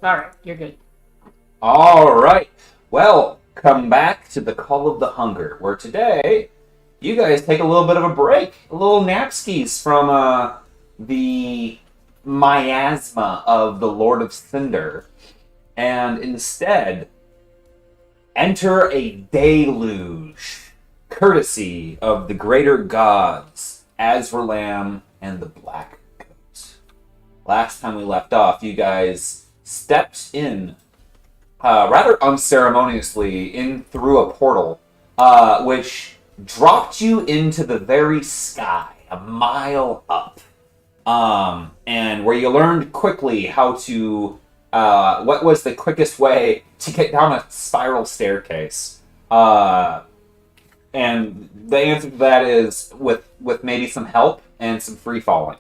Alright, you're good. All right. Well, come back to the Call of the Hunger, where today you guys take a little bit of a break, a little napskis from the miasma of the Lord of Cinder, and instead enter a deluge, courtesy of the greater gods, Azralam and the Black Goat. Last time we left off, you guys stepped in rather unceremoniously in through a portal, which dropped you into the very sky, a mile up, and where you learned quickly how to, what was the quickest way to get down a spiral staircase. And the answer to that is with maybe some help and some free falling.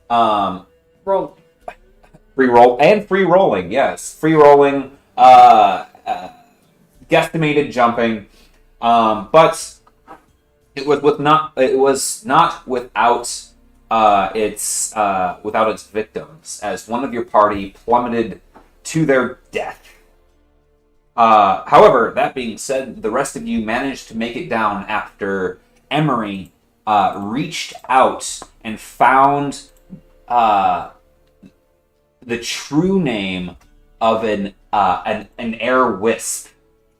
Roll. Free rolling, yes. Free rolling, guesstimated jumping, but it was not without its victims, as one of your party plummeted to their death. However, that being said, the rest of you managed to make it down after Emery reached out and found the true name of an air wisp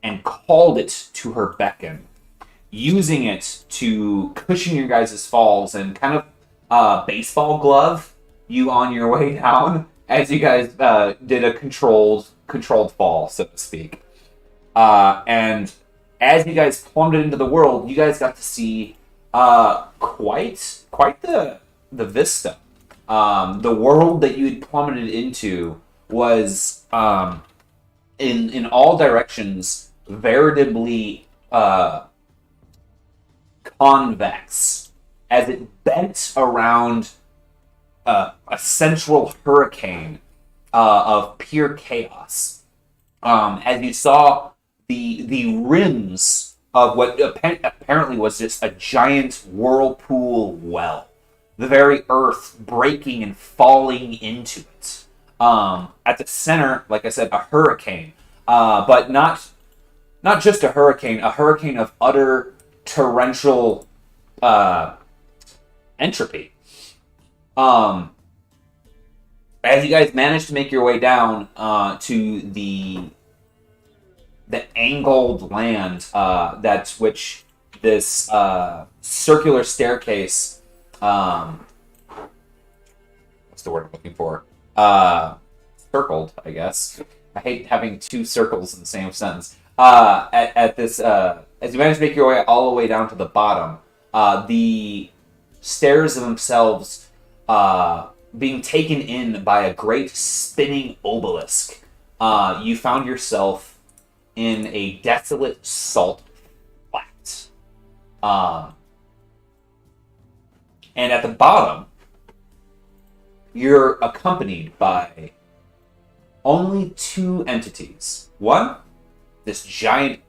and called it to her beckon, using it to cushion your guys' falls and kind of baseball glove you on your way down as you guys did a controlled fall, so to speak. And as you guys plummeted into the world, you guys got to see quite the vista. The world that you had plummeted into was in all directions veritably convex, as it bent around a central hurricane of pure chaos. As you saw the rims of what apparently was just a giant whirlpool well, the very earth breaking and falling into it. At the center, like I said, a hurricane, but not just a hurricane of utter torrential entropy. As you guys managed to make your way down to the angled land, that's which this circular staircase, what's the word I'm looking for? Circled, I guess. I hate having two circles in the same sentence. At this, as you manage to make your way all the way down to the bottom, the stairs themselves being taken in by a great spinning obelisk, you found yourself in a desolate salt flat. And at the bottom, you're accompanied by only two entities. One, this giant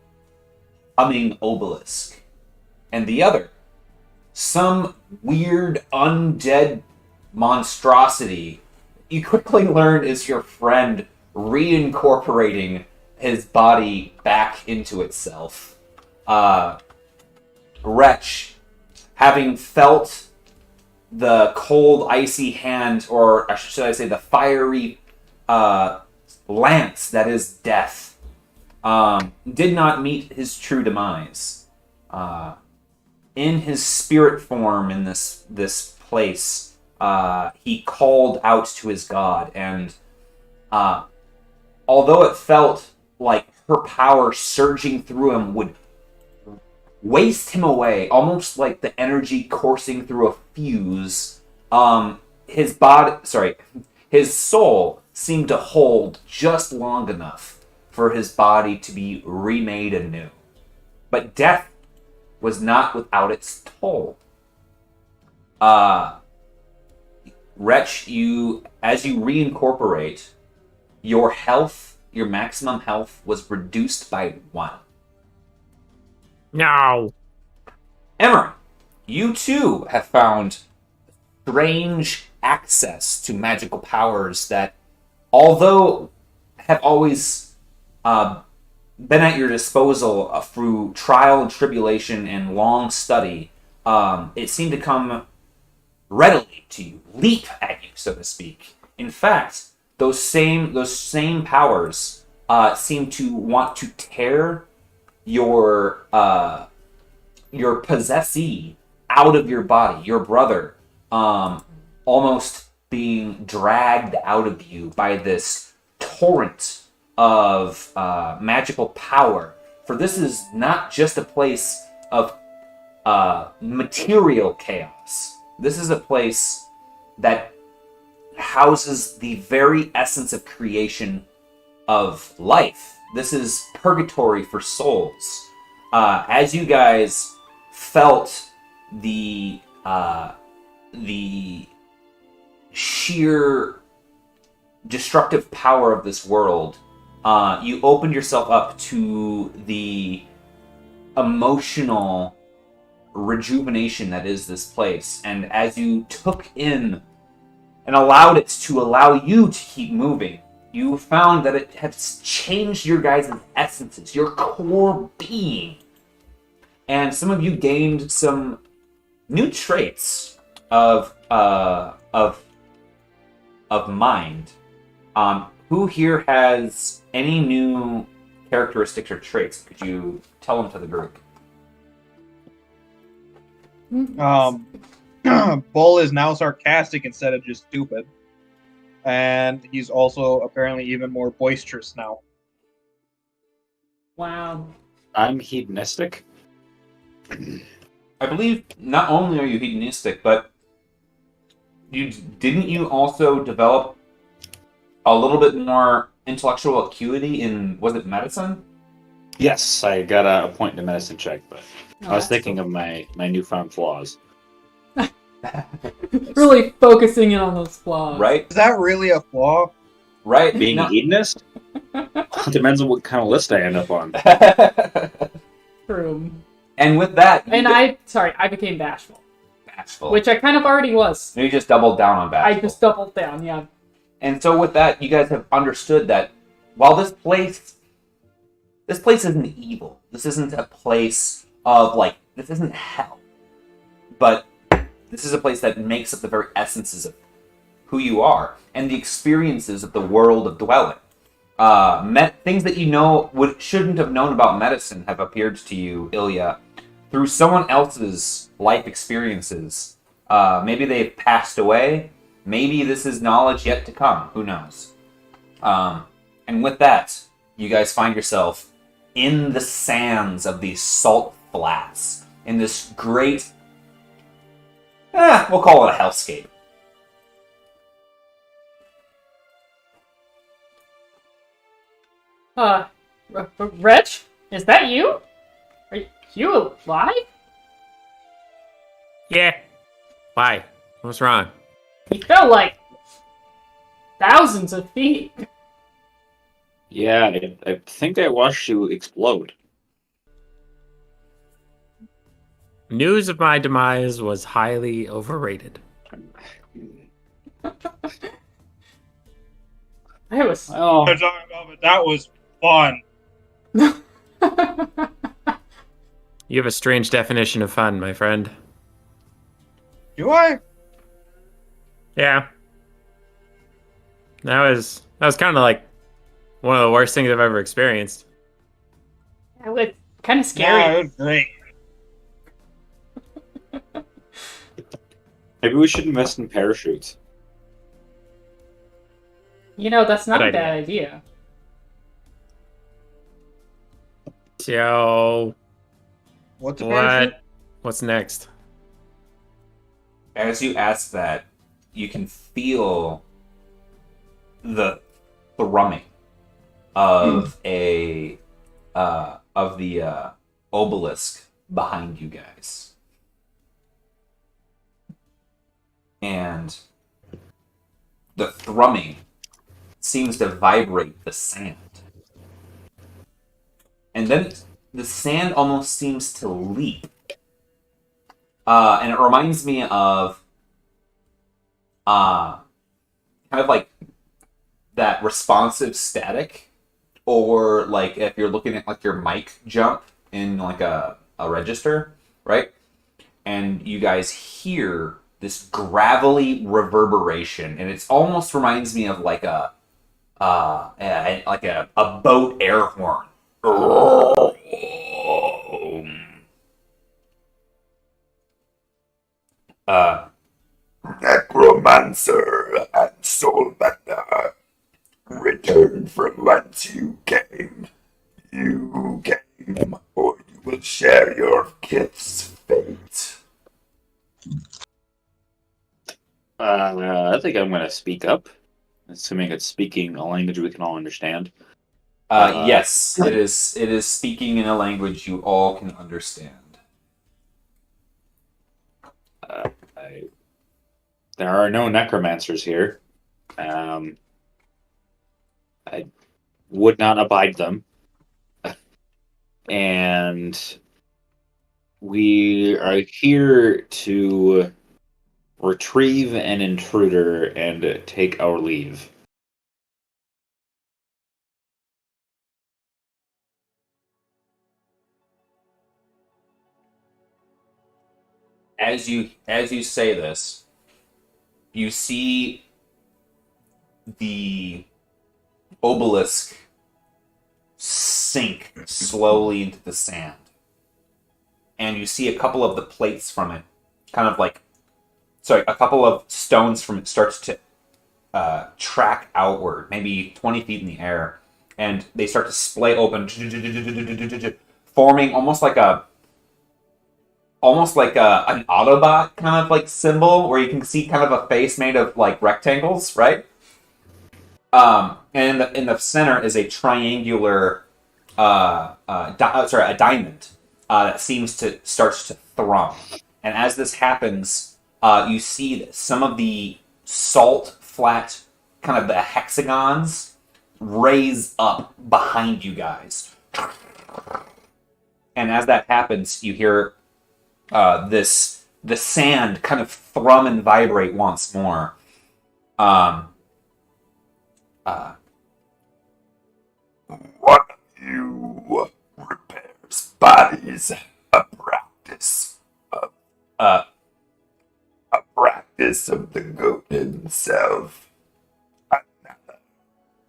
humming obelisk, and the other, some weird undead monstrosity you quickly learn is your friend reincorporating his body back into itself. Wretch, having felt the cold, icy hand, or should I say the fiery lance that is death, did not meet his true demise. In his spirit form in this place, he called out to his god, and although it felt like her power surging through him would waste him away, almost like the energy coursing through a fuse, his soul seemed to hold just long enough for his body to be remade anew. But death was not without its toll. Wretch, as you reincorporate, your health, your maximum health, was reduced by 1. No. Emery, you too have found strange access to magical powers that, although have always been at your disposal through trial and tribulation and long study, it seemed to come readily to you, leap at you, so to speak. In fact, those same powers seem to want to tear your possessee out of your body, your brother, almost being dragged out of you by this torrent of magical power. For this is not just a place of material chaos. This is a place that houses the very essence of creation of life. This is purgatory for souls. As you guys felt the sheer destructive power of this world, you opened yourself up to the emotional rejuvenation that is this place. And as you took in and allowed it to allow you to keep moving, you found that it has changed your guys' essences, your core being. And some of you gained some new traits of mind. Who here has any new characteristics or traits? Could you tell them to the group? Bull is now sarcastic instead of just stupid. And he's also apparently even more boisterous now. Wow. I'm hedonistic. I believe not only are you hedonistic, but didn't you also develop a little bit more intellectual acuity in, was it medicine? Yes, I got a point in the medicine check, but I was thinking cool. of my newfound flaws. Really focusing in on those flaws. Right? Is that really a flaw? Right? Being a hedonist? Depends on what kind of list I end up on. True. And with that, And I became bashful. bashful. Which I kind of already was. You just doubled down on bashful. I just doubled down, yeah. And so with that, you guys have understood that while this place isn't evil. This isn't a place of, this isn't hell. But this is a place that makes up the very essences of who you are and the experiences of the world of dwelling. Things that you shouldn't have known about medicine have appeared to you, Ilya, through someone else's life experiences. Maybe they've passed away. Maybe this is knowledge yet to come. Who knows? And with that, you guys find yourself in the sands of these salt flats, in this great, we'll call it a hellscape. Wretch? Is that you? Are you alive? Yeah. Why? What's wrong? You fell like thousands of feet. Yeah, I think I watched you explode. News of my demise was highly overrated. I was. Oh, That was fun. You have a strange definition of fun, my friend. Do I? Yeah. That was kind of like one of the worst things I've ever experienced. It was kind of Yeah, scary. it was great. maybe we should invest in parachutes. That's not Good a bad idea. So, What's a parachute? what's next? As you ask that, you can feel the thrumming of the obelisk behind you guys, and the thrumming seems to vibrate the sand, and then the sand almost seems to leap. And it reminds me of kind of like that responsive static, or like if you're looking at like your mic jump in like a register, right? And you guys hear this gravelly reverberation, and it almost reminds me of like a boat air horn. Uh, Necromancer and Soulbender, return from whence you came. You came, or you will share your kith's fate. I think I'm going to speak up, assuming it's speaking a language we can all understand. Yes, it is. It is speaking in a language you all can understand. There are no necromancers here. I would not abide them. And we are here to retrieve an intruder and take our leave. As you say this, you see the obelisk sink slowly into the sand. And you see a couple of the plates from it, a couple of stones from it starts to track outward, maybe 20 feet in the air, and they start to splay open, forming almost like an Autobot kind of like symbol, where you can see kind of a face made of like rectangles, right? And in the center is a triangular, a diamond that starts to thrum. And as this happens, you see that some of the salt flat, kind of the hexagons, raise up behind you guys. And as that happens, you hear the sand kind of thrum and vibrate once more. One of you repairs bodies, a practice of the goat himself. Another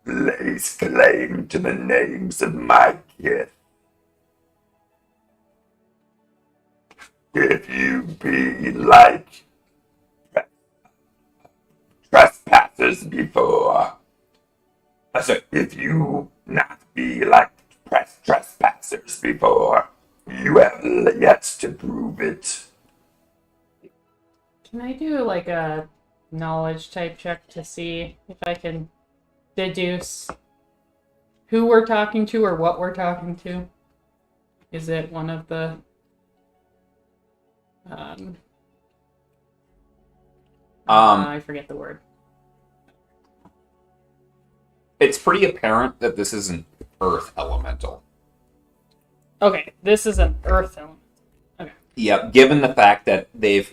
lays claim to the names of my kith. If you be like trespassers before, if you not be like trespassers before, you have yet to prove it. Can I do like a knowledge type check to see if I can deduce who we're talking to or what we're talking to? Is it one of the I forget the word. It's pretty apparent that this is an earth elemental. Okay, this is an earth element. Okay. Yep, given the fact that I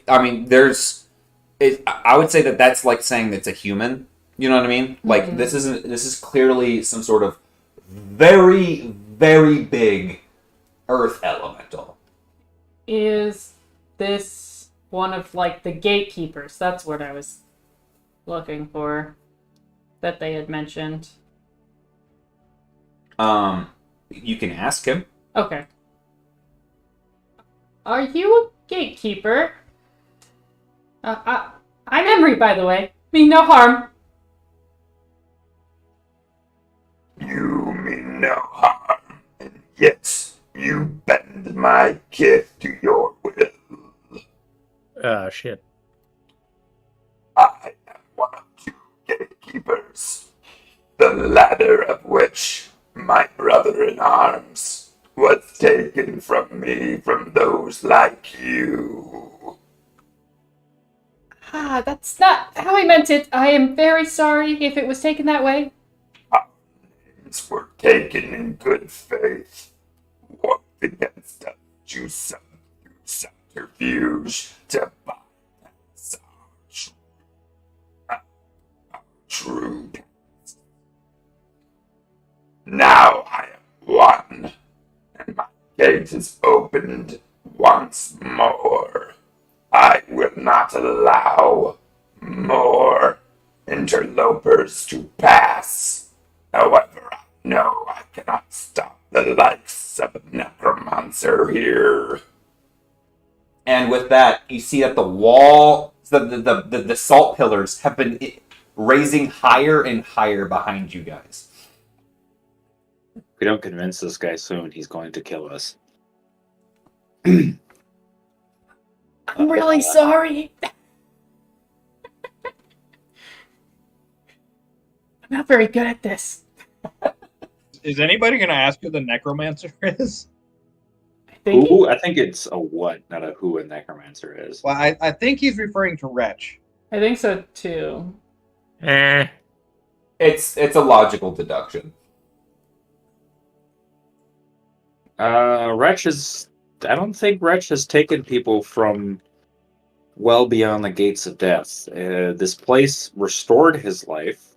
would say that that's like saying it's a human. You know what I mean? Like, Mm-hmm. this is clearly some sort of very, very big earth elemental. Is this one of like the gatekeepers? That's what I was looking for. That they had mentioned. You can ask him. Okay. Are you a gatekeeper? I'm Emery, by the way. Mean no harm. You mean no harm, and yet you bend my kith to your will. Shit. I am one of two gatekeepers, the latter of which, my brother in arms, was taken from me from those like you. That's not how I meant it. I am very sorry if it was taken that way. Our names were taken in good faith, worked against us to subterfuge to bypass our true past. gate is opened once more, I will not allow more interlopers to pass. However, I know I cannot stop the likes of a necromancer here. And with that, you see that the wall, the salt pillars have been raising higher and higher behind you guys. If we don't convince this guy soon, he's going to kill us. I'm really sorry. I'm not very good at this. Is anybody going to ask who the necromancer is? Who? I think it's a what, not a who a necromancer is. Well, I think he's referring to Wretch. I think so too. It's a logical deduction. Wretch is... I don't think Wretch has taken people from well beyond the gates of death. This place restored his life,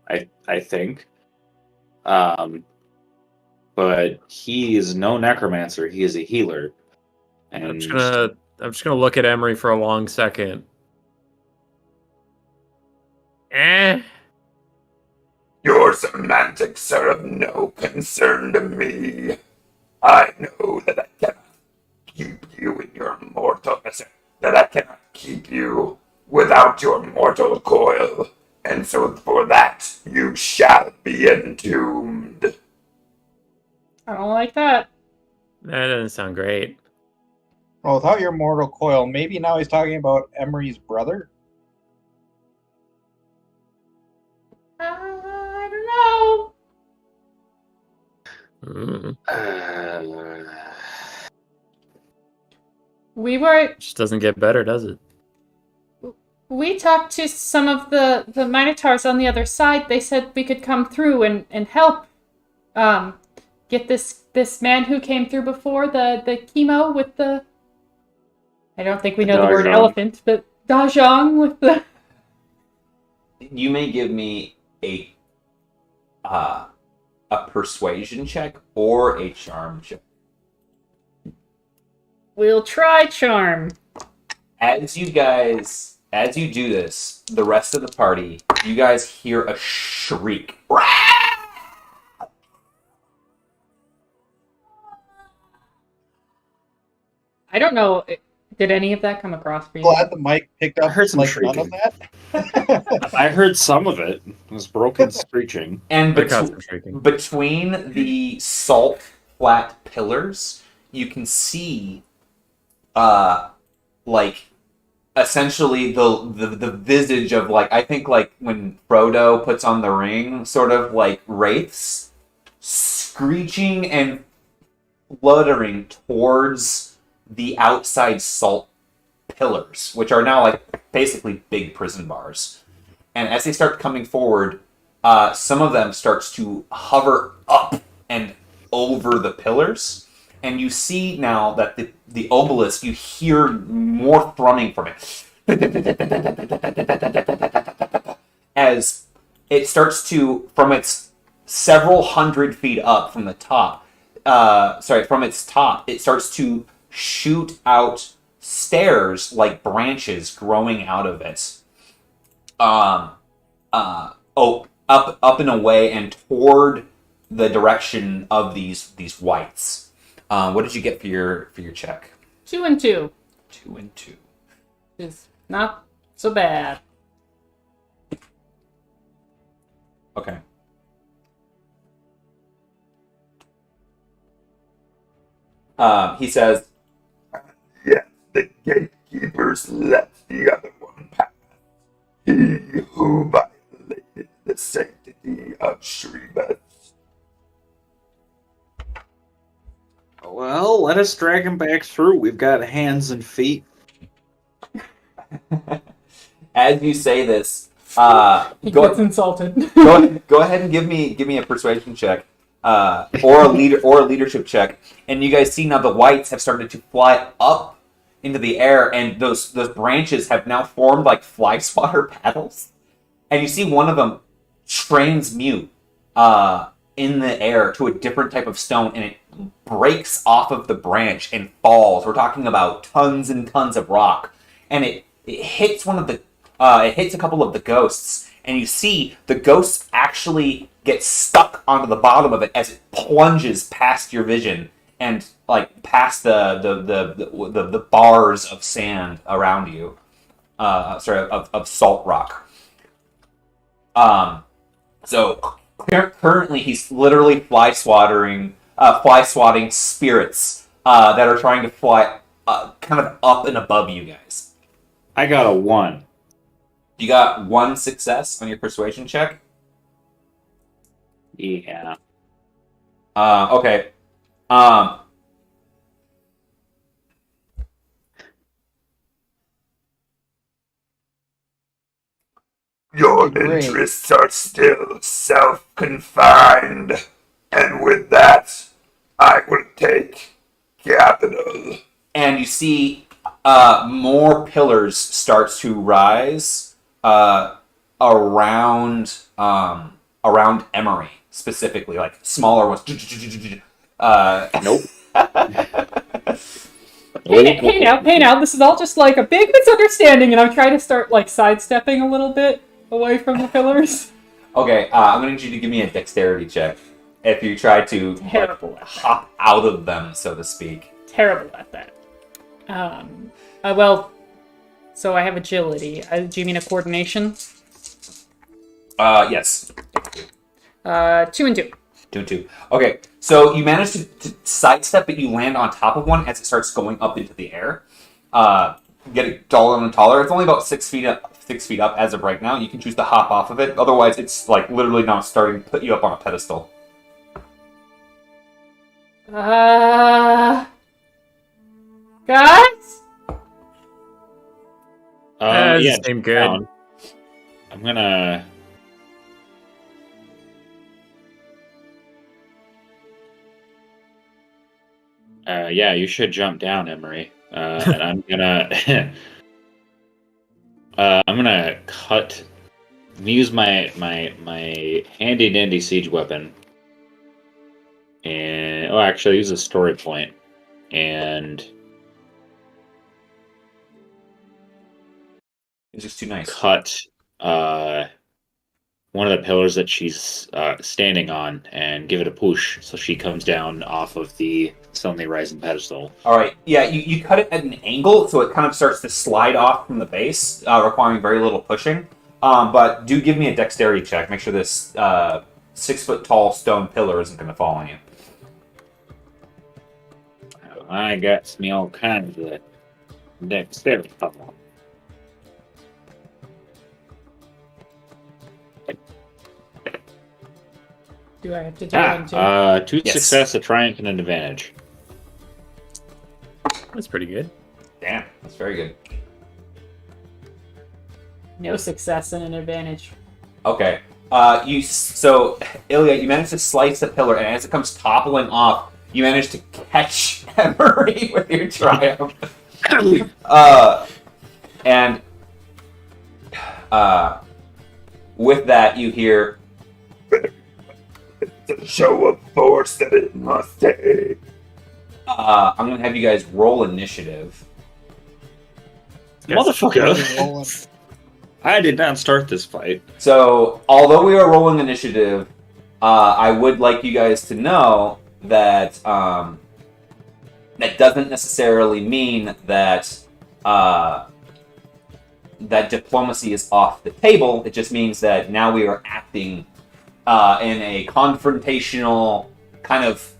I think. But he is no necromancer. He is a healer. And I'm just gonna look at Emery for a long second. Your semantics are of no concern to me. I know that I cannot keep you in your mortal... that I cannot keep you without your mortal coil, and so for that you shall be entombed. I don't like that. That doesn't sound great. Well, without your mortal coil, maybe now he's talking about Emery's brother? I don't know. We were... Just doesn't get better, does it? We talked to some of the Minotaurs on the other side. They said we could come through and help get this man who came through before, the chemo with the... I don't think we know the word Dajong. elephant, but Dajong with the... You may give me a persuasion check or a charm check. We'll try charm. As you do this, the rest of the party, you guys hear a shriek. I don't know. Did any of that come across for you? Glad the mic picked up I heard some none shrieking. of that. I heard some of it. It was broken screeching. And They're concentrating. between the salt flat pillars, you can see, like, essentially the visage of, like, I think, like, when Frodo puts on the ring, sort of like wraiths, screeching and fluttering towards the outside salt pillars, which are now, like, basically big prison bars. And as they start coming forward, some of them starts to hover up and over the pillars. And you see now that the obelisk, you hear more thrumming from it. As it starts to, from its several hundred feet up from the top, from its top, it starts to shoot out stairs like branches growing out of it. Up and away and toward the direction of these whites. What did you get for your check? 2 and 2. 2 and 2. Is not so bad. Okay. He says, Yet the gatekeepers let the other one pass. He who violated the sanctity of Shribas. Well, let us drag him back through. We've got hands and feet. as you say this, He gets insulted. go ahead and give me a persuasion check, or a leadership check. And you guys see now the whites have started to fly up into the air, and those branches have now formed like fly swatter paddles. And you see one of them transmute in the air to a different type of stone, and it breaks off of the branch and falls. We're talking about tons and tons of rock, and it hits it hits a couple of the ghosts, and you see the ghosts actually get stuck onto the bottom of it as it plunges past your vision and like past the bars of sand around you. Of salt rock. So currently he's literally fly swatting spirits that are trying to fly kind of up and above you guys. I got a 1. You got 1 success on your persuasion check. Yeah. Okay. Your Great. interests are still self-confined, and with that, I will take capital. And you see more pillars start to rise around Emery specifically, like smaller ones. Nope. Hey now, this is all just like a big misunderstanding, and I'm trying to start like sidestepping a little bit away from the pillars. Okay, I'm gonna need you to give me a dexterity check if you try to Terrible at that. hop out of them, so to speak. Terrible at that. Well, so I have agility. Do you mean a coordination? Yes. 2 and 2. 2 and 2. Okay, so you manage to sidestep, but you land on top of one as it starts going up into the air. Getting taller and taller. It's only about 6 feet up. 6 feet up as of right now. You can choose to hop off of it. Otherwise, it's like literally now starting to put you up on a pedestal. Guys? Yeah, seem good. down. I'm gonna. Yeah, you should jump down, Emery. And I'm gonna. I'm gonna use my handy dandy siege weapon, and actually use a story point, and It's just too nice. cut one of the pillars that she's standing on and give it a push so she comes down off of the suddenly rising pedestal. All right. Yeah, you cut it at an angle, so it kind of starts to slide off from the base, requiring very little pushing. But do give me a dexterity check. Make sure this 6 foot tall stone pillar isn't going to fall on you. I got me all kinds of dexterity. Do I have to do one too? 2 Yes. success, a triumph, and an advantage. That's pretty good. Damn, that's very good. No success and an advantage. Okay. So Ilya, you managed to slice the pillar, and as it comes toppling off, you manage to catch Emery with your triumph. And with that, you hear. It's a show of force that it must take. I'm gonna have you guys roll initiative. Motherfucker! I did not start this fight. So, although we are rolling initiative, I would like you guys to know that that doesn't necessarily mean that that diplomacy is off the table. It just means that now we are acting in a confrontational kind of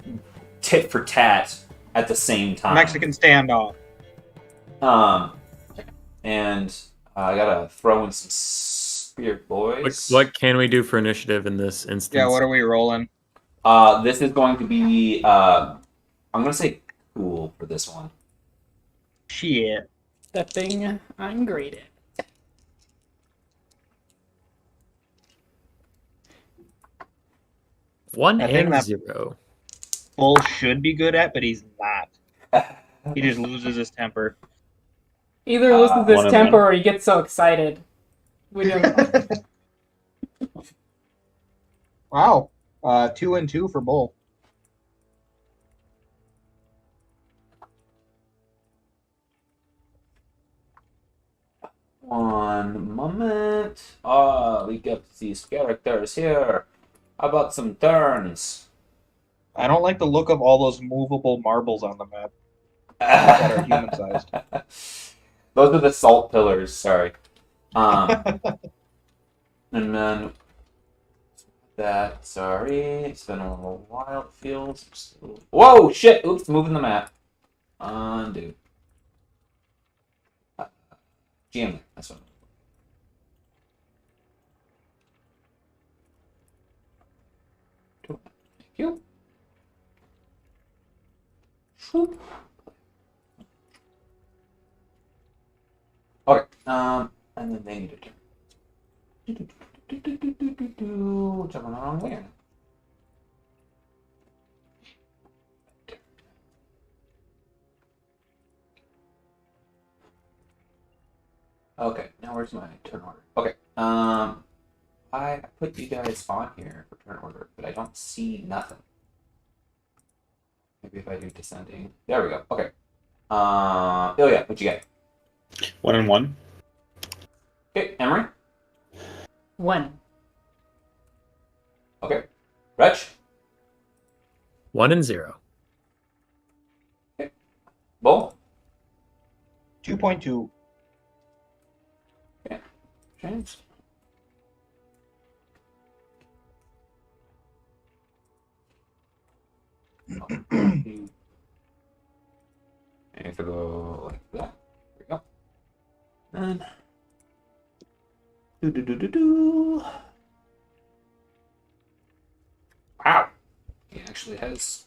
tit for tat at the same time. Mexican standoff. And I gotta throw in some spirit boys. What can we do for initiative in this instance? Yeah, what are we rolling? This is going to be I'm gonna say cool for this one. Shit. The thing I'm great at. One I think and that- 0. Bull should be good at, but he's not. He just loses his temper. Either loses his one of temper them. or he gets so excited. We don't know. Wow. 2 and 2 for Bull. One moment. We get these characters here. How about some turns? I don't like the look of all those movable marbles on the map that are human-sized. Those are the salt pillars, sorry. And then that, sorry, it's been a little while, it feels. Whoa, shit! Oops, moving the map. Undo. GM, that's one. Thank you. Okay, and then they need a turn. Jumping around where? Okay, now where's my turn order? Okay, I put you guys on here for turn order, but I don't see nothing. Maybe if I do descending. There we go. Okay. Oh yeah, what you get? 1 and 1. Okay, Emery. 1. Okay. Wretch. 1 and 0. Bull. 2.2. James. And if I go like that, there we go. And do. Wow. He actually has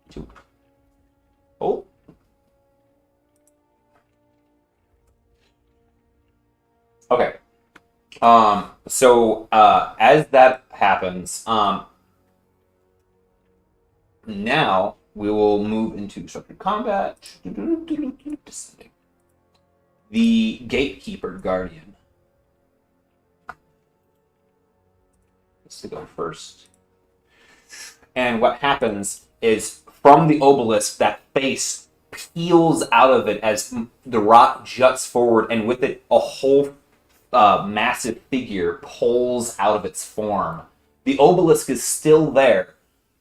2. Oh. Okay. So as that happens, now we will move into structured combat. Descending. The Gatekeeper Guardian. Let's go first. And what happens is from the obelisk, that face peels out of it as the rock juts forward, and with it, a whole massive figure pulls out of its form. The obelisk is still there,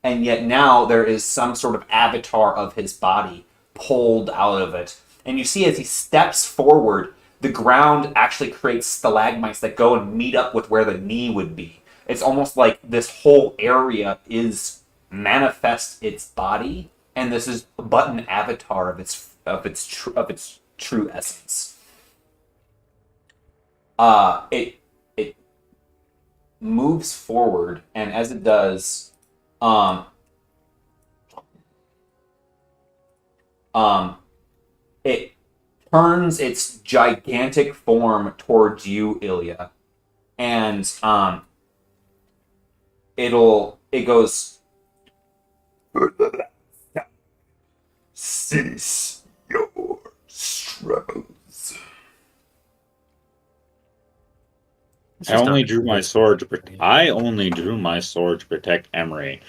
and yet now there is some sort of avatar of his body pulled out of it. And you see as he steps forward, the ground actually creates stalagmites that go and meet up with where the knee would be. It's almost like this whole area is manifests its body, and this is but an avatar of its true essence. It moves forward, and as it does, it turns its gigantic form towards you, Ilya, and it goes. Cease your struggles. I only drew my sword to protect Emery.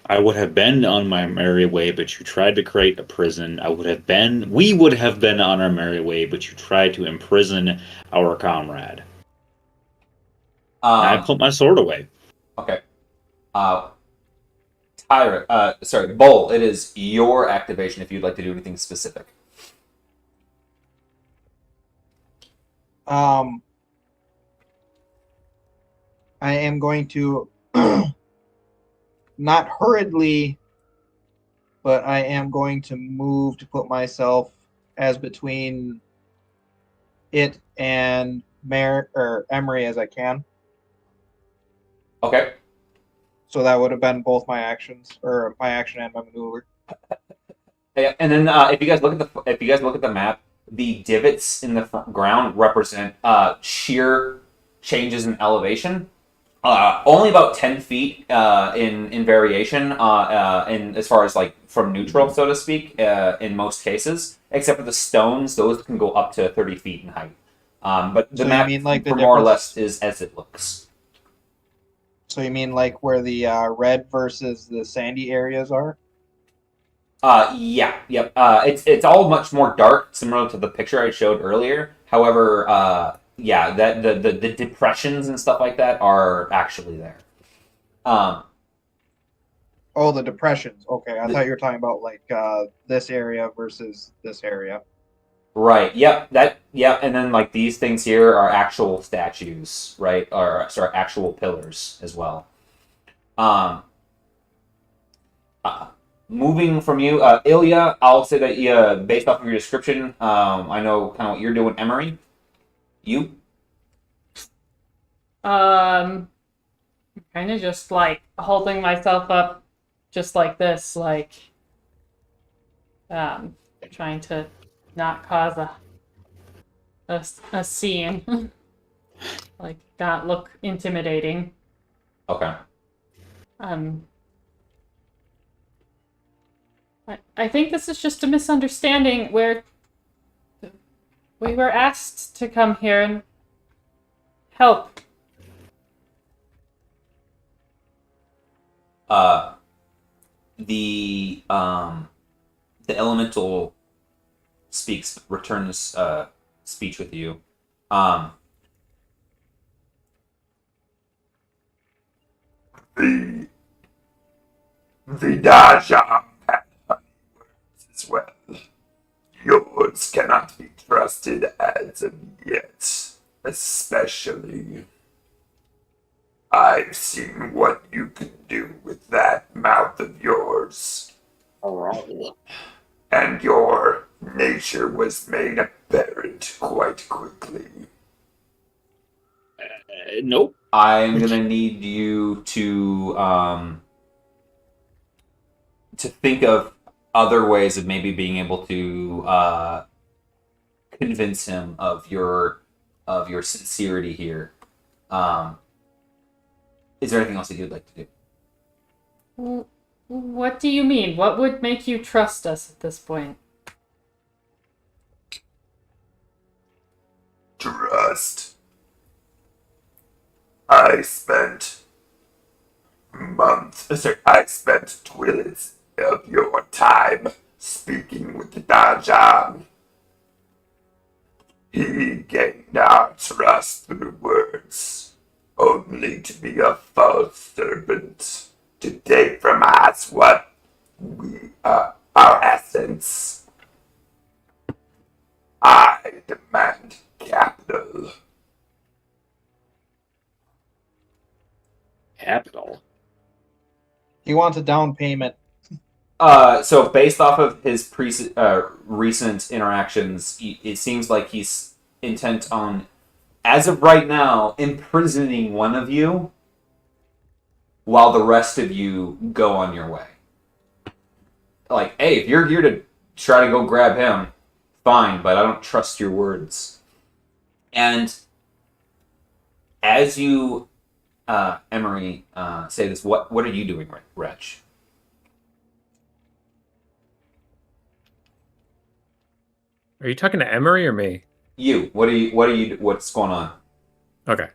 I would have been on my merry way, but you tried to create a prison. We would have been on our merry way, but you tried to imprison our comrade. I put my sword away. Okay. Bull, it is your activation if you'd like to do anything specific. I am going to not hurriedly, but I am going to move to put myself as between it and Emery as I can. Okay. So that would have been both my actions, or my action and my maneuver. Yeah, and then if you guys look at the map, the divots in the ground represent sheer changes in elevation. Only about 10 feet in variation, in as far as like from neutral, so to speak, in most cases. Except for the stones, those can go up to 30 feet in height. But the So you map, mean like the for more or difference- less, is as it looks. So you mean like where the red versus the sandy areas are? Yeah, yep. It's all much more dark, similar to the picture I showed earlier. However, yeah, that the depressions and stuff like that are actually there. Um, Oh, the depressions. Okay, I The- thought you were talking about like this area versus this area. right. Yep. Yep. And then like these things here are actual statues, right? Or sorry, actual pillars as well. Um, uh, moving from you, Ilya, I'll say that based off of your description, I know kind of what you're doing, Emery. You. Kind of just like holding myself up, just like this, like, trying to not cause a scene, like not look intimidating. Okay. Um, I think this is just a misunderstanding where we were asked to come here and help. Uh, the elemental returns speech with you. Um, The Daja had honey words as well. Yours cannot be trusted as of yet, especially. I've seen what you can do with that mouth of yours, and your nature was made apparent quite quickly. Nope. I'm gonna need you to think of other ways of maybe being able to convince him of your sincerity here. Is there anything else that you'd like to do? What do you mean? What would make you trust us at this point? Trust. I spent toilets of your time speaking with the Dajan. He gained our trust through words, only to be a false servant, to take from us what we are, our essence. I demand capital. Capital. He wants a down payment. So based off of his recent interactions, it seems like he's intent on, as of right now, imprisoning one of you, while the rest of you go on your way. Like, hey, if you're here to try to go grab him, fine, but I don't trust your words. And as you, Emery, say this, what are you doing, Wretch? Are you talking to Emery or me? You. What's going on? Okay.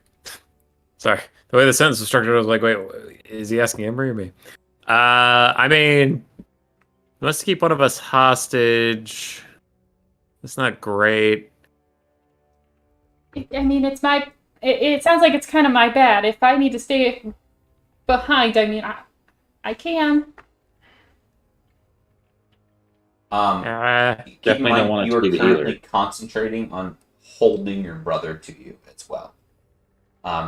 Sorry. The way the sentence was structured, I was like, wait, is he asking Emery or me? I mean, he wants to keep one of us hostage. That's not great. I mean, it's my. It sounds like it's kind of my bad. If I need to stay behind, I mean, I can. Keep in Definitely don't mind, want it you to are be the currently healer. concentrating on holding your brother to you as well.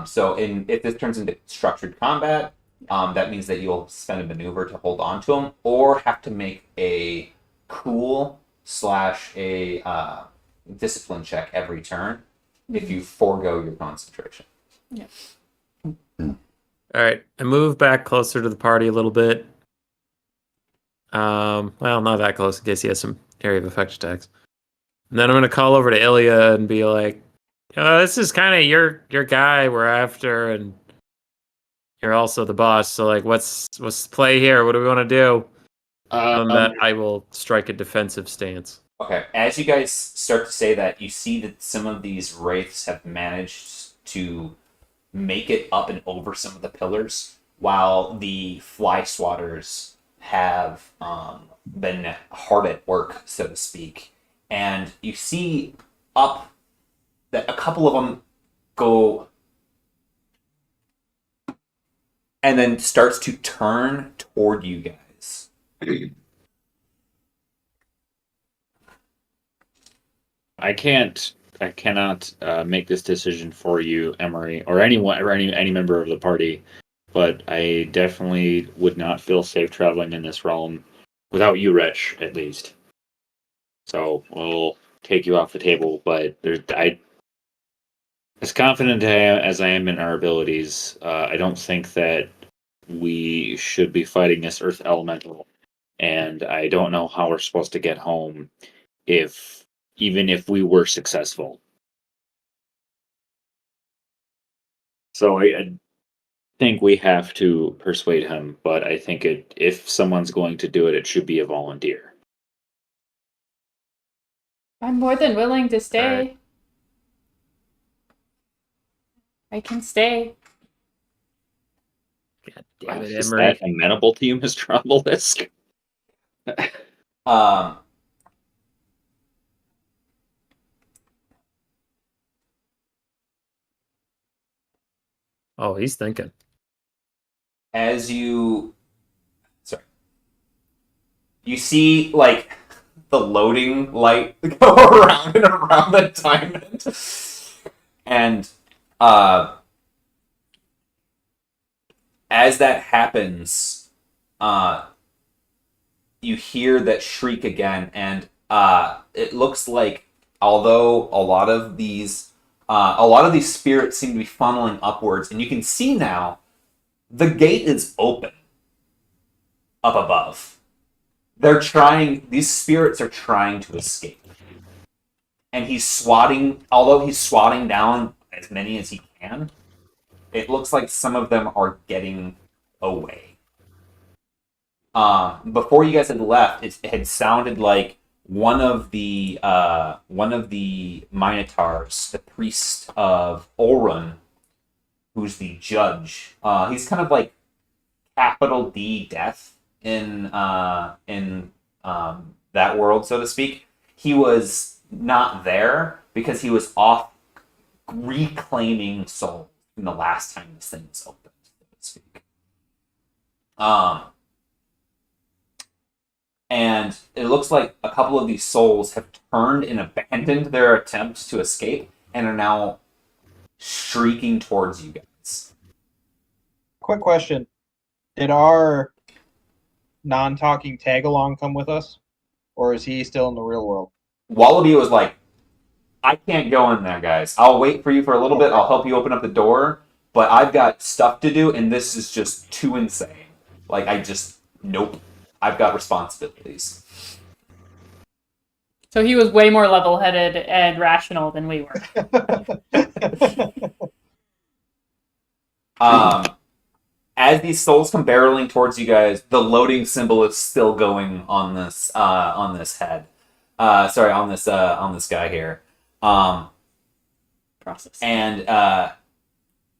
So if this turns into structured combat, that means that you'll spend a maneuver to hold on to him, or have to make a cool / a discipline check every turn if you forego your concentration. Yeah. All right, I move back closer to the party a little bit. Well, not that close in case he has some area of effect attacks. And then I'm gonna call over to Ilya and be like, this is kind of your guy we're after, and you're also the boss. So like, what's the play here? What do we want to do?" That I will strike a defensive stance. Okay, as you guys start to say that, you see that some of these wraiths have managed to make it up and over some of the pillars, while the fly swatters have been hard at work, so to speak. And you see up that a couple of them go and then starts to turn toward you guys. I cannot make this decision for you, Emery, or anyone, or any member of the party. But I definitely would not feel safe traveling in this realm without you, Rich, at least. So we'll take you off the table. But as confident as I am in our abilities, I don't think that we should be fighting this Earth Elemental. And I don't know how we're supposed to get home even if we were successful. So I think we have to persuade him, but I think if someone's going to do it, it should be a volunteer. I'm more than willing to stay. Alright. I can stay. God damn it, Is Emery. that amenable to you, Mr. Obelisk? Oh, he's thinking. As you see like the loading light go around and around the diamond, and as that happens, you hear that shriek again, and it looks like although a lot of these spirits seem to be funneling upwards, and you can see now the gate is open up above. These spirits are trying to escape. And although he's swatting down as many as he can, it looks like some of them are getting away. Before you guys had left, it had sounded like one of the Minotaurs, the priest of Orun, who's the judge. He's kind of like capital D death in that world, so to speak. He was not there because he was off reclaiming souls from the last time this thing was opened, so to speak. And it looks like a couple of these souls have turned and abandoned their attempts to escape and are now streaking towards you guys. Quick question. Did our non-talking tag-along come with us? Or is he still in the real world? Wallaby was like, I can't go in there, guys. I'll wait for you for a little bit. I'll help you open up the door. But I've got stuff to do, and this is just too insane. Like, nope. I've got responsibilities. So he was way more level-headed and rational than we were. As these souls come barreling towards you guys, the loading symbol is still going on this head. On this guy here. Process. And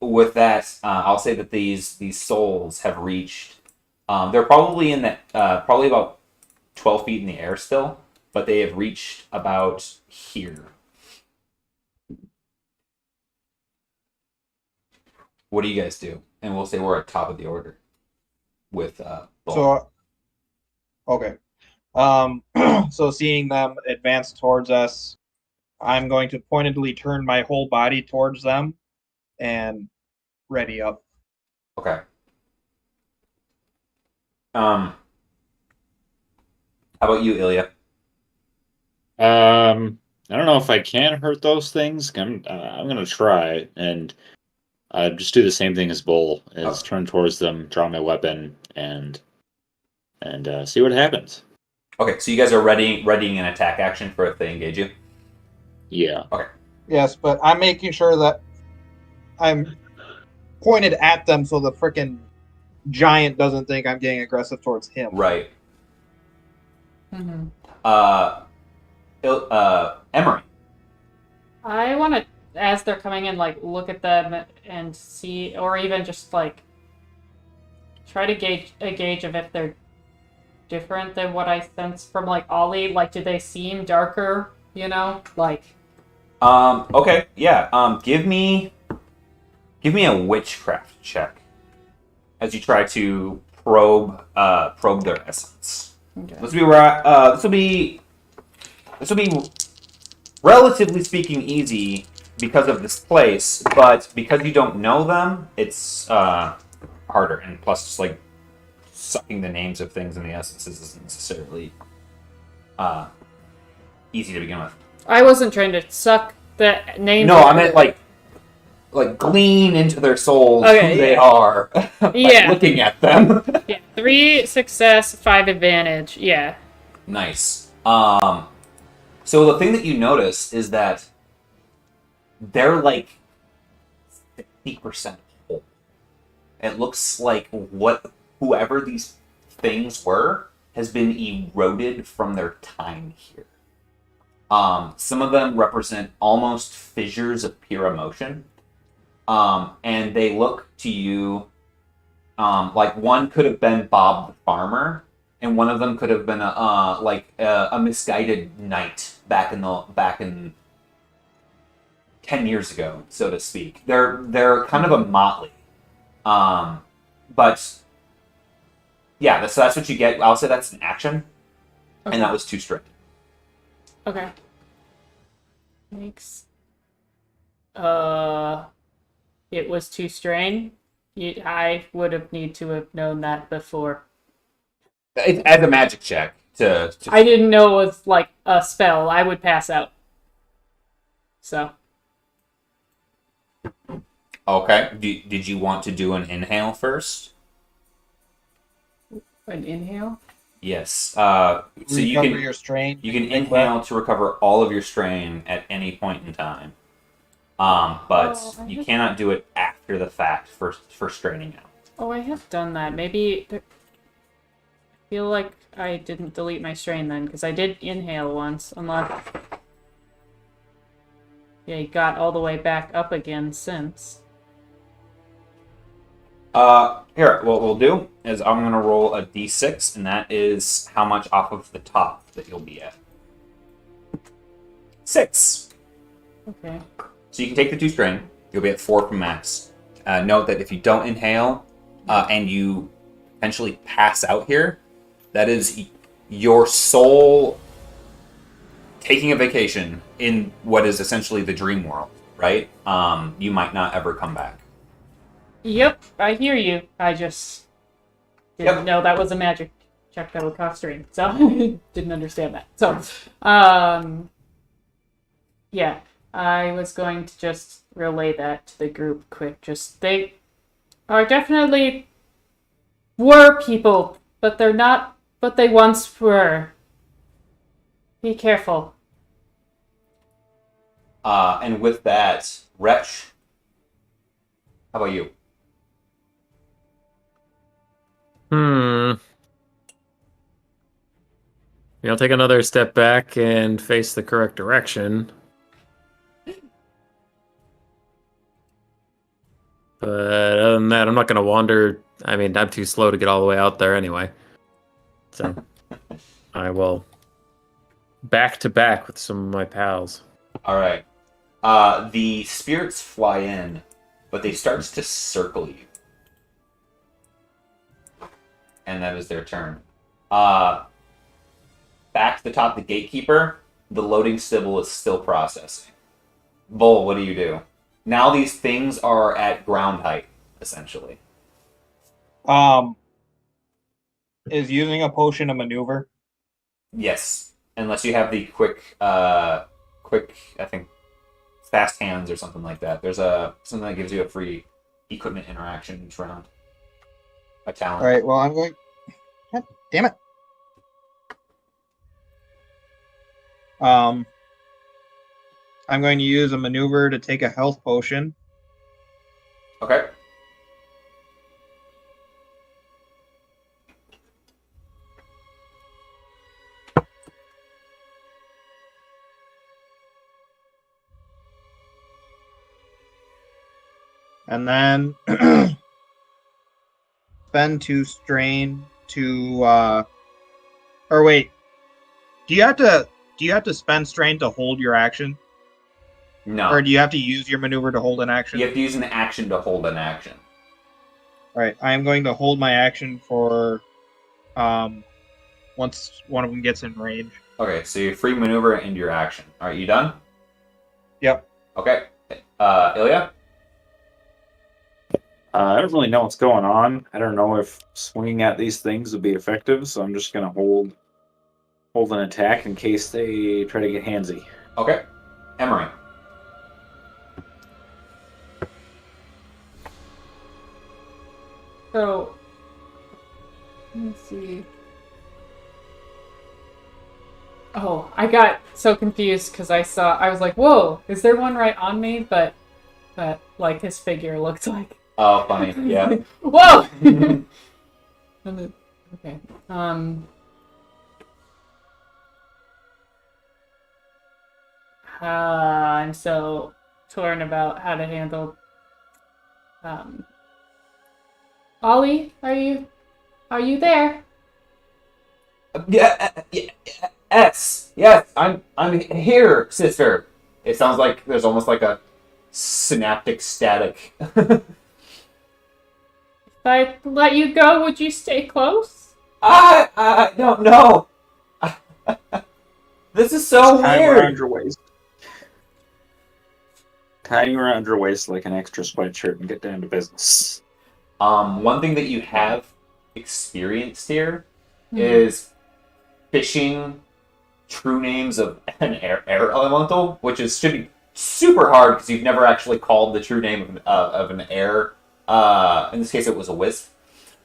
with that, I'll say that these souls have reached. They're probably probably about 12 feet in the air still, but they have reached about here. What do you guys do? And we'll say we're at top of the order with So, okay. So seeing them advance towards us, I'm going to pointedly turn my whole body towards them and ready up. Okay. How about you, Ilya? I don't know if I can hurt those things. I'm gonna try and just do the same thing as Bull, is turn towards them, draw my weapon, and see what happens. Okay, so you guys are readying an attack action for if they engage you? Yeah. Okay. Yes, but I'm making sure that I'm pointed at them so the frickin' giant doesn't think I'm getting aggressive towards him. Right. Mm-hmm. Emery. I want to as they're coming in, like, look at them and see, or even just, like, try to gauge a gauge of if they're different than what I sense from, like, Ollie? Like, do they seem darker, you know? Like... Okay, yeah. Give me a witchcraft check as you try to probe their essence. Okay. This will be relatively speaking easy because of this place, but because you don't know them, it's harder. And plus, just like sucking the names of things in the essences isn't necessarily easy to begin with. I wasn't trying to suck the name. No, I meant like glean into their souls who they are by looking at them. Yeah, 3 success, 5 advantage. Yeah. Nice. So the thing that you notice is that they're like 50% whole. It looks like whoever these things were has been eroded from their time here. Some of them represent almost fissures of pure emotion. And they look to you like one could have been Bob the farmer, and one of them could have been a misguided knight back in 10 years ago, so to speak. They're kind of a motley. But yeah, so that's what you get. I'll say that's an action, and that was 2 straight. Okay. Thanks. It was 2 strain. I would have need to have known that before. As a magic check to I didn't know it was like a spell. I would pass out. So. Okay. Did you want to do an inhale first? An inhale? Yes. So you can your strain. You can inhale to recover all of your strain at any point in time. But you cannot do it after the fact for straining out. Oh, I have done that. Maybe... I feel like I didn't delete my strain then, because I did inhale once, unless... Yeah, he got all the way back up again since. Here, what we'll do is I'm going to roll a d6, and that is how much off of the top that you'll be at. 6. Okay. So you can take the 2 strain. You'll be at 4 from max. Note that if you don't inhale and you potentially pass out here, that is your soul taking a vacation in what is essentially the dream world, right? You might not ever come back. Yep, I hear you. I just didn't know that was a magic check that would cost strain, so didn't understand that. So, yeah. I was going to just relay that to the group quick. Just, they are definitely were people, but they're not what they once were. Be careful. And with that, Wretch, how about you? I'll take another step back and face the correct direction. But other than that, I'm not going to wander. I mean, I'm too slow to get all the way out there anyway. So I will back to back with some of my pals. All right. The spirits fly in, but they start to circle you. And that is their turn. Back to the top, the gatekeeper, the loading symbol is still processing. Bull, what do you do? Now these things are at ground height, essentially. Is using a potion a maneuver? Yes, unless you have the quick, I think, fast hands or something like that. There's something that gives you a free equipment interaction each round. A talent. All right. Well, I'm going. God damn it. I'm going to use a maneuver to take a health potion. Okay. And then spend 2 strain to or wait. Do you have to spend strain to hold your action? No. Or do you have to use your maneuver to hold an action? You have to use an action to hold an action. Alright, I am going to hold my action for once one of them gets in range. Okay, so your free maneuver and your action. Alright, you done? Yep. Okay. Ilya? I don't really know what's going on. I don't know if swinging at these things would be effective, so I'm just gonna hold an attack in case they try to get handsy. Okay. Emery. So, let me see. Oh, I got so confused because I was like, whoa, is there one right on me? But like, his figure looked like. Oh, funny. Yeah. Whoa! Okay. I'm so torn about how to handle. Ollie, are you there? Yes. Yes, I'm here, sister. It sounds like there's almost like a synaptic static. If I let you go, would you stay close? I don't know. This is so Tie weird. around your waist. Tie you around your waist like an extra sweatshirt and get down to business. One thing that you have experienced here is fishing true names of an air elemental, which should be super hard because you've never actually called the true name of an air. In this case, it was a wisp.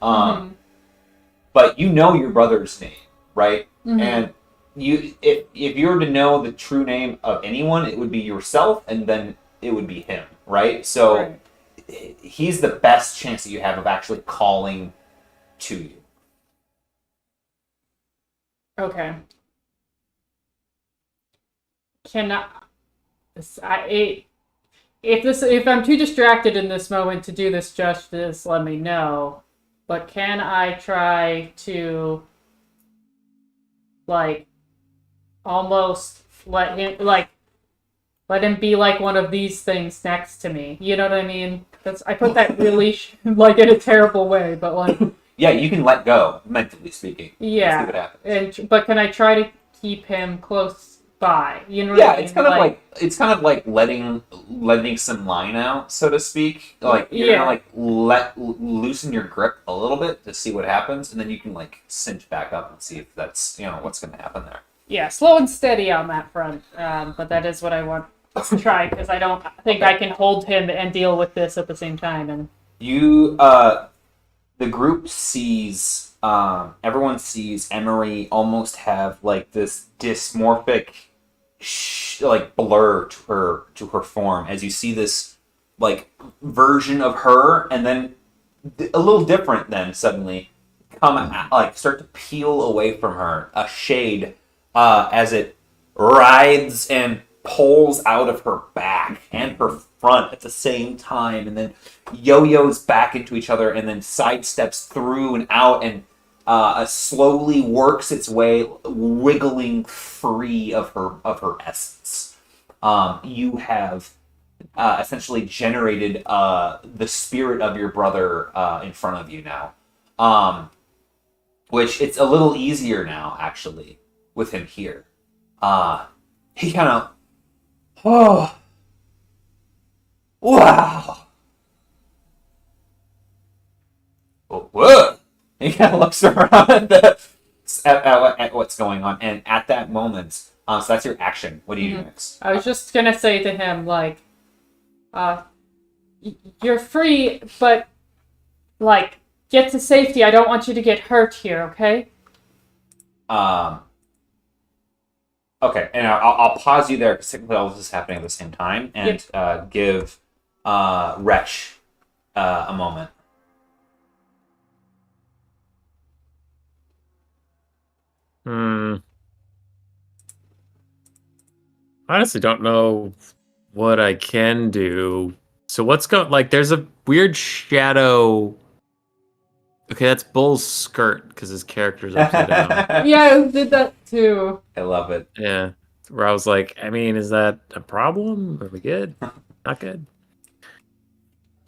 But you know your brother's name, right? And if you were to know the true name of anyone, it would be yourself, and then it would be him, right? So he's the best chance that you have of actually calling to you. Okay. If I'm too distracted in this moment to do this justice, let me know. But can I try to, like, almost let him be like one of these things next to me? You know what I mean? I put that really like in a terrible way, but like. Yeah, you can let go, mentally speaking. Yeah. See what happens. But can I try to keep him close by? You know what I mean? It's kind of like letting some line out, so to speak. Like you're gonna like loosen your grip a little bit to see what happens, and then you can like cinch back up and see if that's what's gonna happen there. Yeah, slow and steady on that front. But that is what I want to try because I don't think I can hold him and deal with this at the same time. And you the group sees, everyone sees Emery almost have like this dysmorphic, like blur to her form as you see this like version of her, and then a little different. Then suddenly start to peel away from her, a shade, as it writhes and pulls out of her back and her front at the same time, and then yo-yos back into each other, and then sidesteps through and out, and slowly works its way, wiggling free of her essence. You have essentially generated the spirit of your brother in front of you now, which it's a little easier now actually with him here. He kind of, oh, wow. Whoa! He kind of looks around at what's going on, and at that moment, so that's your action. What do you do next? I was just gonna say to him, like, you're free, but, like, get to safety. I don't want you to get hurt here, okay? Okay, and I'll pause you there because technically all this is happening at the same time, and give Wretch a moment. Honestly, don't know what I can do So what's going? Like, there's a weird shadow. Okay, that's Bull's skirt because his character's upside down. Yeah, I did that too. I love it. Yeah, where I was like, I mean, is that a problem? Are we good? Not good.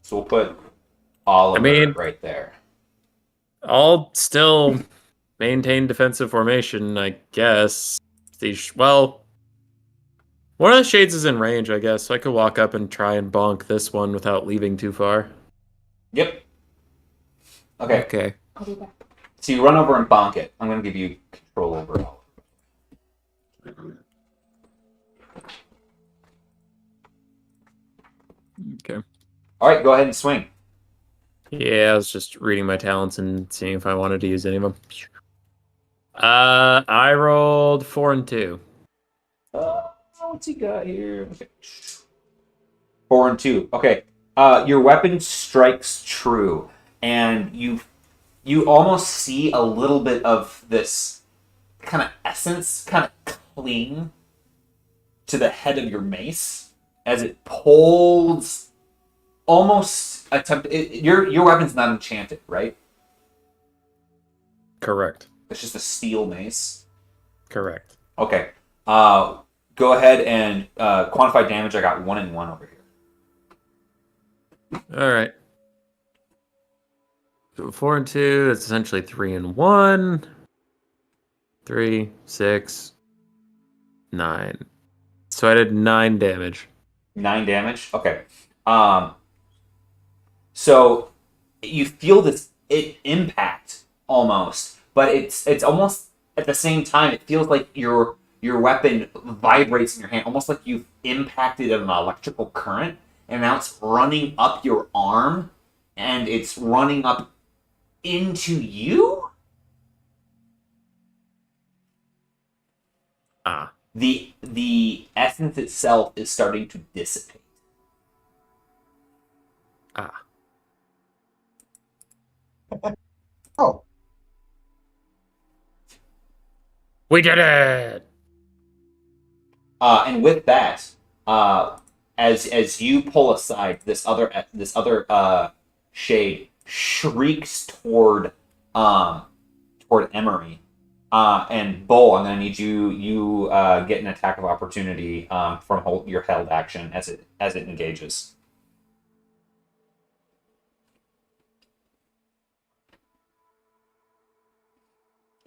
So we'll put Oliver mean- right there. I'll still maintain defensive formation, I guess. Well, one of the shades is in range, I guess, so I could walk up and try and bonk this one without leaving too far. Yep. Okay. Okay. I'll be back. So you run over and bonk it. I'm going to give you control over Oliver. Okay. All right, go ahead and swing. Yeah, I was just reading my talents and seeing if I wanted to use any of them. I rolled 4 and 2. What's he got here? Okay. 4 and 2. Okay. Your weapon strikes true, and you almost see a little bit of this kind of essence kind of cling to the head of your mace as it pulls. Almost attempt. Your weapon's not enchanted, right? Correct. It's just a steel mace. Correct. Okay. Go ahead and quantify damage. I got 1 and 1 over here. All right. So 4 and 2, that's essentially 3 and 1. 3, 6, 9. So I did 9 damage. 9 damage. Okay. So you feel this impact almost, but it's almost at the same time. It feels like your weapon vibrates in your hand, almost like you've impacted an electrical current, and now it's running up your arm, and it's running up into you. The essence itself is starting to dissipate. Oh, We did it! And with that, as you pull aside, this other shade shrieks toward Emery. And Bull, I'm gonna need you get an attack of opportunity from your held action as it engages.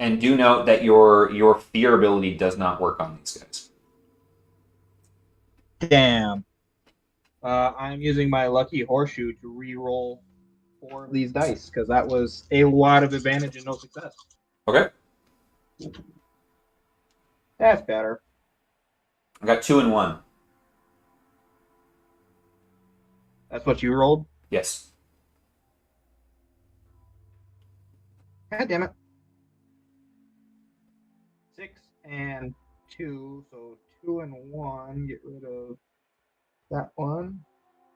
And do note that your fear ability does not work on these guys. damn. I'm using my lucky horseshoe to re-roll 4 of these dice because that was a lot of advantage and no success. Okay. That's better. I got 2 and 1. That's what you rolled? Yes. God damn it. 6 and 2, so 2 and 1. Get rid of that one.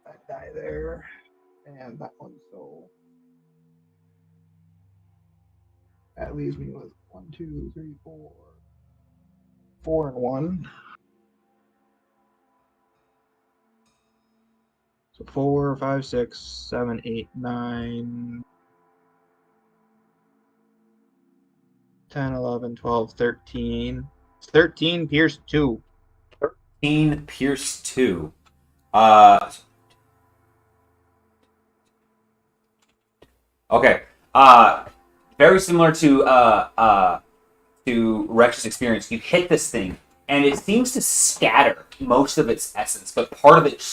That die there. And that one, so that leaves me with 1, 2, 3, 4. 4 and 1. So 4, 5, 6, 7, 8, 9, 10, 11, 12, 13. 13 pierce 2. 13 pierce 2. Okay. Very similar to Rex's experience. You hit this thing, and it seems to scatter most of its essence, but part of it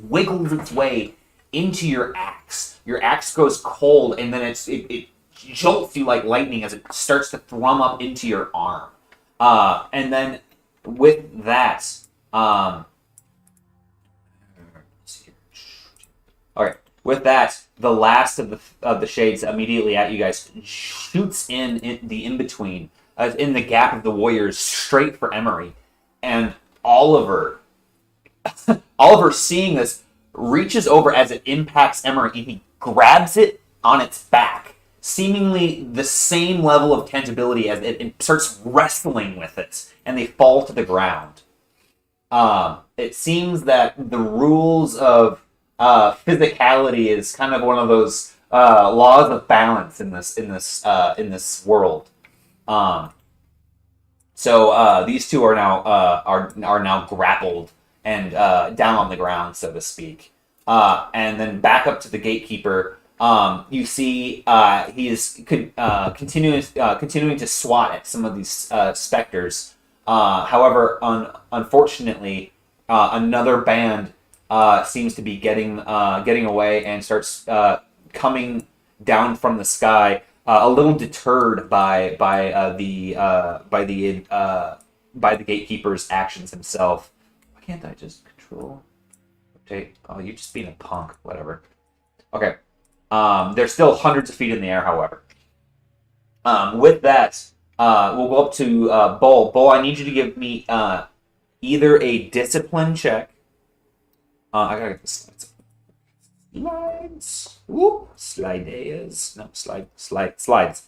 wiggles its way into your axe. Your axe goes cold, and then it jolts you like lightning as it starts to thrum up into your arm. And then with that, okay. With that, the last of the shades immediately at you guys shoots in the in-between, in the gap of the warriors, straight for Emery. And Oliver, seeing this, reaches over as it impacts Emery, and he grabs it on its back, seemingly the same level of tangibility as it starts wrestling with it, and they fall to the ground. It seems that the rules of physicality is kind of one of those laws of balance in this world. So these two are now grappled and down on the ground, so to speak. And then back up to the gatekeeper. You see he is continuing to swat at some of these specters. However, unfortunately, another band seems to be getting away and starts coming down from the sky, a little deterred by the gatekeeper's actions himself. Why can't I just control? Rotate. Oh, you're just being a punk. Whatever. Okay. They're still hundreds of feet in the air, however. With that, we'll go up to Bull. Bull, I need you to give me either a discipline check. I gotta get the slides. Slides. Whoop. Slides. No, slides.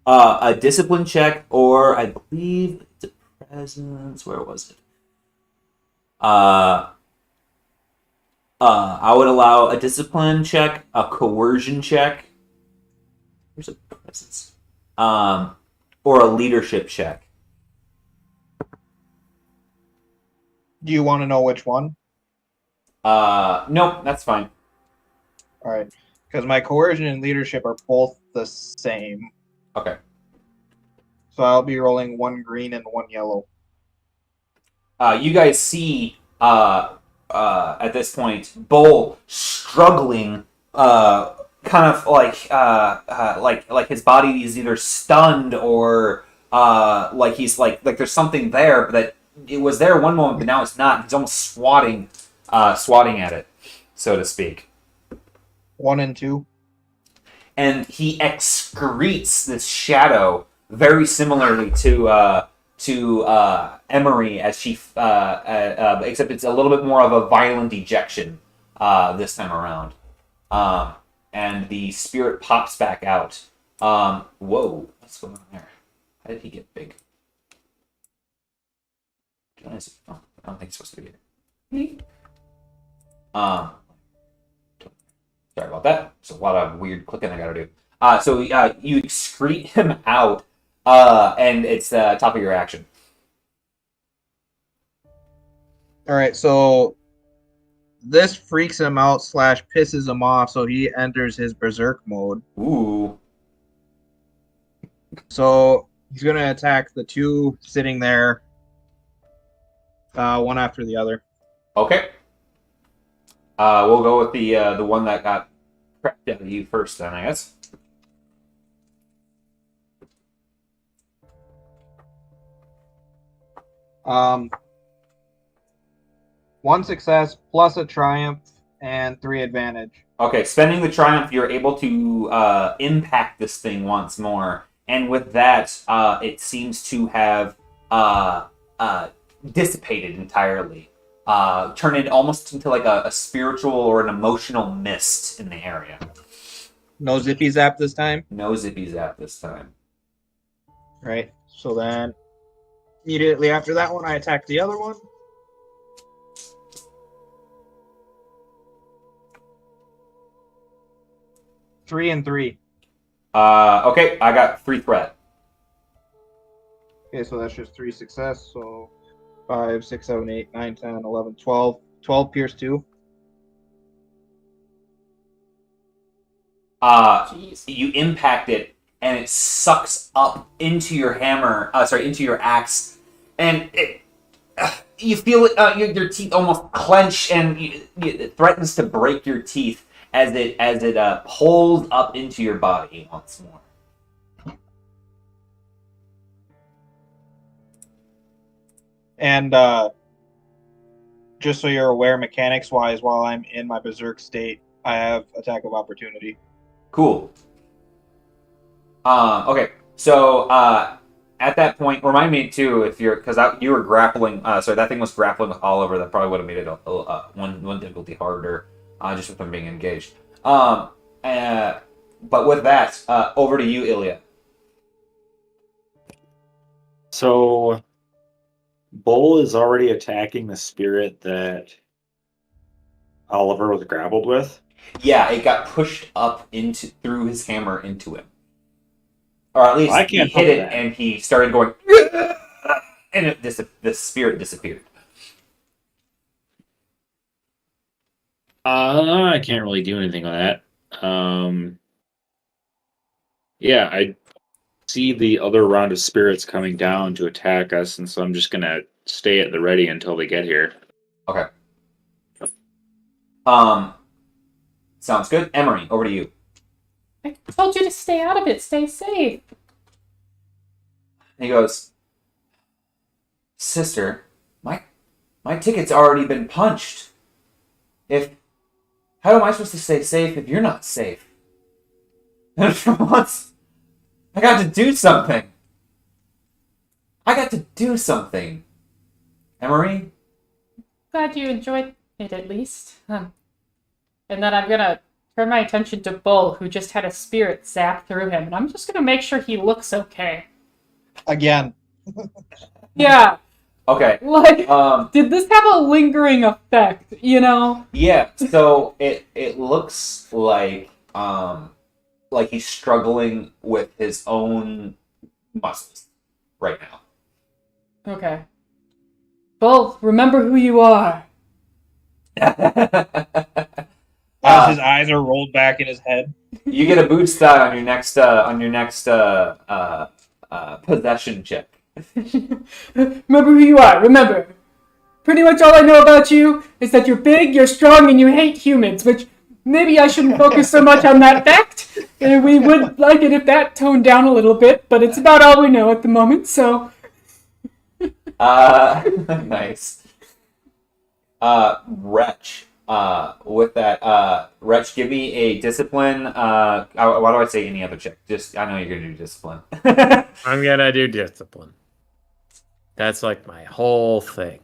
A discipline check, or I believe it's a presence. Where was it? I would allow a discipline check, a coercion check. There's a presence. Or a leadership check. Do you want to know which one? Nope, that's fine. All right, because my coercion and leadership are both the same. Okay. So I'll be rolling one green and one yellow. You guys see at this point Bull struggling, kind of like his body is either stunned or like he's like there's something there, but that it was there one moment, but now it's not. He's almost swatting at it, so to speak. 1 and 2. And he excretes this shadow very similarly to Emery, as she except it's a little bit more of a violent ejection this time around. And the spirit pops back out. Whoa, what's going on there? How did he get big? Oh, I don't think he's supposed to be here. Sorry about that. There's a lot of weird clicking I gotta do. So you excrete him out, and it's the top of your action. All right, so this freaks him out / pisses him off, so he enters his berserk mode. Ooh. So he's going to attack the two sitting there, one after the other. Okay. We'll go with the one that got cracked out of you first, then, I guess. One success plus a triumph and 3 advantage. Okay, spending the triumph, you're able to impact this thing once more, and with that, it seems to have dissipated entirely, turn it almost into like a spiritual or an emotional mist in the area. No zippy zap this time? No zippy zap this time. Right, so then immediately after that one, I attack the other one. Three and 3. Okay, I got 3 threat. Okay, so that's just 3 success. So 5, 6, 7, 8, 9, 10, 11, 12. 12 pierce 2. You impact it, and it sucks up into your hammer. Into your axe, and you feel it. Your teeth almost clench, and it threatens to break your teeth as it pulls up into your body once more. And just so you're aware, mechanics-wise, while I'm in my berserk state, I have attack of opportunity. Cool. Okay, so at that point, remind me too if you're because you were grappling. Sorry, that thing was grappling with Oliver. That probably would have made it one difficulty harder, just with them being engaged. But with that, over to you, Ilya. So, Bull is already attacking the spirit that Oliver was grappled with? Yeah, it got pushed up through his hammer into him. Or at least I he can't hit help it that. and he started going, and the spirit disappeared. I can't really do anything on that. Yeah, I see the other round of spirits coming down to attack us, and so I'm just gonna stay at the ready until they get here. Okay. Sounds good. Emery, over to you. I told you to stay out of it. Stay safe. And he goes, Sister, my ticket's already been punched. How am I supposed to stay safe if you're not safe? And for once, I got to do something. Emery? Glad you enjoyed it at least. And then I'm gonna turn my attention to Bull, who just had a spirit zap through him, and I'm just gonna make sure he looks okay. Again. Yeah, Okay. like, did this have a lingering effect, you know? Yeah, so it looks like he's struggling with his own muscles right now. Okay. Bull, remember who you are. As his eyes are rolled back in his head. You get a boost die on your next possession check. Remember who you are, remember. Pretty much all I know about you is that you're big, you're strong, and you hate humans, which maybe I shouldn't focus so much on that fact. We would like it if that toned down a little bit, but it's about all we know at the moment, so... Nice. Wretch. With that, Wretch, give me a discipline. Why do I say any other check? I know you're gonna do discipline. I'm gonna do discipline. That's like my whole thing.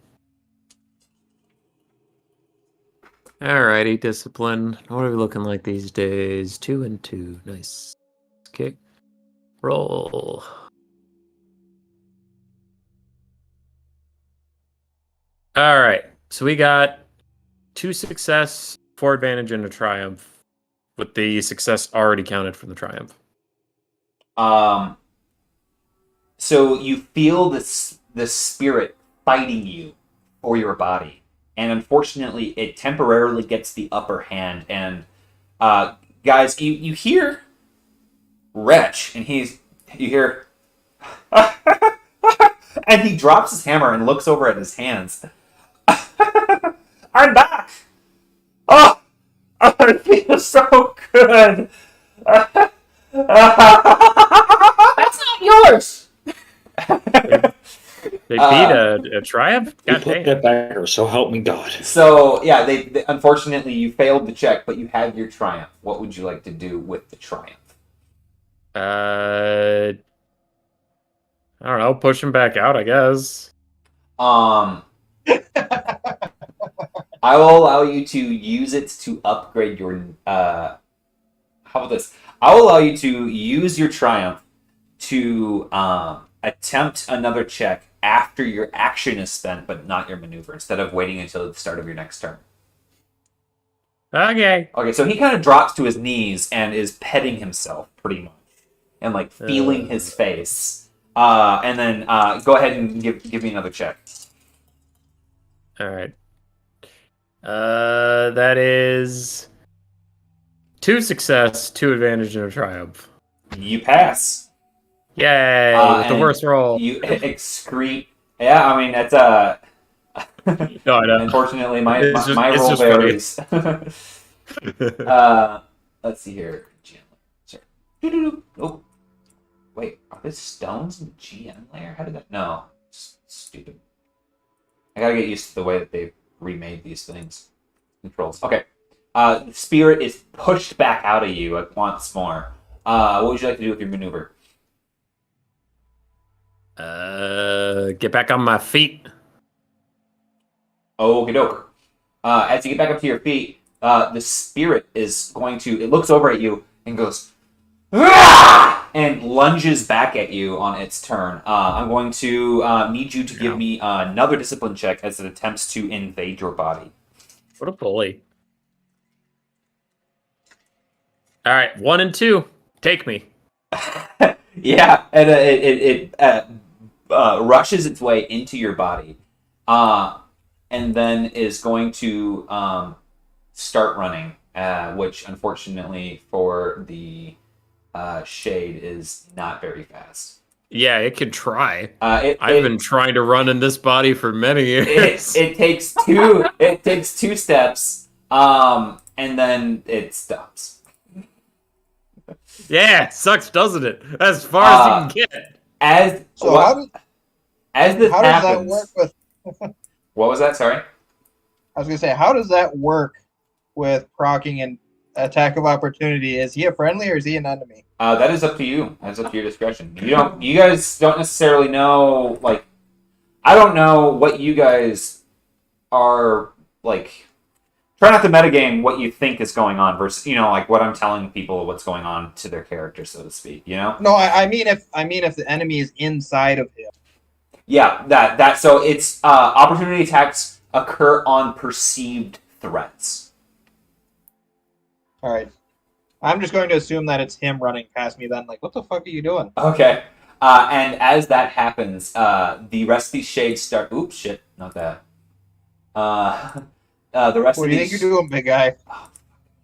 Alrighty, discipline. What are we looking like these days? 2 and 2. Nice. Okay. Roll. Alright. So we got 2 success, 4 advantage, and a triumph. With the success already counted from the triumph. So you feel this spirit fighting you for your body, and unfortunately, it temporarily gets the upper hand. And guys, you hear Wretch, and you hear, and he drops his hammer and looks over at his hands. I'm back. Oh, it feels so good. That's not yours! They beat a triumph? We God put damn. that back, so help me God. So yeah, they unfortunately you failed the check, but you have your triumph. What would you like to do with the triumph? I don't know, push him back out, I guess. I will allow you to use it to upgrade your. How about this? I will allow you to use your triumph to attempt another check after your action is spent, but not your maneuver, instead of waiting until the start of your next turn. Okay. Okay, so he kind of drops to his knees and is petting himself, pretty much, and like feeling his face. And then go ahead and give me another check. All right. That is 2 success, 2 advantage, and a triumph. You pass. Yay! With the and worst roll. You excrete. Yeah, I mean that's No, I know. Unfortunately, my It's roll just varies. Let's see here. Sorry. Oh, wait. Are there stones in the GM layer? How did that? No, stupid. I gotta get used to the way that they've remade these things. Controls. Okay. Spirit is pushed back out of you once more. What would you like to do with your maneuver? Get back on my feet. Okie doke. As you get back up to your feet, the spirit is going to. It looks over at you and goes, "Ah!" and lunges back at you on its turn. I'm going to need you to give me another discipline check as it attempts to invade your body. What a bully. All right, 1 and 2. Take me. Yeah, and it rushes its way into your body, and then is going to start running, which unfortunately for the shade is not very fast. Yeah, it can try. I've I've been trying to run in this body for many years. It takes two. It takes 2 steps, and then it stops. Yeah, sucks, doesn't it? As far as you can get. As So what, as this how does that happens, work with? what was that? Sorry. I was gonna say, how does that work with proccing and attack of opportunity? Is he a friendly or is he an enemy? That is up to you. That's up to your discretion. You don't. You guys don't necessarily know. Like, I don't know what you guys are like. Try not to metagame what you think is going on versus like what I'm telling people what's going on to their character, so to speak. No, I mean if the enemy is inside of him. Yeah, that. So it's opportunity attacks occur on perceived threats. All right. I'm just going to assume that it's him running past me then. Like, what the fuck are you doing? Okay. And as that happens, the rest of these shades start. Oops, shit, not that. The rest What of do you these. think you're doing, big guy? Oh,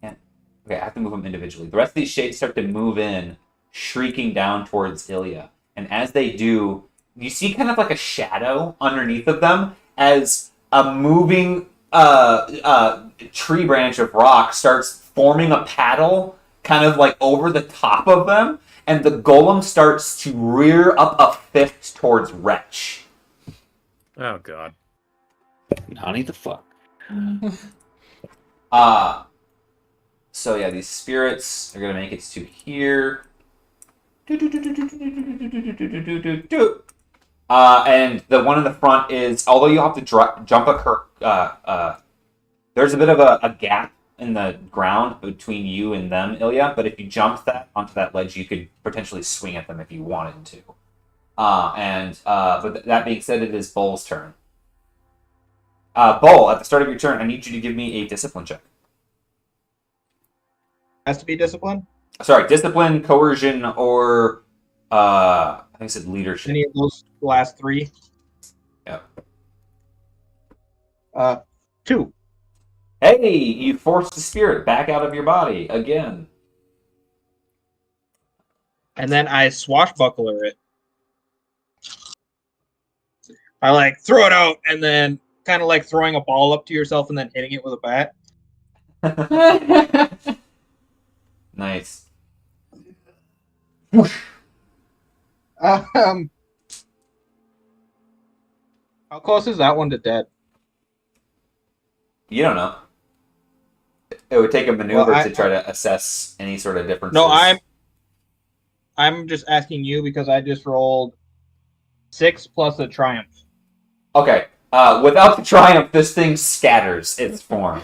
can't. Okay, I have to move them individually. The rest of these shades start to move in, shrieking down towards Ilya. And as they do, you see kind of like a shadow underneath of them as a moving tree branch of rock starts forming a paddle kind of like over the top of them, and the golem starts to rear up a fist towards Wretch. Oh, God. Honey the fuck. So yeah, these spirits are gonna make it to here. And the one in the front is, although you have to jump there's a bit of a gap in the ground between you and them, Ilya. But if you jump onto that ledge, you could potentially swing at them if you wanted to. But that being said, it is Bull's turn. Bull, at the start of your turn, I need you to give me a discipline check. Has to be discipline? Sorry, discipline, coercion, or I think it said leadership. Any of those last 3? Yep. 2. Hey, you forced the spirit back out of your body again. And then I swashbuckler it. I throw it out and then kind of like throwing a ball up to yourself and then hitting it with a bat. Nice. How close is that one to dead? You don't know. It would take a maneuver Well, to try to assess any sort of differences. No, I'm just asking you because I just rolled 6 plus a triumph. Okay. Without the triumph, this thing scatters its form.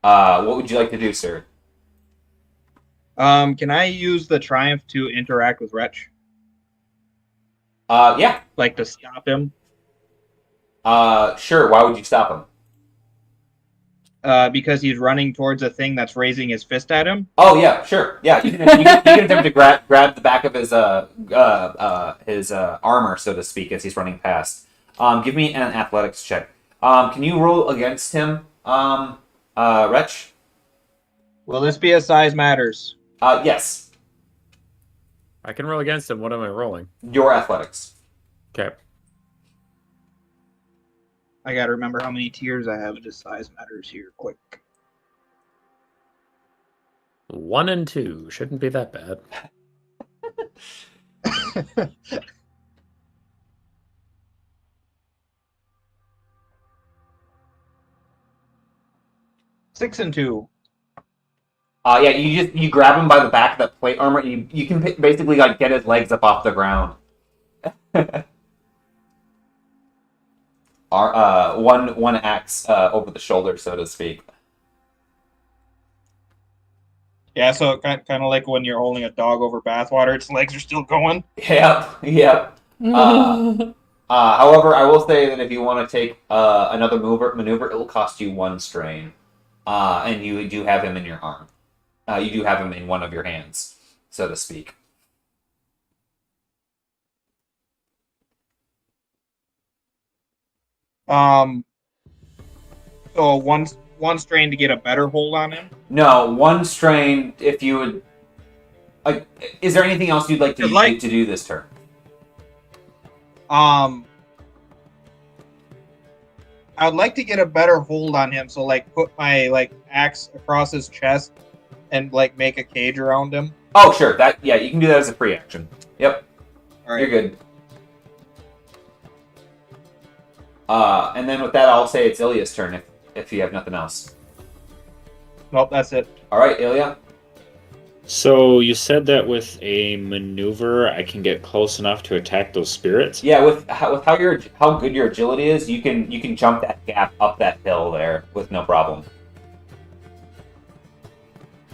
What would you like to do, sir? Can I use the triumph to interact with Wretch? Yeah. Like to stop him? Sure. Why would you stop him? Because he's running towards a thing that's raising his fist at him. Oh yeah, sure. Yeah, you can attempt to grab the back of his armor, so to speak, as he's running past. Give me an athletics check. Can you roll against him, Wretch? Will this be a size matters? Yes. I can roll against him. What am I rolling? Your athletics. Okay. I gotta remember how many tiers I have. Just size matters here, quick. 1 and 2 shouldn't be that bad. Six and 2. Yeah, you grab him by the back of the plate armor. You can basically get his legs up off the ground. One axe over the shoulder, so to speak. Yeah, so kind of like when you're holding a dog over bathwater, its legs are still going. Yep. However, I will say that if you want to take another maneuver, it will cost you 1 strain. And you do have him in your arm. You do have him in one of your hands, so to speak. So one strain to get a better hold on him. No, 1 strain if you would. Like, is there anything else you'd like to do this turn? I would like to get a better hold on him. So like put my axe across his chest and make a cage around him. Oh, sure. You can do that as a free action. Yep. All right. You're good. And then with that, I'll say it's Ilya's turn if you have nothing else. Nope, that's it. All right, Ilya. So you said that with a maneuver, I can get close enough to attack those spirits. Yeah, with how good your agility is, you can jump that gap up that hill there with no problem.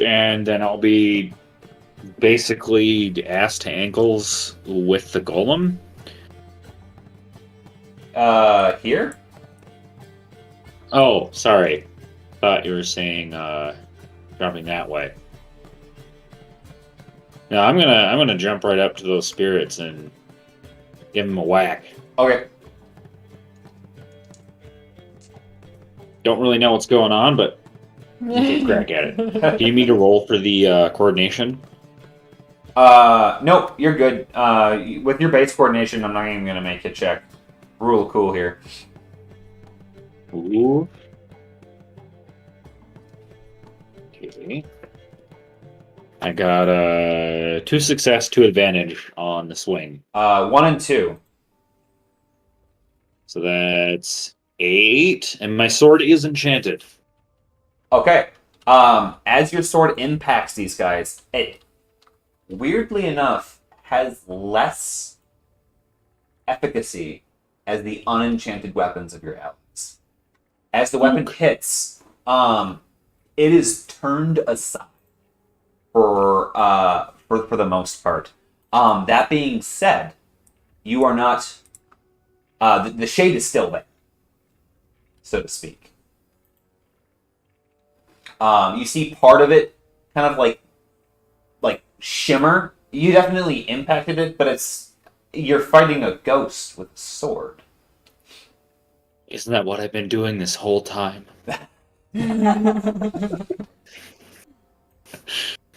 And then I'll be basically ass to ankles with the golem. Here? Oh, sorry. Thought you were saying jumping that way. No, I'm gonna jump right up to those spirits and give them a whack. Okay. Don't really know what's going on, but take a crack at it. Do you need me to roll for the coordination? Nope, you're good. With your base coordination, I'm not even gonna make you check. Rule cool here. Ooh. Okay. I got 2 success, 2 advantage on the swing. 1 and 2. So that's 8, and my sword is enchanted. Okay. As your sword impacts these guys, it weirdly enough has less efficacy as the unenchanted weapons of your allies. As the weapon hits, it is turned aside for the most part. That being said, you are not. The shade is still there, so to speak. You see part of it kind of like shimmer. You definitely impacted it, but you're fighting a ghost with a sword. Isn't that what I've been doing this whole time?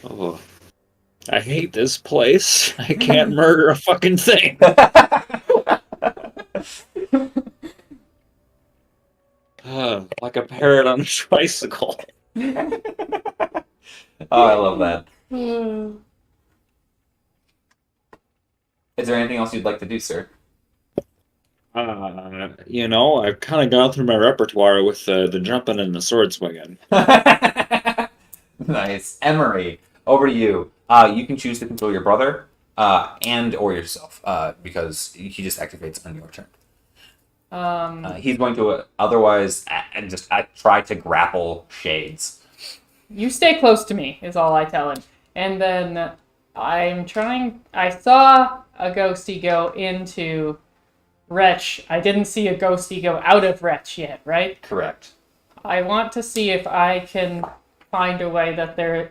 Oh, I hate this place. I can't murder a fucking thing. Like a parrot on a tricycle. Oh, I love that. Is there anything else you'd like to do, sir? I've kind of gone through my repertoire with the jumping and the sword swinging. Nice. Emery, over to you. You can choose to control your brother and or yourself because he just activates on your turn. He's going to otherwise just try to grapple Shades. You stay close to me, is all I tell him. And then I saw a ghosty go into Wretch. I didn't see a ghosty go out of Wretch yet, right? Correct. I want to see if I can find a way that they're,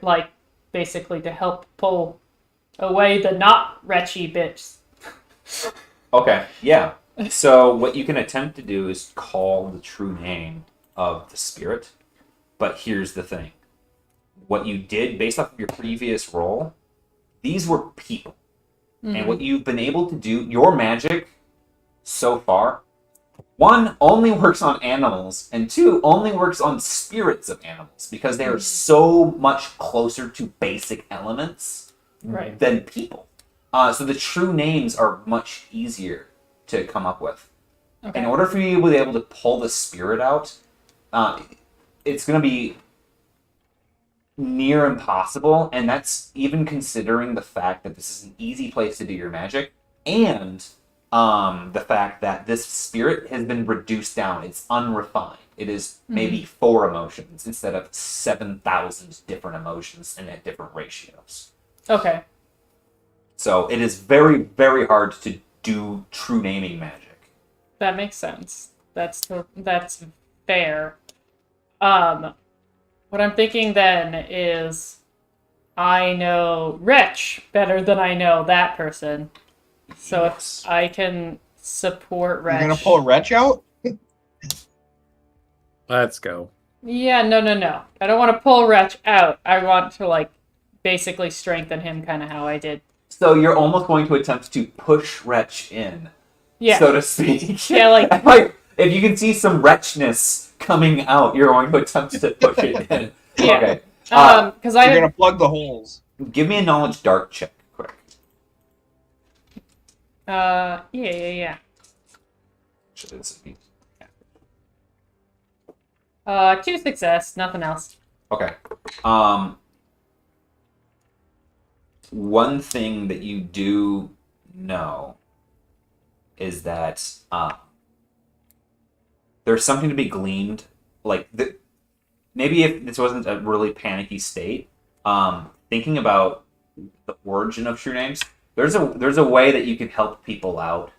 basically to help pull away the not Wretchy bitch. Okay, yeah. So what you can attempt to do is call the true name of the spirit, but here's the thing. What you did based off of your previous roll, these were people. Mm-hmm. And what you've been able to do, your magic so far, 1, only works on animals, and 2, only works on spirits of animals, because they are so much closer to basic elements than people. So the true names are much easier to come up with. Okay. In order for you to be able to pull the spirit out, it's going to be near impossible, and that's even considering the fact that this is an easy place to do your magic, and the fact that this spirit has been reduced down. It's unrefined. It is maybe 4 emotions instead of 7,000 different emotions and at different ratios. Okay. So it is very, very hard do true naming magic. That makes sense. That's fair. What I'm thinking then is I know Wretch better than I know that person. So Yes. if I can support Wretch. You're gonna pull a wretch out? Let's go. Yeah, no. I don't want to pull Wretch out. I want to, like, basically strengthen him kind of how I did. So you're almost going to attempt to push Wretch in, Yeah. so to speak. Yeah, like- if you can see some wretchness coming out, you're going to attempt to push it in. Yeah. Okay. Because You're I gonna plug the holes. Give me a knowledge dark check, quick. yeah. Actually, this would be- 2 success, nothing else. Okay. One thing that you do know is that there's something to be gleaned. Like, maybe if this wasn't a really panicky state, thinking about the origin of true names, there's a way that you can help people out.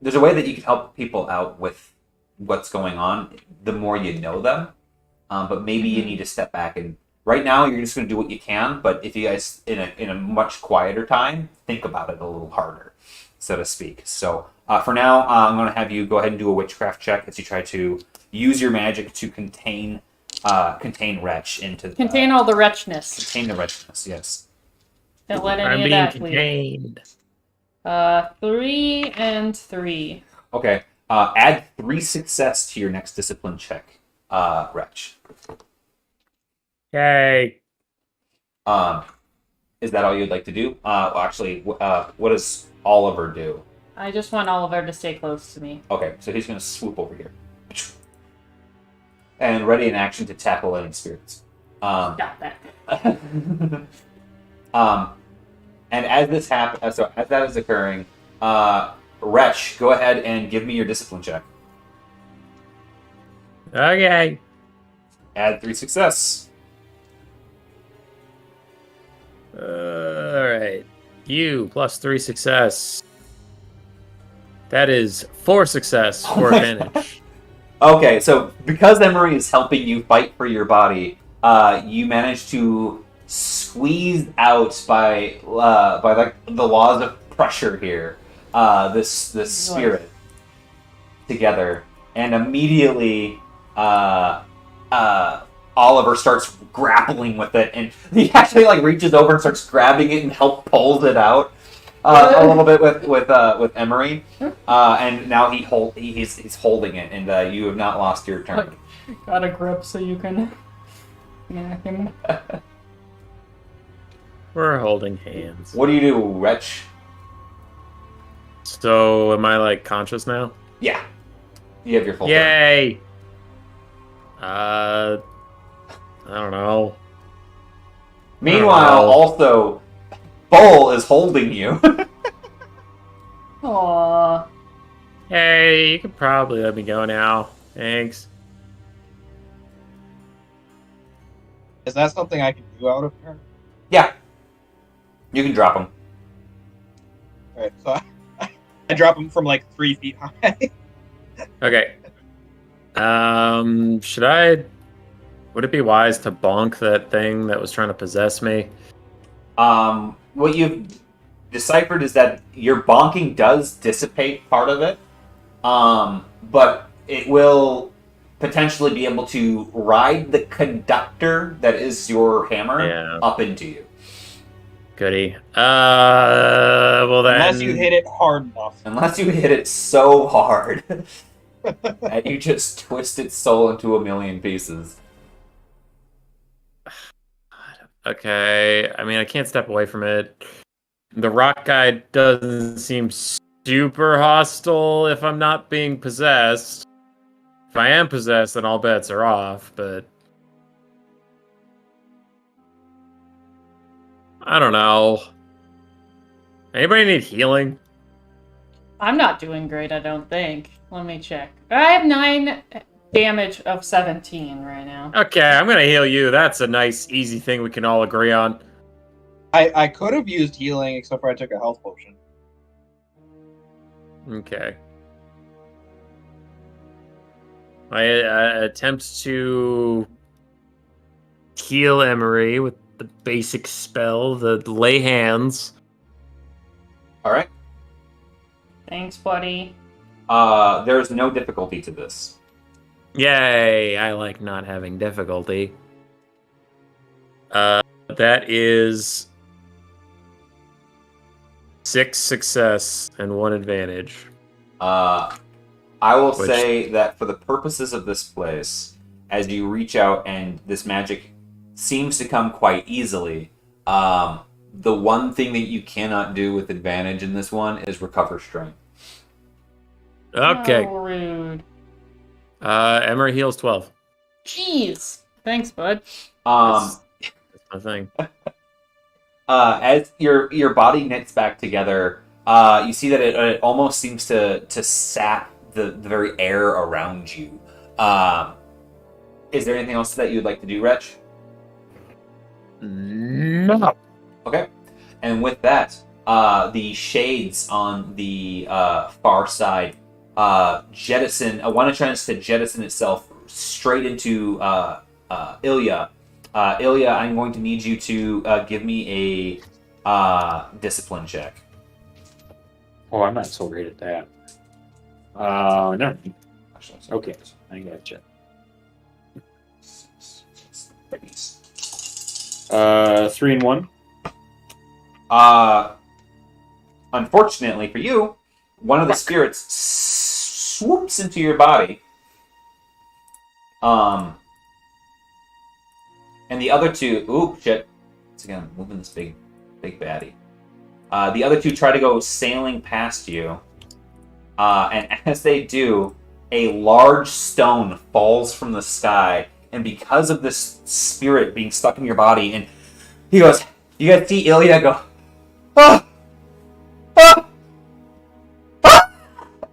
There's a way that you can help people out with what's going on the more you know them. But maybe you need to step back, and right now you're just going to do what you can. But if you guys in a much quieter time, think about it a little harder, so to speak. So for now, I'm going to have you go ahead and do a witchcraft check as you try to use your magic to contain Wretch into Contain all the wretchness. contain the wretchedness. Yes. Don't let I'm any of being that leave. contained. 3 and 3. Okay. Add 3 success to your next discipline check, Wretch. Yay. Is that all you'd like to do? Actually, what does Oliver do? I just want Oliver to stay close to me. Okay, so he's going to swoop over here. And ready in action to tackle any spirits. Stop that. And as this happens, so as that is occurring, Wretch, go ahead and give me your discipline check. Okay. Add 3 success. Alright. You plus 3 success. That is 4 success for advantage. Okay, so because Emery is helping you fight for your body, you manage to squeeze out by like the laws of pressure here, this spirit together, and immediately Oliver starts grappling with it, and he actually like reaches over and starts grabbing it and pulls it out a little bit with Emery, and now he's holding it, and you have not lost your turn. Got a grip so you can smack him. We're holding hands. What do you do, Wretch? So, am I like conscious now? Yeah, you have your full turn. Yay! I don't know. Meanwhile, also, Bull is holding you. Aww. Hey, you could probably let me go now. Thanks. Is that something I can do out of here? Yeah, you can drop him. Alright, so I drop him from like 3 feet high. Okay. Should I... Would it be wise to bonk that thing that was trying to possess me? What you've deciphered is that your bonking does dissipate part of it, but it will potentially be able to ride the conductor that is your hammer up into you. Goody. Well then... Unless you hit it hard enough. Unless you hit it so hard that you just twist its soul into a million pieces. Okay, I mean, I can't step away from it. The rock guy doesn't seem super hostile if I'm not being possessed. If I am possessed, then all bets are off, but... I don't know. Anybody need healing? I'm not doing great, I don't think. Let me check. I have 9 damage of 17 right now. Okay, I'm gonna heal you. That's a nice, easy thing we can all agree on. I could have used healing, except for I took a health potion. Okay. I attempt to heal Emery with the basic spell, the lay hands. All right. Thanks, buddy. There's no difficulty to this. Yay! I like not having difficulty. That is 6 success and 1 advantage. I will say that for the purposes of this place, as you reach out and this magic seems to come quite easily, the one thing that you cannot do with advantage in this one is recover strength. Okay. Oh, rude. Emery heals 12. Jeez. Thanks, bud. That's my thing. As your body knits back together, you see that it almost seems to sap the very air around you. Is there anything else that you'd like to do, Wretch? No. Okay. And with that, the shades on the far side jettison. One tries to jettison itself straight into Ilya. Ilya, I'm going to need you to give me a discipline check. Oh, I'm not so great at that. No. Okay, I gotcha. 3 and 1. Unfortunately for you, one of the spirits swoops into your body. And the other two, ooh, shit. Once again, I'm moving this big baddie. The other two try to go sailing past you. And as they do, a large stone falls from the sky. And because of this spirit being stuck in your body, and he goes, you guys see Ilya go, ah! Ah! Ah!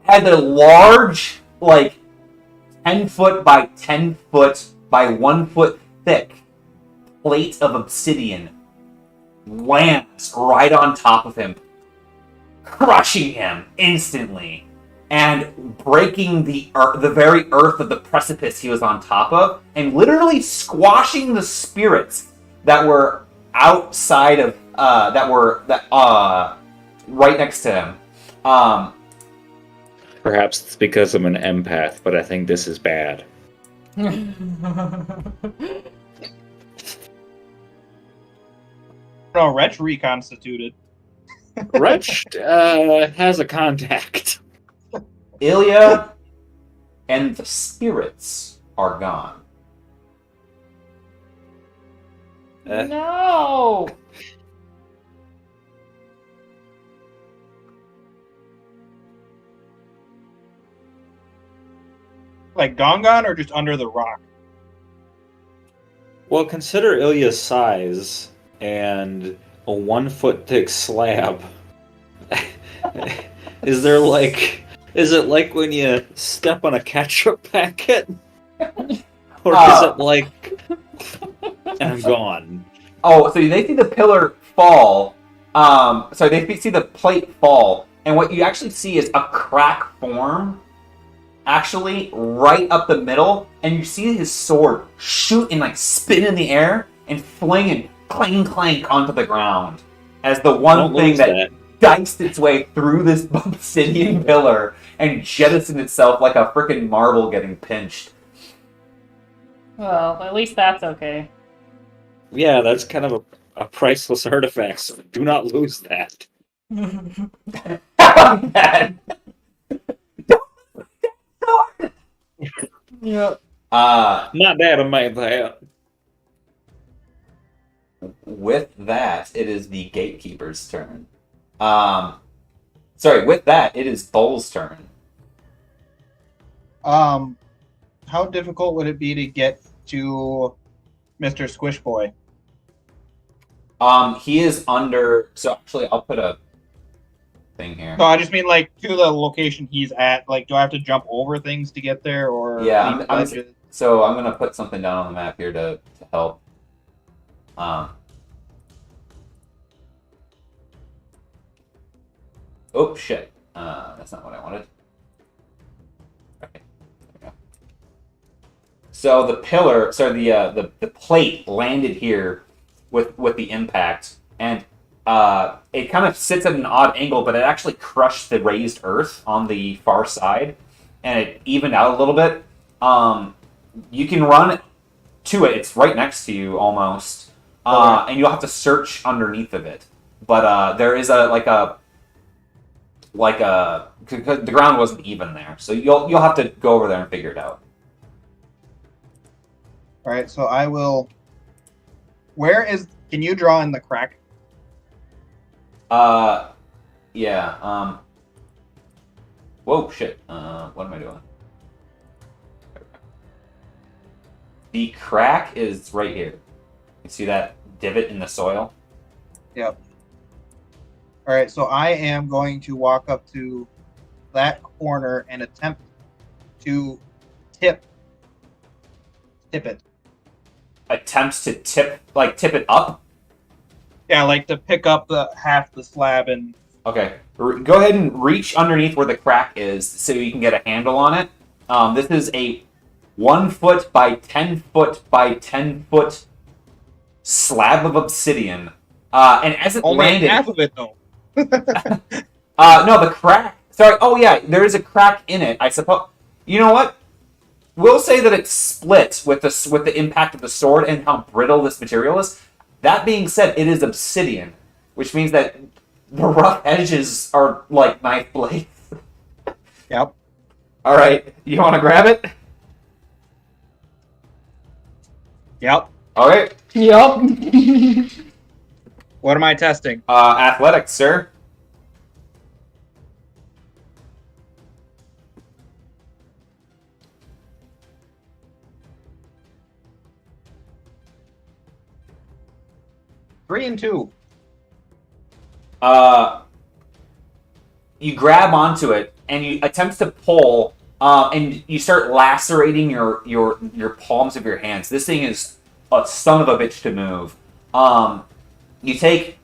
And a large, 10 foot by 10 foot by 1 foot thick plate of obsidian lands right on top of him, crushing him instantly and breaking the very earth of the precipice he was on top of, and literally squashing the spirits that were outside of right next to him. Perhaps it's because I'm an empath, but I think this is bad. No, Wretch reconstituted. Wretch has a contact. Ilya and the spirits are gone. No! Like Gongon or just under the rock? Well, consider Ilya's size and a 1 foot thick slab. Is it like when you step on a ketchup packet? Or is it like, and I'm gone? Oh, so they see the pillar fall. They see the plate fall, and what you actually see is a crack form, actually right up the middle, and you see his sword shoot and spin in the air and fling and clang clank onto the ground as the one thing that diced its way through this obsidian pillar and jettisoned itself like a freaking marble getting pinched. Well, at least that's okay. Yeah, that's kind of a priceless artifact, so do not lose that. Yep. Not that on my part. With that, it is the gatekeeper's turn. With that, it is Bull's turn. How difficult would it be to get to Mr. Squish Boy? He is under. So actually, I'll put a thing here. No, I just mean to the location he's at. Do I have to jump over things to get there, or Yeah, so I'm gonna put something down on the map here to help. Oh shit! That's not what I wanted. Okay. There we go. So the pillar, sorry, the plate landed here with the impact, and it kind of sits at an odd angle, but it actually crushed the raised earth on the far side, and it evened out a little bit. You can run to it; it's right next to you almost, and you'll have to search underneath of it. But there is the ground wasn't even there, so you'll have to go over there and figure it out. All right, so I will. Where is? Can you draw in the crack? Yeah. Whoa, shit. What am I doing? The crack is right here. You see that divot in the soil? Yep. All right, so I am going to walk up to that corner and attempt to tip it. Attempts to tip it up? Yeah, like to pick up the half the slab and. Okay. Go ahead and reach underneath where the crack is so you can get a handle on it. This is a 1 foot by 10 foot by 10 foot slab of obsidian. And as it Only landed, half of it though. no, the crack. Sorry. Oh yeah, there is a crack in it. I suppose. You know what? We'll say that it split with the impact of the sword and how brittle this material is. That being said, it is obsidian, which means that the rough edges are like knife blades. Yep. All right, you want to grab it? Yep. Okay. Yup. What am I testing? Athletics, sir. Three and two. You grab onto it and you attempt to pull, and you start lacerating your palms of your hands. This thing is a son of a bitch to move. You take,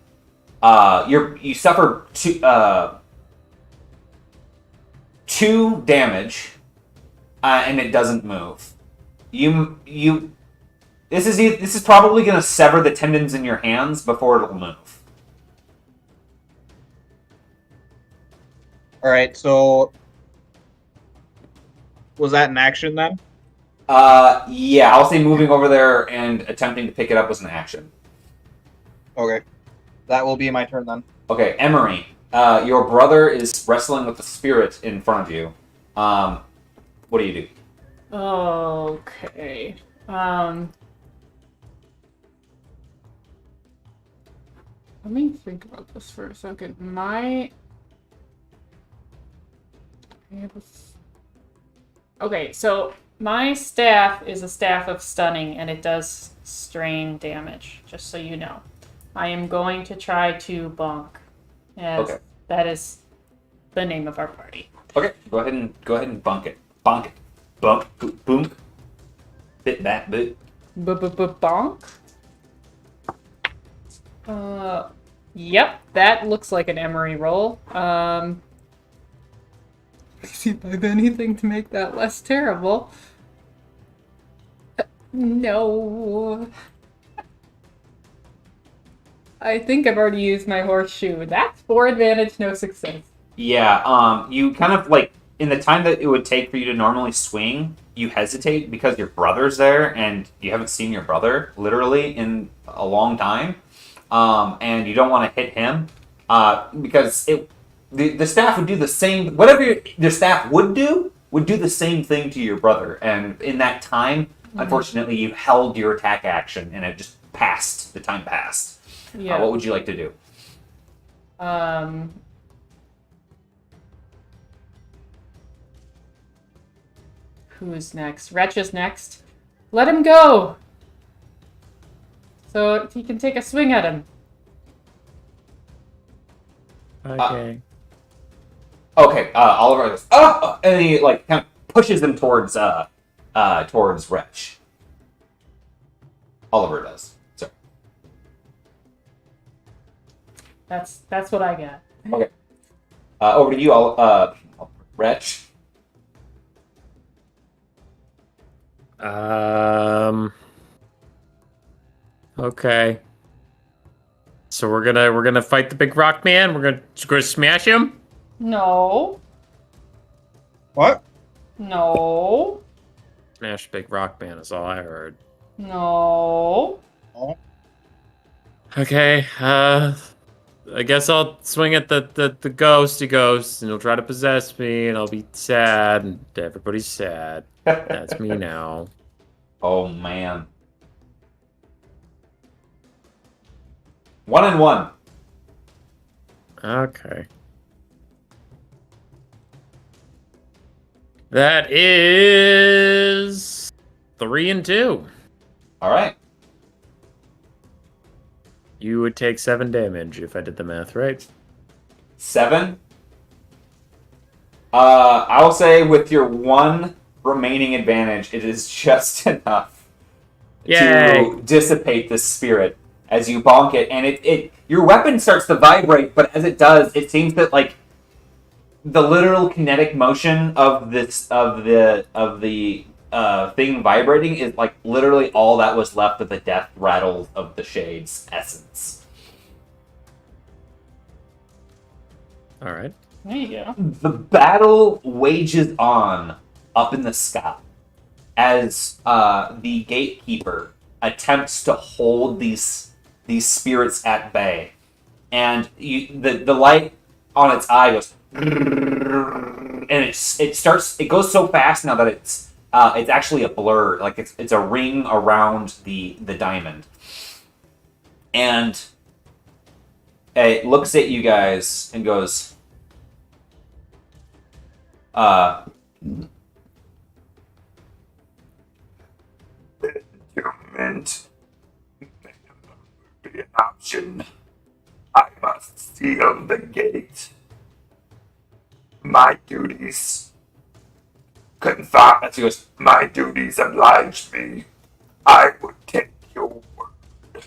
you suffer two damage, and it doesn't move. This is probably going to sever the tendons in your hands before it'll move. All right, so was that an action then? Yeah, I'll say moving over there and attempting to pick it up was an action. Okay, that will be my turn then. Okay, Emery, your brother is wrestling with the spirit in front of you. What do you do? Okay. Let me think about this for a second. Okay, so my staff is a staff of stunning, and it does strain damage, just so you know. I am going to try to bonk, as Okay. that is the name of our party. Okay, go ahead and bonk it. Bonk it. Bump, boop, boom. Bit that, boot. Bonk? Yep, that looks like an Emery roll. See if I have anything to make that less terrible. No. I think I've already used my horseshoe. That's 4 advantage, no success. Yeah, you kind of like, in the time that it would take for you to normally swing, you hesitate because your brother's there and you haven't seen your brother literally in a long time. And you don't want to hit him because the staff would do the same. Whatever the staff would do the same thing to your brother. And in that time, unfortunately, you held your attack action and it just passed. The time passed. Yeah. What would you like to do? Who's next? Wretch is next. Let him go! So he can take a swing at him. Okay. Okay, Oliver goes, oh! And he like kind of pushes him towards Wretch. Oliver does. Sorry. That's what I got. Okay. Over to you, Wretch. Okay. So we're gonna fight the big rock man. We're gonna smash him. No. What? No. Smash big rock man is all I heard. No. Oh. Okay. I guess I'll swing at the ghosty ghost, and he'll try to possess me, and I'll be sad, and everybody's sad. That's me now. Oh man. 1-1. Okay. That is 3-2. All right. You would take 7 damage if I did the math right. 7. I'll say with your 1 remaining advantage, it is just enough Yay. to dissipate the spirit as you bonk it, and it your weapon starts to vibrate, but as it does, it seems that like the literal kinetic motion of the thing vibrating is like literally all that was left of the death rattle of the Shade's essence. All right. There you go. The battle wages on up in the sky as the gatekeeper attempts to hold these spirits at bay, and the light on its eye goes, and it goes so fast now that it's actually a blur, like it's a ring around the diamond, and it looks at you guys and goes, Meant be an option. I must seal the gate. My duties confine. he goes, My duties oblige me. I would take your word.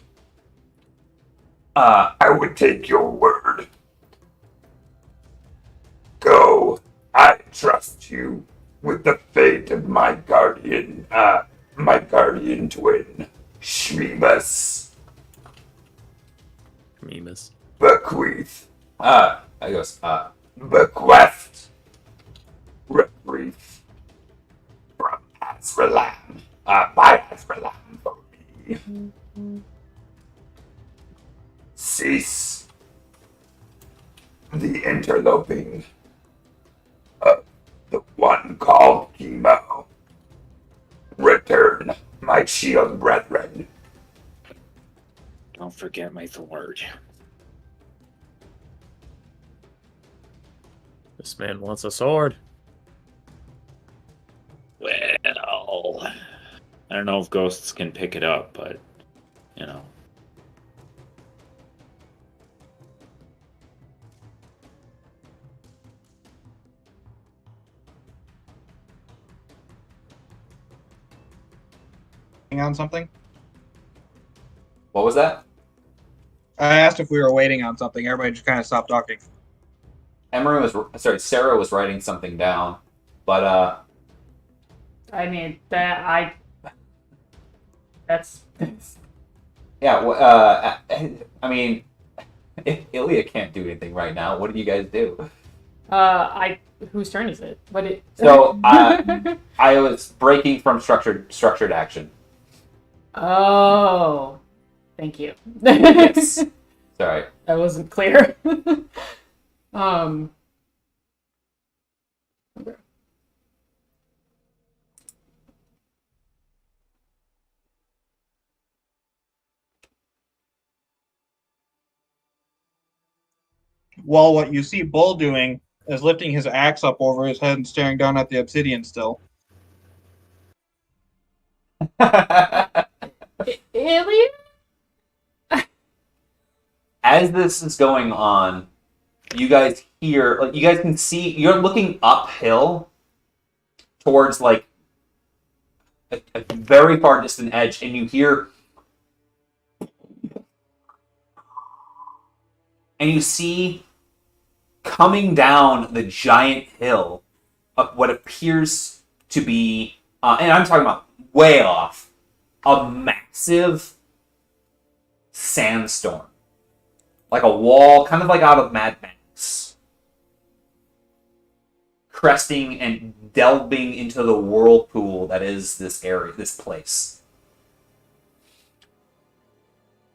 I would take your word. Go. I trust you with the fate of my guardian twin, Shmimus. Mimas. Bequeath. he goes, Bequest. Reprieve. From Azralan. By Azralan for me. Cease the interloping of the one called Chemo. Return, my shield brethren. Don't forget my sword. This man wants a sword. Well, I don't know if ghosts can pick it up, but, you know. On something? what was that? I asked if we were waiting on something. Everybody just kind of stopped talking. Sarah was writing something down, but I mean, that's yeah. I mean, if Ilya can't do anything right now, what do you guys do? whose turn is it? So I was breaking from structured action. Oh, thank you. Yes. Sorry. That wasn't clear. Well, what you see Bull doing is lifting his axe up over his head and staring down at the obsidian still. Alien? As this is going on, you guys hear, like, you guys can see, you're looking uphill towards, like, a very far distant edge, and you hear, and you see coming down the giant hill of what appears to be, and I'm talking about way off, a massive sandstorm. Like a wall, kind of like out of Mad Max. Cresting and delving into the whirlpool that is this area, this place.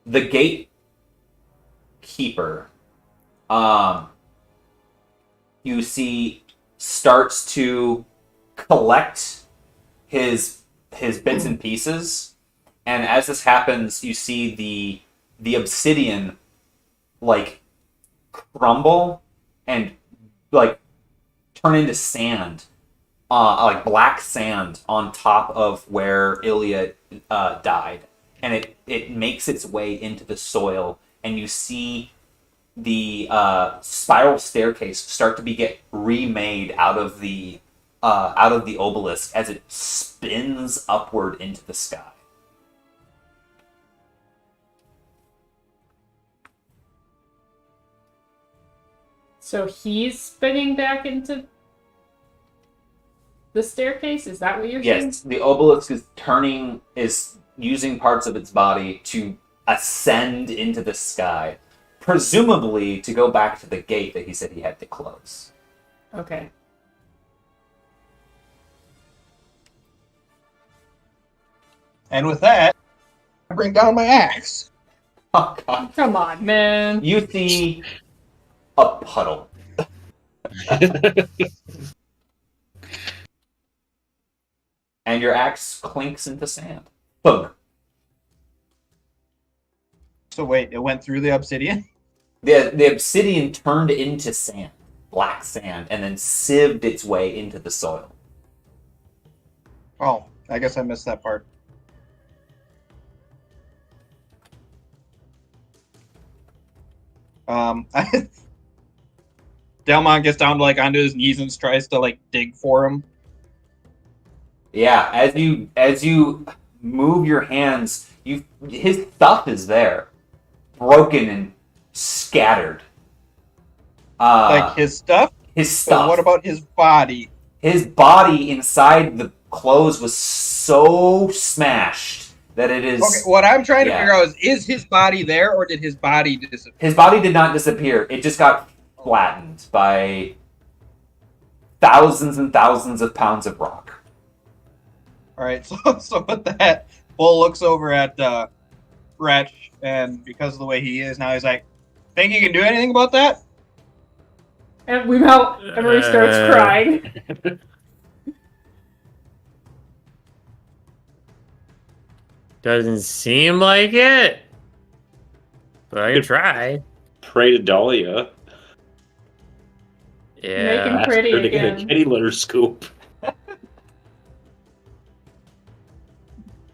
The gatekeeper, you see, starts to collect his bits and pieces, and as this happens, you see the obsidian like crumble and like turn into sand, like black sand on top of where Ilya died, and it makes its way into the soil, and you see the spiral staircase start to get remade out of the obelisk as it spins upward into the sky. So he's spinning back into the staircase? Is that what you're saying? Yes, the obelisk is using parts of its body to ascend into the sky, presumably to go back to the gate that he said he had to close. Okay. And with that, I bring down my axe. Oh, God. Come on, man. You see a puddle. And your axe clinks into sand. Boom. So wait, it went through the obsidian? The obsidian turned into sand, black sand, and then sieved its way into the soil. Oh, I guess I missed that part. Delmon gets down onto his knees and tries to dig for him. Yeah, as you move your hands, his stuff is there, broken and scattered. His stuff? His But stuff. what about his body? His body inside the clothes was so smashed that it is. Okay, what I'm trying to Yeah. figure out is his body there, or did his body disappear? His body did not disappear. It just got flattened by thousands and thousands of pounds of rock. Alright, so with that, Bull looks over at Wretch, and because of the way he is now, he's like, think you can do anything about that? And Emery starts crying. Doesn't seem like it. But I can try. Pray to Dahlia. Make Yeah. him Ask pretty her to get a again. kitty litter scoop.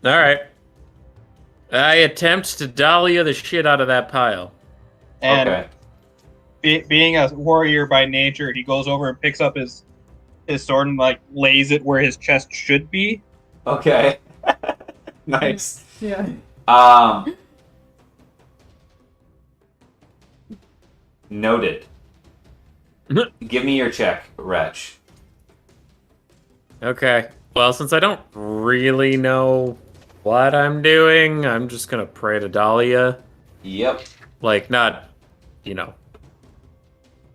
Alright. I attempt to Dahlia the shit out of that pile. And Okay. being a warrior by nature, he goes over and picks up his sword and lays it where his chest should be. Okay. Nice. Yeah. Noted. Give me your check, Wretch. Okay. Well, since I don't really know what I'm doing, I'm just gonna pray to Dahlia. Yep.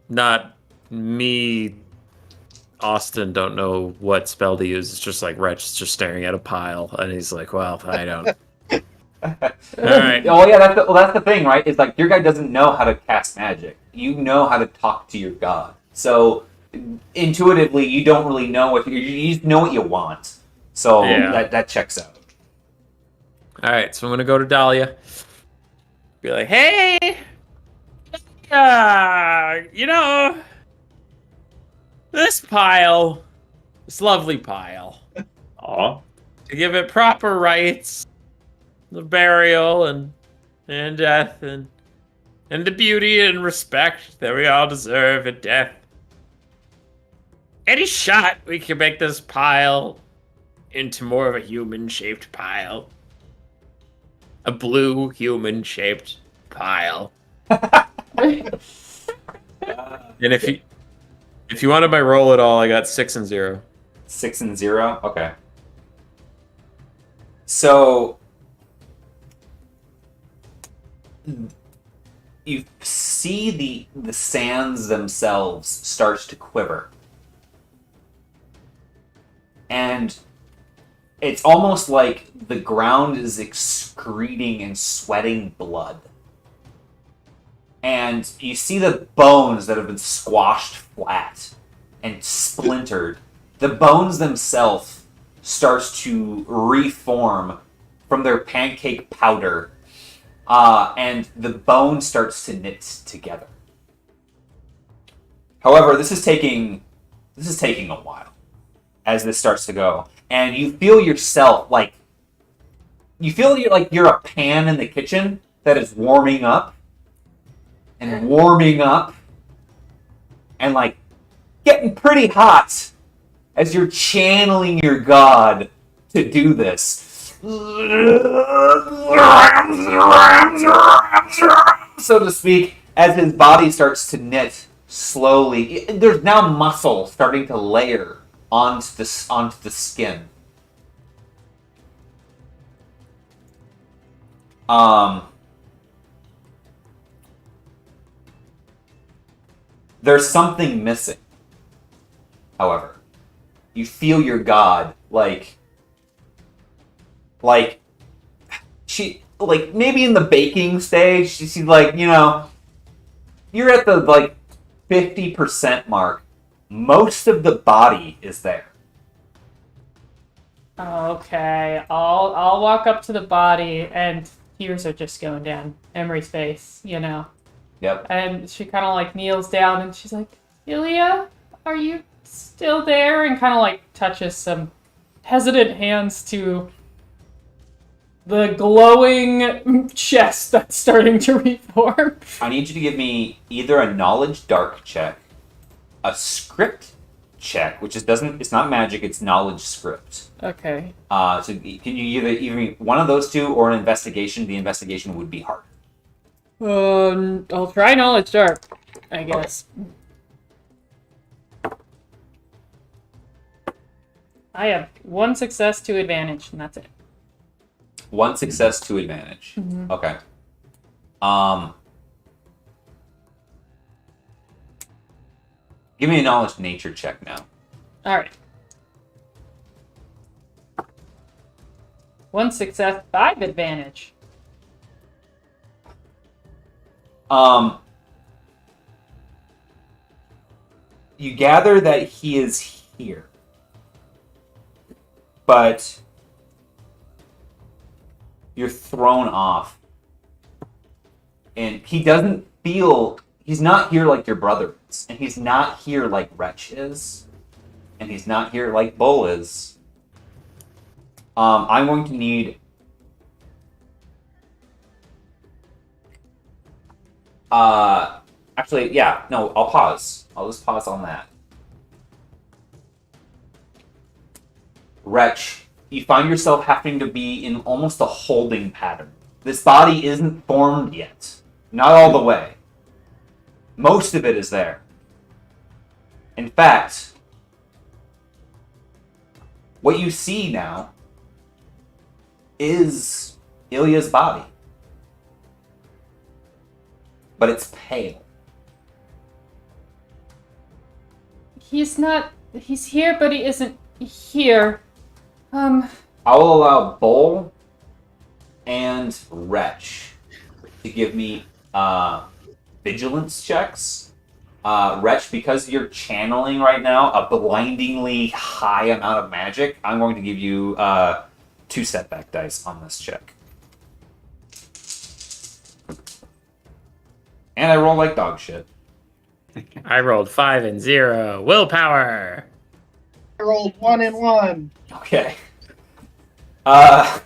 Not me, Austin, don't know what spell to use. It's just Wretch is just staring at a pile, and he's like, well, I don't. Alright. Oh yeah, that's the thing, right? Is your guy doesn't know how to cast magic. You know how to talk to your god. So intuitively, you don't really know you just know what you want. So Yeah. that checks out. Alright, so I'm gonna go to Dahlia. Be like, hey! This pile, this lovely pile, Aw. to give it proper rites, the burial and death and the beauty and respect that we all deserve at death. Any shot we can make this pile into more of a human-shaped pile. A blue human-shaped pile. And if you wanted my roll at all, I got 6 and 0. 6 and 0? Okay. So you see the sands themselves start to quiver. And it's almost like the ground is excreting and sweating blood. And you see the bones that have been squashed flat and splintered. The bones themselves starts to reform from their pancake powder, and the bone starts to knit together. However, this is taking a while as this starts to go, and you feel yourself like you're a pan in the kitchen that is warming up and like getting pretty hot as you're channeling your god to do this. So to speak, as his body starts to knit slowly. There's now muscle starting to layer onto the skin. There's something missing, however. You feel your god, like she, like, maybe in the baking stage, she's like, you know, you're at the, like, 50% mark. Most of the body is there. Okay, I'll walk up to the body, and tears are just going down Emery's face, you know. Yep. And she kind of like kneels down, and she's like, Ilya, are you still there? And kind of like touches some hesitant hands to the glowing chest that's starting to reform. I need you to give me either a knowledge dark check, a script check, which it's not magic, it's knowledge script. Okay. So can you either one of those two or an investigation? The investigation would be hard. I'll try knowledge dark, I guess. Okay. I have 1 success, 2 advantage, and that's it. 1 success, 2 advantage. Mm-hmm. Okay. Give me a knowledge nature check now. Alright. 1 success, 5 advantage. You gather that he is here, but you're thrown off, and he doesn't feel. He's not here like your brother is, and he's not here like Wretch is, and he's not here like Bull is. I'm going to need. Actually, yeah, no, I'll pause. I'll just pause on that. Wretch, you find yourself having to be in almost a holding pattern. This body isn't formed yet. Not all the way. Most of it is there. In fact, what you see now is Ilya's body. But it's pale. He's here, but he isn't here. I will allow Bull and Wretch to give me vigilance checks. Wretch, because you're channeling right now a blindingly high amount of magic, I'm going to give you 2 setback dice on this check. And I roll like dog shit. I rolled 5 and 0. Willpower. I rolled 1 and 1. Okay. Well,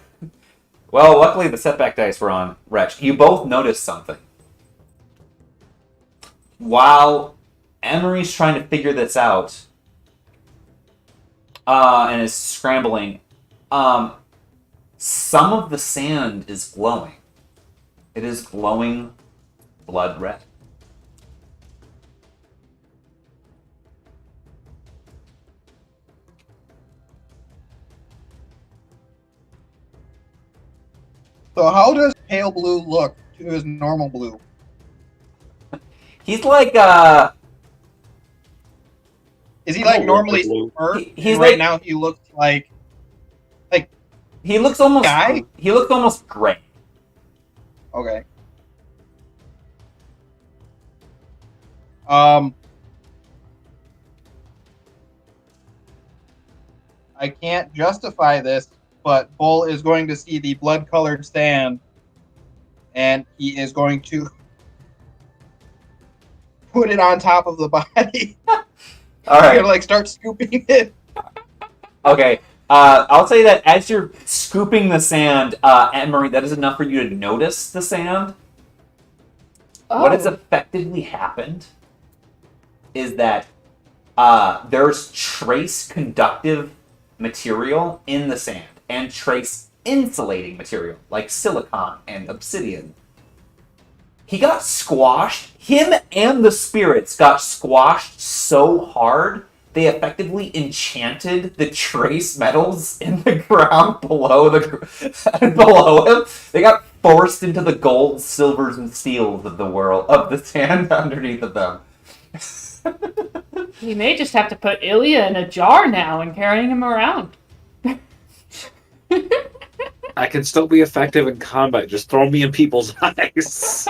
luckily the setback dice were on Wretch. You both noticed something. While Emery's trying to figure this out, and is scrambling, some of the sand is glowing. It is glowing blood red. So how does pale blue look to his normal blue? He's like Is he I'm a like normally blue. super? He's And right like- now he looks like he looks almost Guy? he looks almost gray. okay. I can't justify this, but Bull is going to see the blood-colored sand, and he is going to put it on top of the body. All He's right. gonna like start scooping it. Okay. I'll say that as you're scooping the sand, Anne-Marie, that is enough for you to notice the sand. What has effectively happened is that there's trace conductive material in the sand and trace insulating material like silicon and obsidian. He got squashed. Him and the spirits got squashed so hard they effectively enchanted the trace metals in the ground below below him. They got forced into the gold, silvers, and steels of the world of the sand underneath of them. We may just have to put Ilya in a jar now and carrying him around. I can still be effective in combat. Just throw me in people's eyes.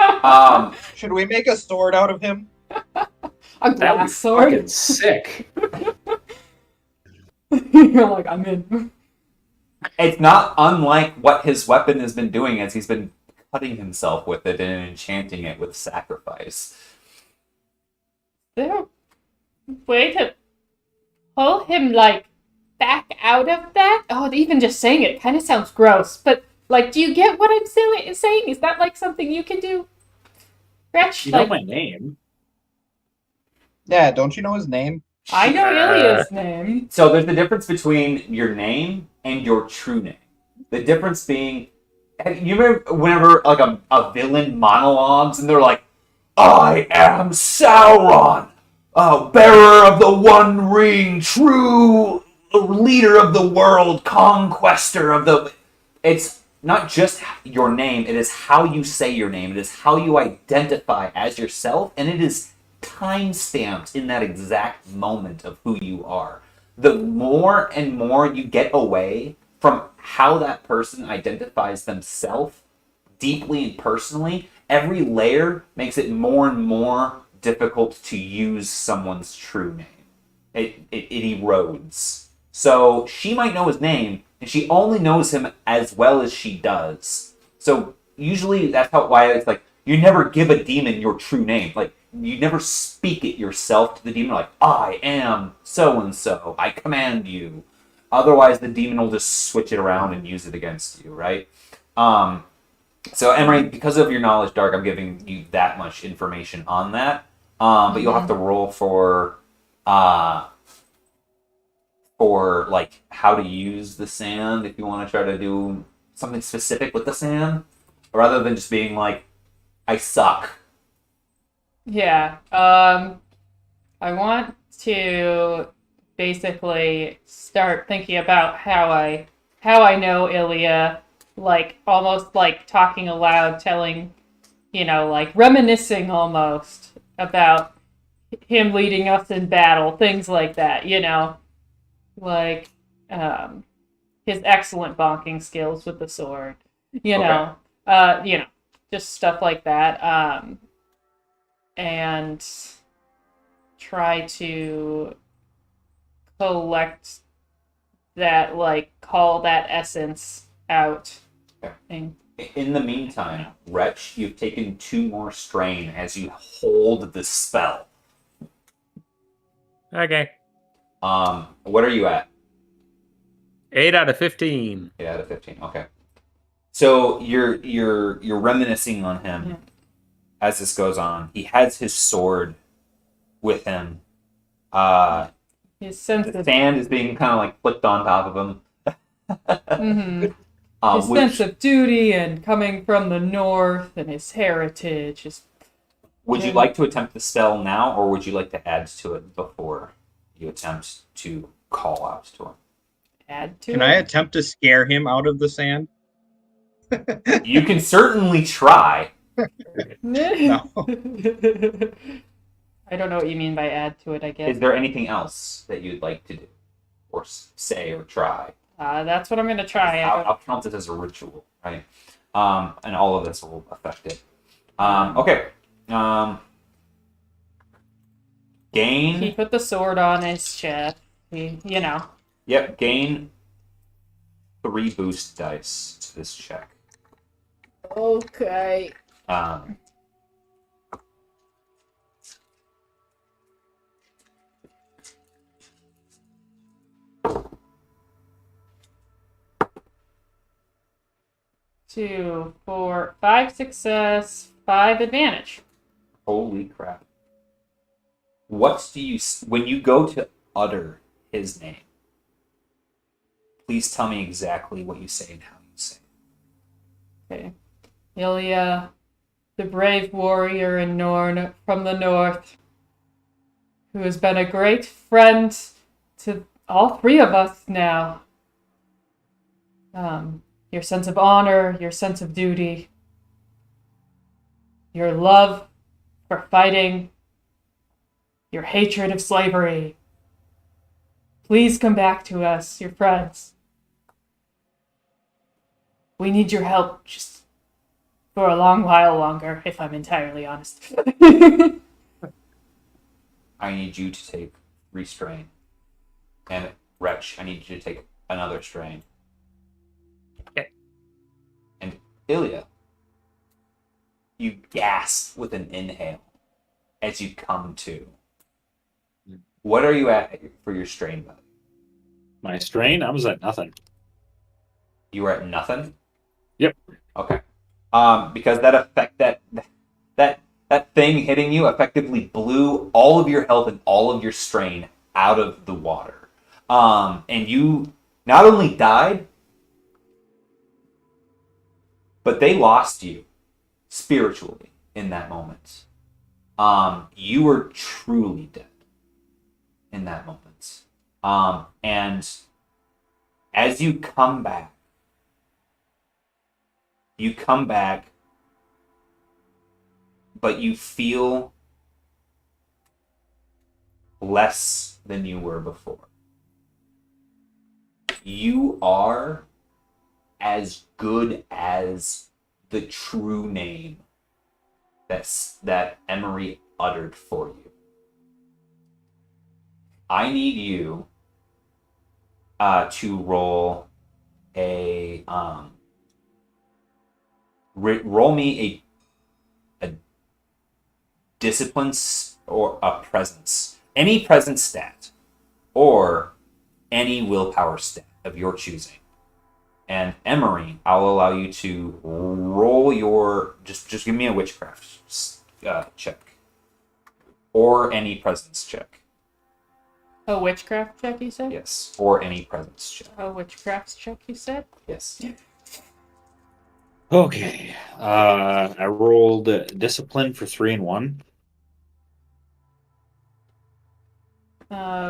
Should we make a sword out of him? A That would be glass sword. fucking sick. You're like, I'm in. It's not unlike what his weapon has been doing as he's been cutting himself with it and enchanting it with sacrifice. There a way to pull him, like, back out of that? Oh, even just saying it kind of sounds gross. But, like, do you get what I'm saying? Is that, like, something you can do? Gretch, You know like, my name. Yeah, don't you know his name? I know Ilya's name. So there's the difference between your name and your true name. The difference being, you remember whenever like a villain monologues and they're like, "I am Sauron, bearer of the One Ring, true leader of the world, conquester of the." It's not just your name; it is how you say your name. It is how you identify as yourself, and it is time-stamped in that exact moment of who you are. The more and more you get away from how that person identifies themselves deeply and personally, every layer makes it more and more difficult to use someone's true name. It erodes. So she might know his name, and she only knows him as well as she does. So usually that's why it's like, you never give a demon your true name. Like, you never speak it yourself to the demon, like, "I am so-and-so, I command you." Otherwise, the demon will just switch it around and use it against you, right? So, Emery, because of your knowledge, Dark, I'm giving you that much information on that. But you'll have to roll for like, how to use the sand if you want to try to do something specific with the sand. Rather than just being like, "I suck." Yeah. I want to basically start thinking about how I know Ilya, like almost like talking aloud, telling, like reminiscing almost about him leading us in battle, things like that, like his excellent bonking skills with the sword, just stuff like that. And try to collect that, like, call that essence out. Thing. In the meantime, Wretch, you've taken 2 more strain as you hold the spell. Okay. What are you at? 8 out of 15. 8 out of 15. Okay. So you're reminiscing on him as this goes on. He has his sword with him. His sense The of sand is being kind of like flipped on top of him. his sense of duty and coming from the north and his heritage. Would you like to attempt the spell now, or would you like to add to it before you attempt to call out to him? Add to Can it. I attempt to scare him out of the sand? You can certainly try. No. I don't know what you mean by add to it, I guess. Is there anything else that you'd like to do? Or say or try? That's what I'm going to try. I'll count it as a ritual, right? And all of this will affect it. Okay. Gain. He put the sword on his chest. Yep, gain 3 boost dice to this check. Okay. Um, Two, 4, 5 success, 5 advantage. Holy crap. What do you... When you go to utter his name, please tell me exactly what you say and how you say it. Okay. Ilya, the brave warrior in Norn from the north, who has been a great friend to all 3 of us now. Your sense of honor, your sense of duty, your love for fighting, your hatred of slavery. Please come back to us, your friends. We need your help just for a long while longer, if I'm entirely honest. I need you to take restrain. And Wretch, I need you to take another strain. Okay. And Ilya, you gasp with an inhale as you come to. What are you at for your strain, buddy? My strain, I was at nothing. You were at nothing? Yep. Okay. Because that thing hitting you effectively blew all of your health and all of your strain out of the water. And you not only died, but they lost you spiritually in that moment. You were truly dead in that moment. And as you come back, but you feel less than you were before. You are as good as the true name that Emery uttered for you. I need you to roll a roll me a discipline or a presence, any presence stat, or any willpower stat of your choosing. And Emery, I'll allow you to roll your just give me a witchcraft check, or any presence check. A witchcraft check, you said? Yes, or any presence check. A witchcraft check, you said? Yes. Okay. I rolled discipline for 3 and 1.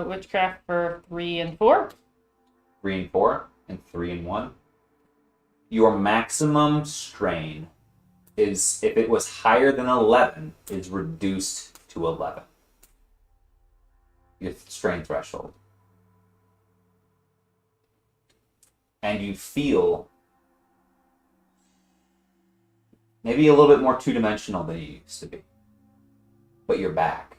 Witchcraft for 3 and 4. 3 and 4, and 3 and 1. Your maximum strain is, if it was higher than 11, is reduced to 11. Your strain threshold. And you feel maybe a little bit more two-dimensional than you used to be. But you're back.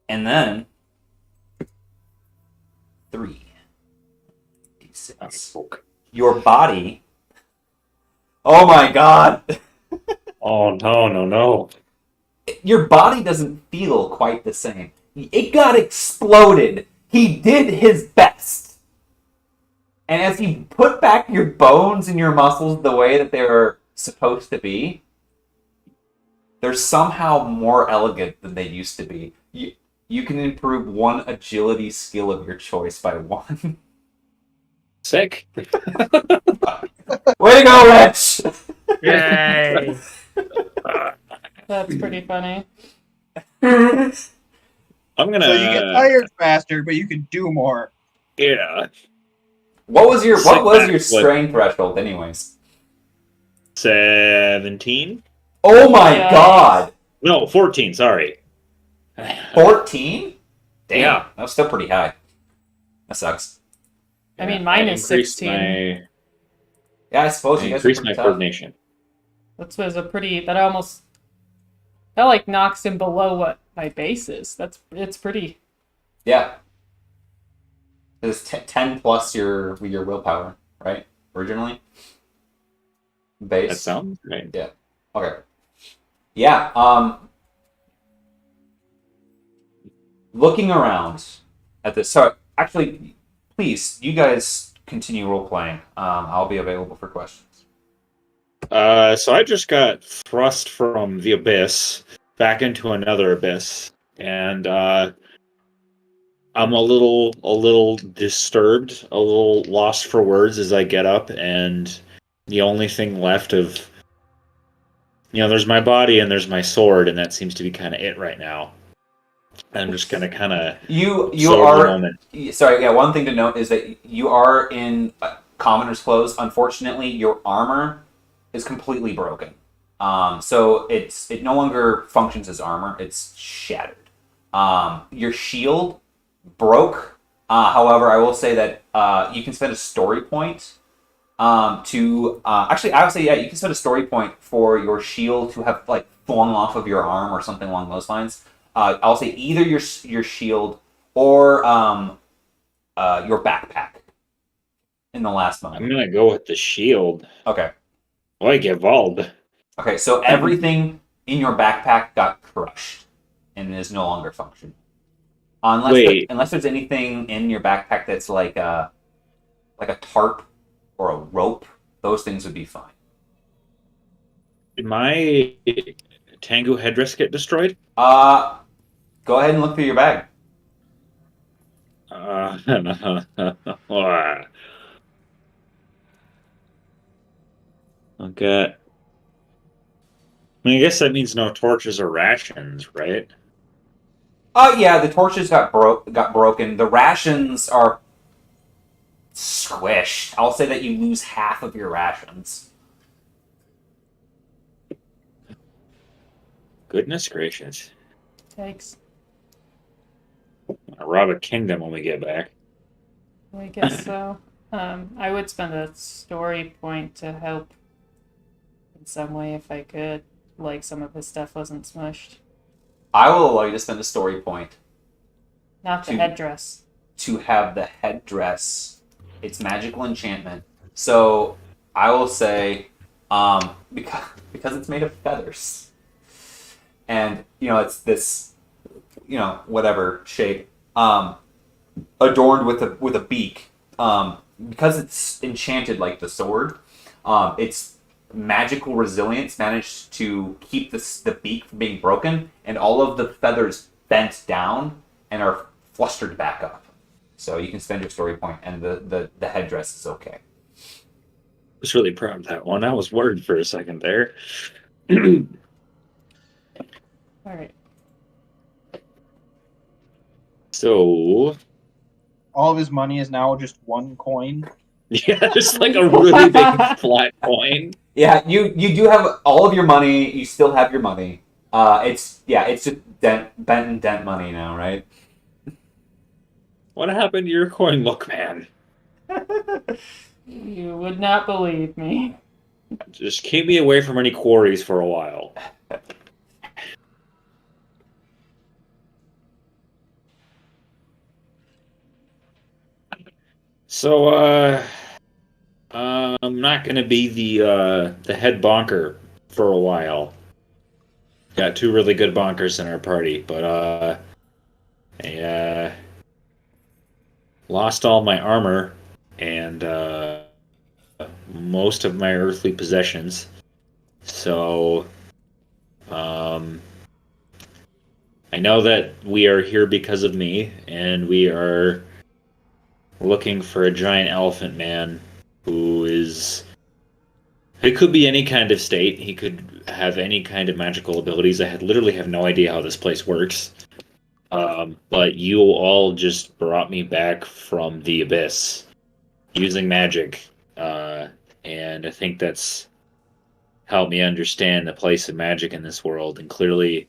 And then 3 d6. Your body. Oh my god! Oh, no. Your body doesn't feel quite the same. It got exploded. He did his best. And as he put back your bones and your muscles the way that they were supposed to be, they're somehow more elegant than they used to be. You can improve 1 agility skill of your choice by 1. Sick. Way to go, Rich! Yay! That's pretty funny. I'm gonna. So you get tired faster, but you can do more. Yeah. What was your What? strain threshold, anyways? 17? Oh my Yikes. god! No, 14. Sorry. 14? Damn, Yeah. that was still pretty high. That sucks. I mean, mine is increased 16. Yeah, I suppose I you guys are increased pretty my tough. coordination. That was a pretty. That like knocks him below what my base is. It's pretty. Yeah. It's 10 plus your willpower, right? Originally? Base? That sounds right. Yeah. Okay. Yeah, looking around at this. So, actually, please, you guys continue role-playing. I'll be available for questions. So I just got thrust from the abyss back into another abyss, and I'm a little disturbed, a little lost for words as I get up, and the only thing left of, there's my body and there's my sword, and that seems to be kind of it right now. I'm just gonna kind of You absorb the are... moment. Sorry, yeah, one thing to note is that you are in commoner's clothes. Unfortunately, your armor is completely broken. So it no longer functions as armor. It's shattered. Your shield broke. However, I will say that you can spend a story point to actually, I would say, yeah, you can spend a story point for your shield to have like flung off of your arm or something along those lines. I'll say either your shield or your backpack in the last I'm moment. gonna go with the shield. Okay. Like evolved. Okay, so everything in your backpack got crushed and is no longer functioning. Unless there's anything in your backpack that's like a tarp or a rope, those things would be fine. Did my Tango headdress get destroyed? Go ahead and look through your bag. Okay. I mean, I guess that means no torches or rations, right? Yeah, the torches got broken. The rations are squished. I'll say that you lose half of your rations. Goodness gracious. Thanks. I'll rob a kingdom when we get back. I guess so. I would spend a story point to help in some way if I could. Like some of his stuff wasn't smushed. I will allow you to spend a story point Not the To- headdress. to have the headdress. It's magical enchantment. So I will say, because it's made of feathers, and it's this, whatever shape, adorned with a beak. Because it's enchanted like the sword, its magical resilience managed to keep the beak from being broken, and all of the feathers bent down and are flustered back up. So you can spend your story point, and the headdress is okay. I was really proud of that one. I was worried for a second there. Alright. So, All of his money is now just one coin. yeah, just like a really big flat coin. Yeah, you do have all of your money. You still have your money. It's just bent and dent money now, right? What happened to your coin look, man? You would not believe me. Just keep me away from any quarries for a while. So, I'm not gonna be the head bonker for a while. Got two really good bonkers in our party, but I lost all my armor and most of my earthly possessions. So, I know that we are here because of me, and we are looking for a giant elephant man who is... It could be any kind of state. He could have any kind of magical abilities. I literally have no idea how this place works. But you all just brought me back from the abyss. using magic, and I think that's helped me understand the place of magic in this world. And clearly,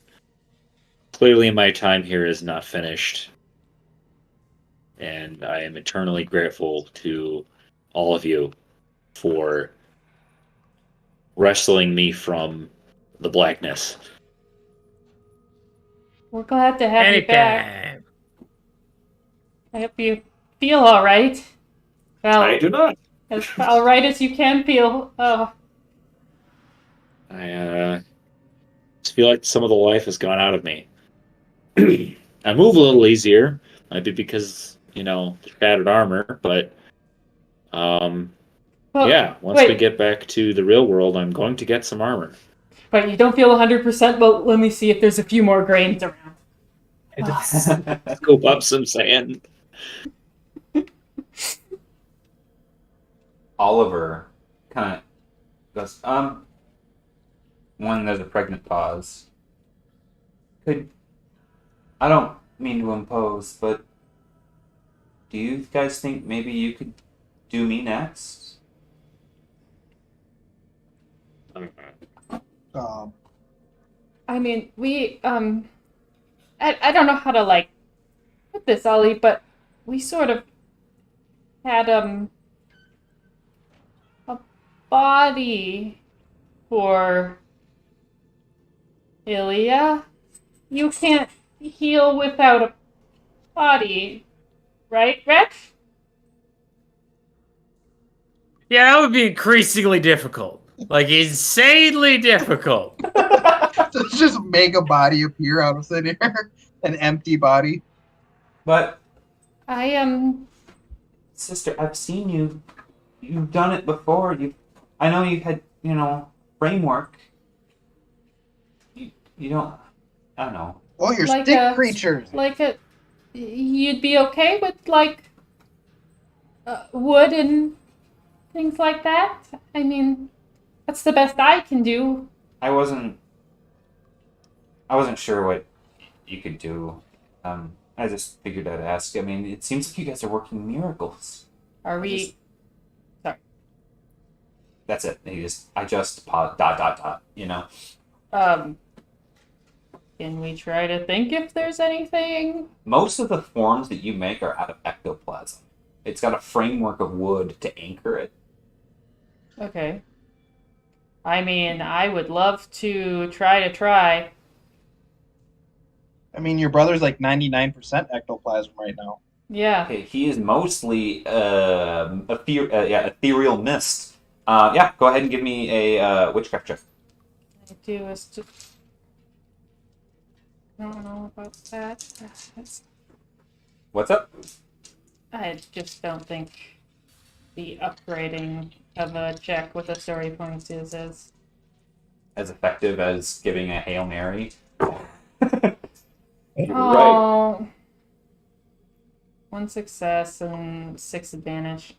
my time here is not finished, and I am eternally grateful to all of you for wrestling me from the blackness. We're glad to have you back. Anytime. I hope you feel all right. Well, I do not. as all right as you can feel. Oh, I just feel like some of the life has gone out of me. I move a little easier, might be because shattered armor, but well, yeah. Once wait. we get back to the real world, I'm going to get some armor. But you don't feel 100%. Well, let me see if there's a few more grains around. Scoop up some sand. Oliver kind of goes, when there's a pregnant pause. I don't mean to impose, but do you guys think maybe you could do me next? I mean, we, I don't know how to, put this, Ollie, but we sort of had, a body for Ilya. You can't heal without a body, right, Rex? Yeah, that would be increasingly difficult. Like, insanely difficult. Just make a body appear out of thin air. An empty body. But, I sister, I've seen you. You've done it before. I know you had, framework. You don't. I don't know. Oh, you're Like stick a- creatures. you'd be okay with, wood and things like that? I mean, that's the best I can do. I wasn't sure what you could do. I just figured I'd ask. I mean, it seems like you guys are working miracles. Are we... That's it. I just pause, ... Can we try to think if there's anything? Most of the forms that you make are out of ectoplasm. It's got a framework of wood to anchor it. Okay. I mean, I would love to try. I mean, your brother's like 99% ectoplasm right now. Yeah. Okay, he is mostly ethereal mist. Yeah, go ahead and give me a witchcraft check. I do is to... I don't know about that. What's up? I just don't think the upgrading of a check with a story points is as... As effective as giving a Hail Mary. Oh. 1 success and 6 advantage.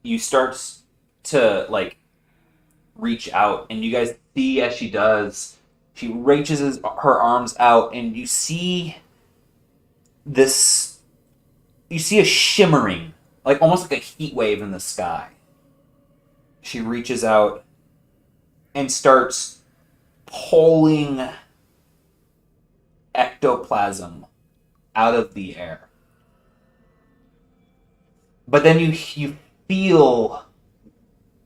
You start to reach out, and you guys see as she does, she reaches her arms out, and you see this. You see a shimmering, almost like a heat wave in the sky. She reaches out and starts pulling ectoplasm out of the air. But then you feel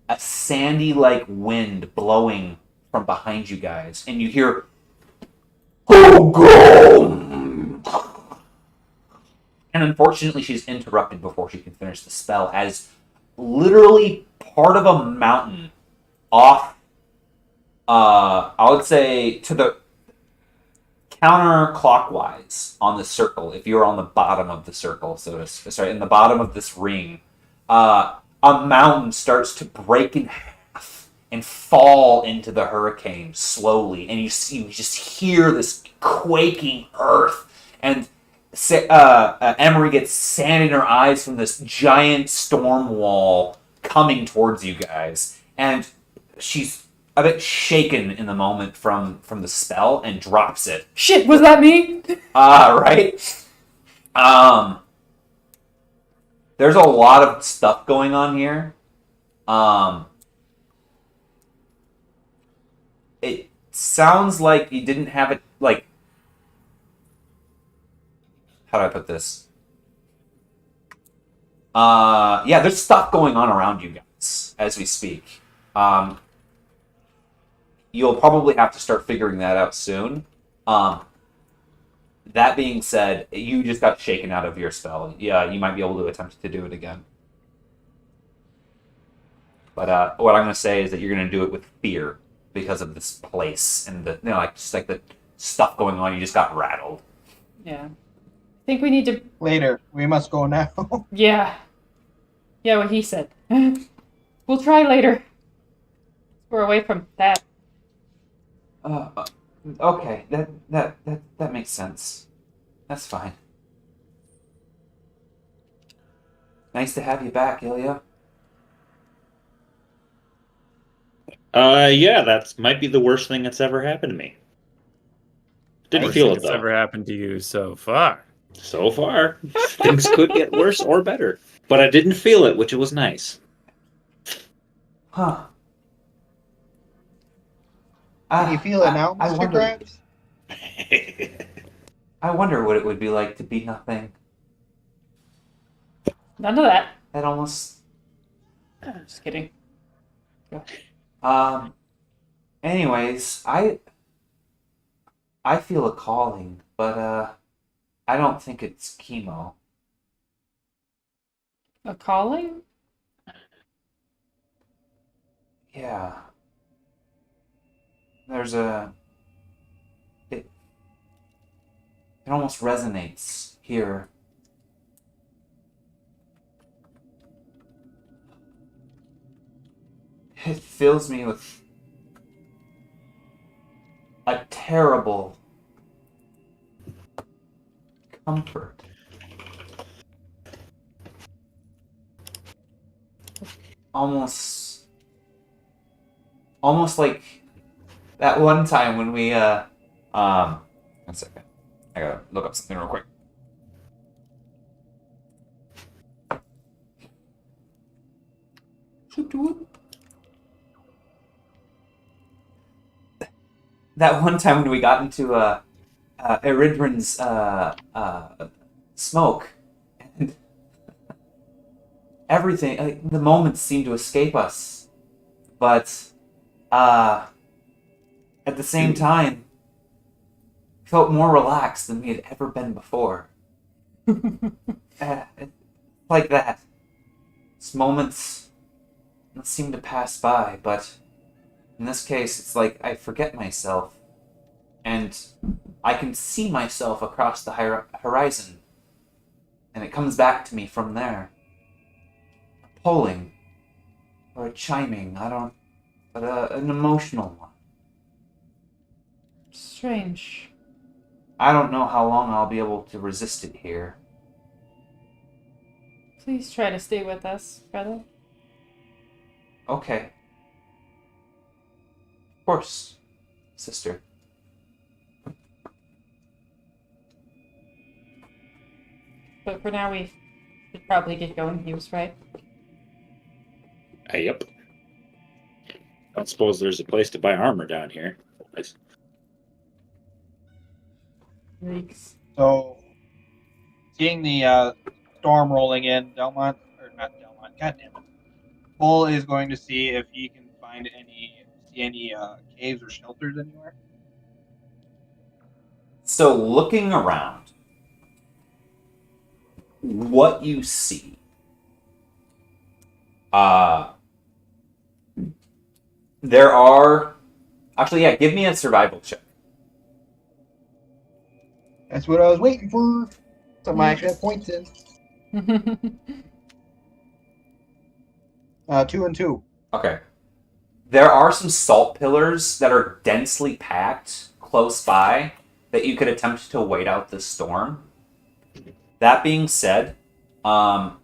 a sandy-like wind blowing from behind you guys, and you hear, "Oh, God!" And unfortunately, she's interrupted before she can finish the spell, as literally part of a mountain off, I would say to the counterclockwise on the circle, if you're on the bottom of the circle, in the bottom of this ring, a mountain starts to break in half and fall into the hurricane slowly, and you just hear this quaking earth, and Emery gets sand in her eyes from this giant storm wall coming towards you guys, and she's a bit shaken in the moment from the spell and drops it. Shit, was that me? Right? There's a lot of stuff going on here. It sounds like you didn't have it, like... How do I put this? Yeah, there's stuff going on around you guys as we speak. You'll probably have to start figuring that out soon. That being said, you just got shaken out of your spell. Yeah, you might be able to attempt to do it again. But what I'm going to say is that you're going to do it with fear because of this place and the just like the stuff going on. You just got rattled. Yeah. I think we need to... Later. We must go now. Yeah. Yeah, what he said. We'll try later. We're away from that. Okay, that makes sense. That's fine. Nice to have you back, Ilya. Yeah, that might be the worst thing that's ever happened to me. Didn't Worst feel thing it that's though. ever happened to you so far. So far, things could get worse or better, but I didn't feel it, which was nice. Huh. Can you feel it now, I Mr. wonder, Krabs? I wonder what it would be like to be nothing. None of that. That almost... Just kidding. Go. Anyways, I feel a calling, but I don't think it's chemo. A calling? Yeah. There's a... It almost resonates here. It fills me with a terrible comfort. Almost like that one time when we one second. I gotta look up something real quick. That one time when we got into Eridrin's smoke, and everything, like, the moments seemed to escape us, but at the same time, felt more relaxed than we had ever been before. Like that. These moments seem to pass by, but in this case, it's like I forget myself, and I can see myself across the horizon, and it comes back to me from there. A pulling, or a chiming, I don't... but an emotional one. Strange. I don't know how long I'll be able to resist it here. Please try to stay with us, brother. Okay. Of course, sister. But for now, we should probably get going. He was right. Yep. I don't suppose there's a place to buy armor down here. Leaks. So, seeing the storm rolling in, Delmont, or not Delmont, goddammit. Bull is going to see if he can find any caves or shelters anywhere. So, looking around, what you see, there are... Actually, yeah, give me a survival check. That's what I was waiting for. So I actually have points in. 2 and 2. Okay. There are some salt pillars that are densely packed close by that you could attempt to wait out the storm. That being said, I'm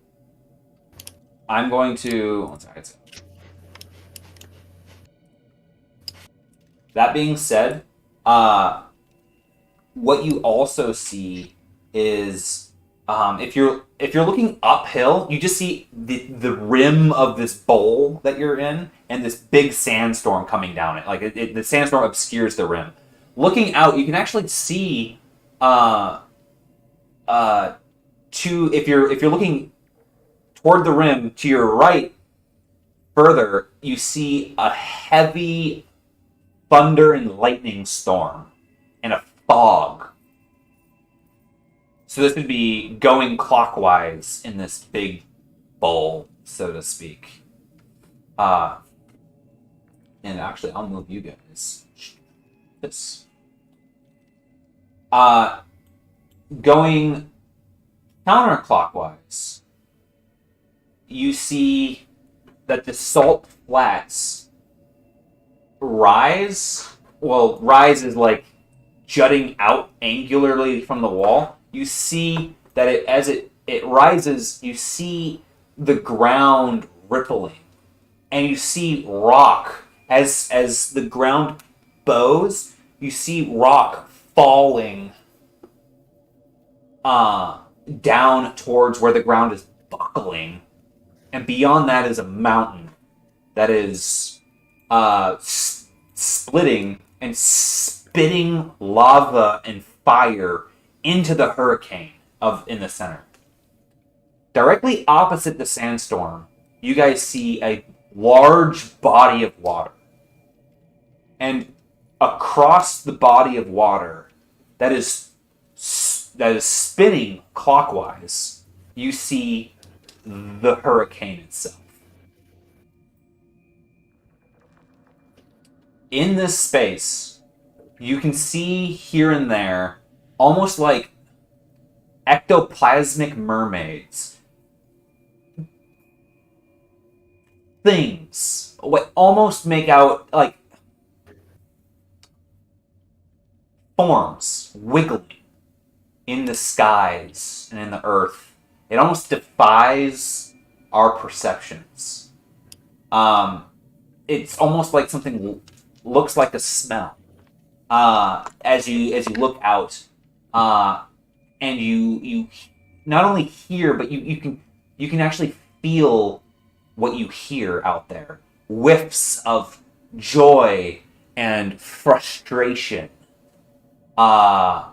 going to... One second. That being said, what you also see is if you're looking uphill, you just see the rim of this bowl that you're in, and this big sandstorm coming down it. Like the sandstorm obscures the rim. Looking out, you can actually see if you're looking toward the rim to your right further, you see a heavy thunder and lightning storm and a fog. So this would be going clockwise in this big bowl, so to speak. And actually, I'll move you guys. This. Going counterclockwise, you see that the salt flats rise. Well, rise is like jutting out angularly from the wall. You see that as it rises, you see the ground rippling, and you see rock as the ground bows. You see rock falling down towards where the ground is buckling, and beyond that is a mountain that is splitting and spitting lava and fire into the hurricane in the center. Directly opposite the sandstorm, you guys see a large body of water. And across the body of water that is spinning clockwise, you see the hurricane itself. In this space, you can see here and there, almost like ectoplasmic mermaids. Things. What almost make out like forms wiggling in the skies and in the earth. It almost defies our perceptions. It's almost like something looks like a smell. As you look out, and you not only hear, but you can actually feel what you hear out there. Whiffs of joy and frustration, and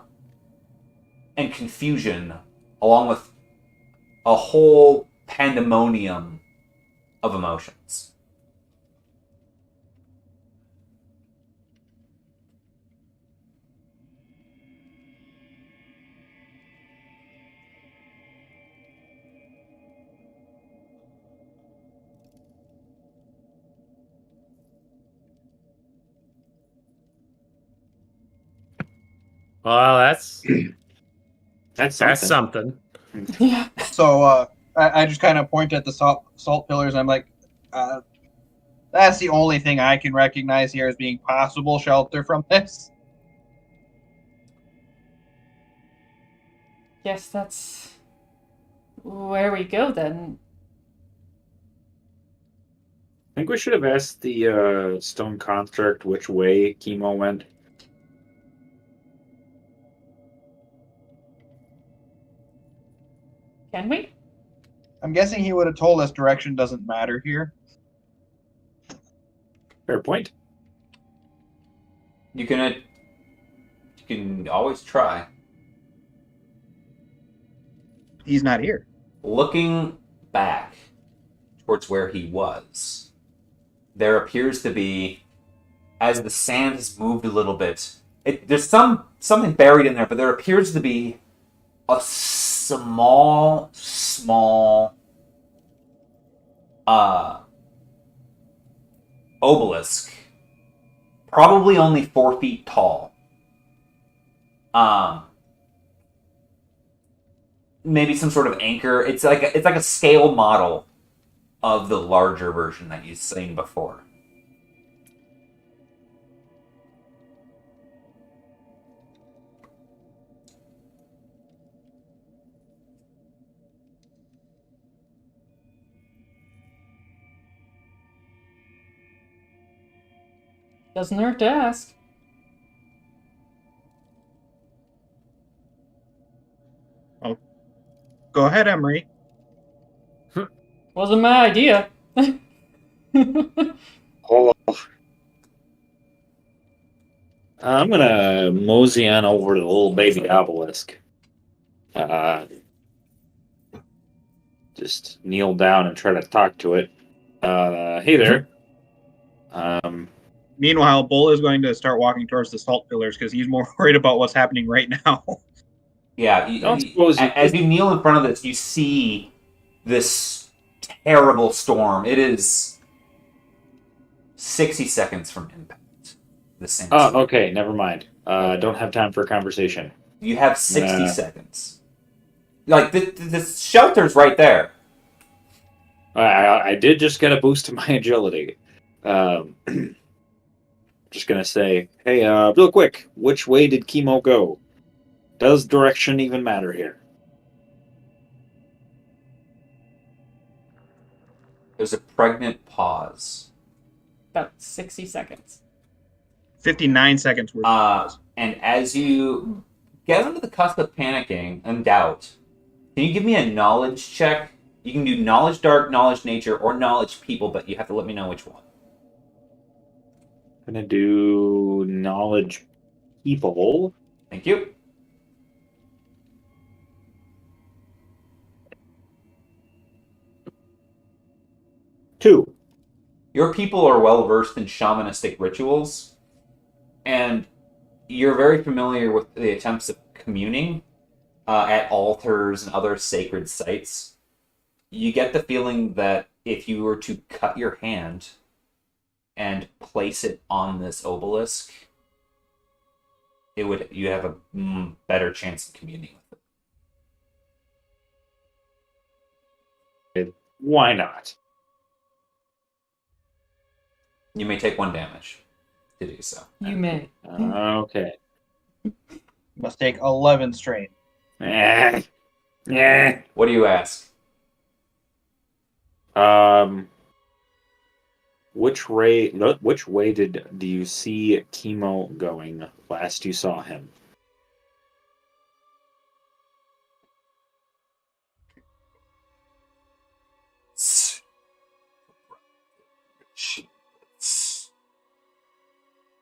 confusion, along with a whole pandemonium of emotions. Well, that's That's something. Yeah. So I just kind of point at the salt pillars. And I'm like, that's the only thing I can recognize here as being possible shelter from this. Guess that's where we go then. I think we should have asked the stone construct which way Chemo went. Can we? I'm guessing he would have told us direction doesn't matter here. Fair point. You can always try. He's not here. Looking back towards where he was, there appears to be, as the sand has moved a little bit, there's something buried in there, but there appears to be a small obelisk, probably only 4 feet tall. Maybe some sort of anchor. It's like a scale model of the larger version that you've seen before. Doesn't hurt to ask. Go ahead, Emery. Wasn't my idea. Oh. I'm gonna mosey on over to the little baby obelisk. Just kneel down and try to talk to it. Hey there. Meanwhile, Bull is going to start walking towards the salt pillars because he's more worried about what's happening right now. Yeah, Don't suppose you as you kneel in front of this, you see this terrible storm. It is 60 seconds from impact. The same. Oh, okay, never mind. Don't have time for a conversation. You have 60 seconds. Like, the shelter's right there. I did just get a boost to my agility. Just gonna say, hey, real quick, which way did Chemo go? Does direction even matter here? There's a pregnant pause. About 60 seconds. 59 seconds worth. And as you get onto the cusp of panicking and doubt, can you give me a knowledge check? You can do knowledge dark, knowledge nature, or knowledge people, but you have to let me know which one. I'm gonna do knowledge people. Thank you. Two. Your people are well versed in shamanistic rituals, and you're very familiar with the attempts of communing at altars and other sacred sites. You get the feeling that if you were to cut your hand and place it on this obelisk, you'd have a better chance of communing with it. Why not? You may take 1 damage to do so. You may. Okay. Must take 11 strain. Yeah. What do you ask? Which way do you see Chemo going last you saw him?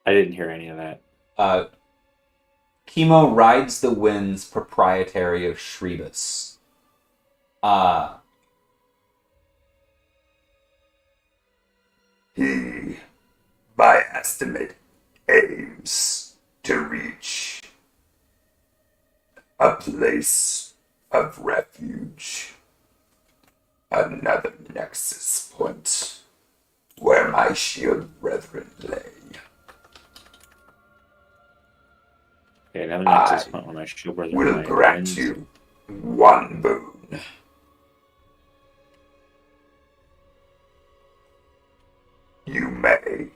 I didn't hear any of that. Chemo rides the winds, proprietary of Shrebus. He, by estimate, aims to reach a place of refuge, another nexus point where my shield brethren lay. Okay, now the nexus point where my shield brother Will lay. grant you one boon. You may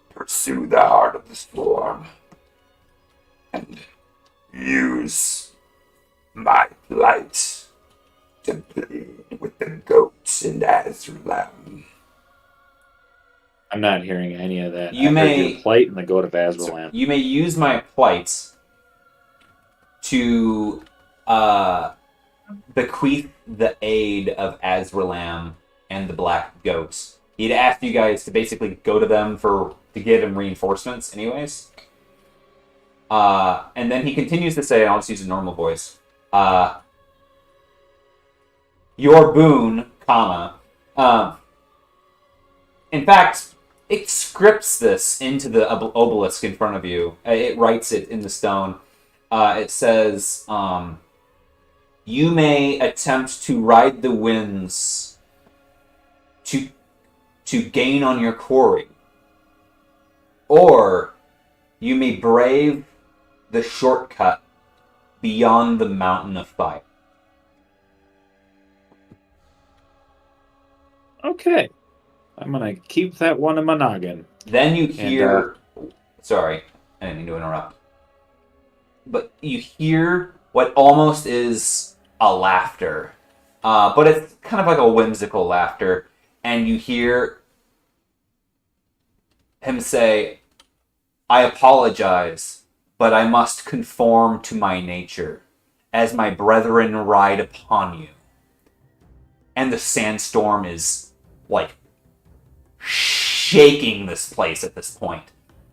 pursue the heart of the storm and use my plight to plead with the goats in Azralam. I'm not hearing any of that. You I heard may- your plight and the goat of Azralam. You may use my plight to bequeath the aid of Azralam and the Black Goats. He'd asked you guys to basically go to them to give him reinforcements anyways. And then he continues to say, and I'll just use a normal voice, your boon, comma. In fact, it scripts this into the obelisk in front of you. It writes it in the stone. It says, you may attempt to ride the winds to gain on your quarry, or you may brave the shortcut beyond the mountain of fire. Okay. I'm gonna keep that one in my noggin. Then you hear... sorry, I didn't mean to interrupt. But you hear what almost is a laughter. But it's kind of like a whimsical laughter. And you hear him say, I apologize, but I must conform to my nature. as my brethren ride upon you. And the sandstorm is, like, shaking this place at this point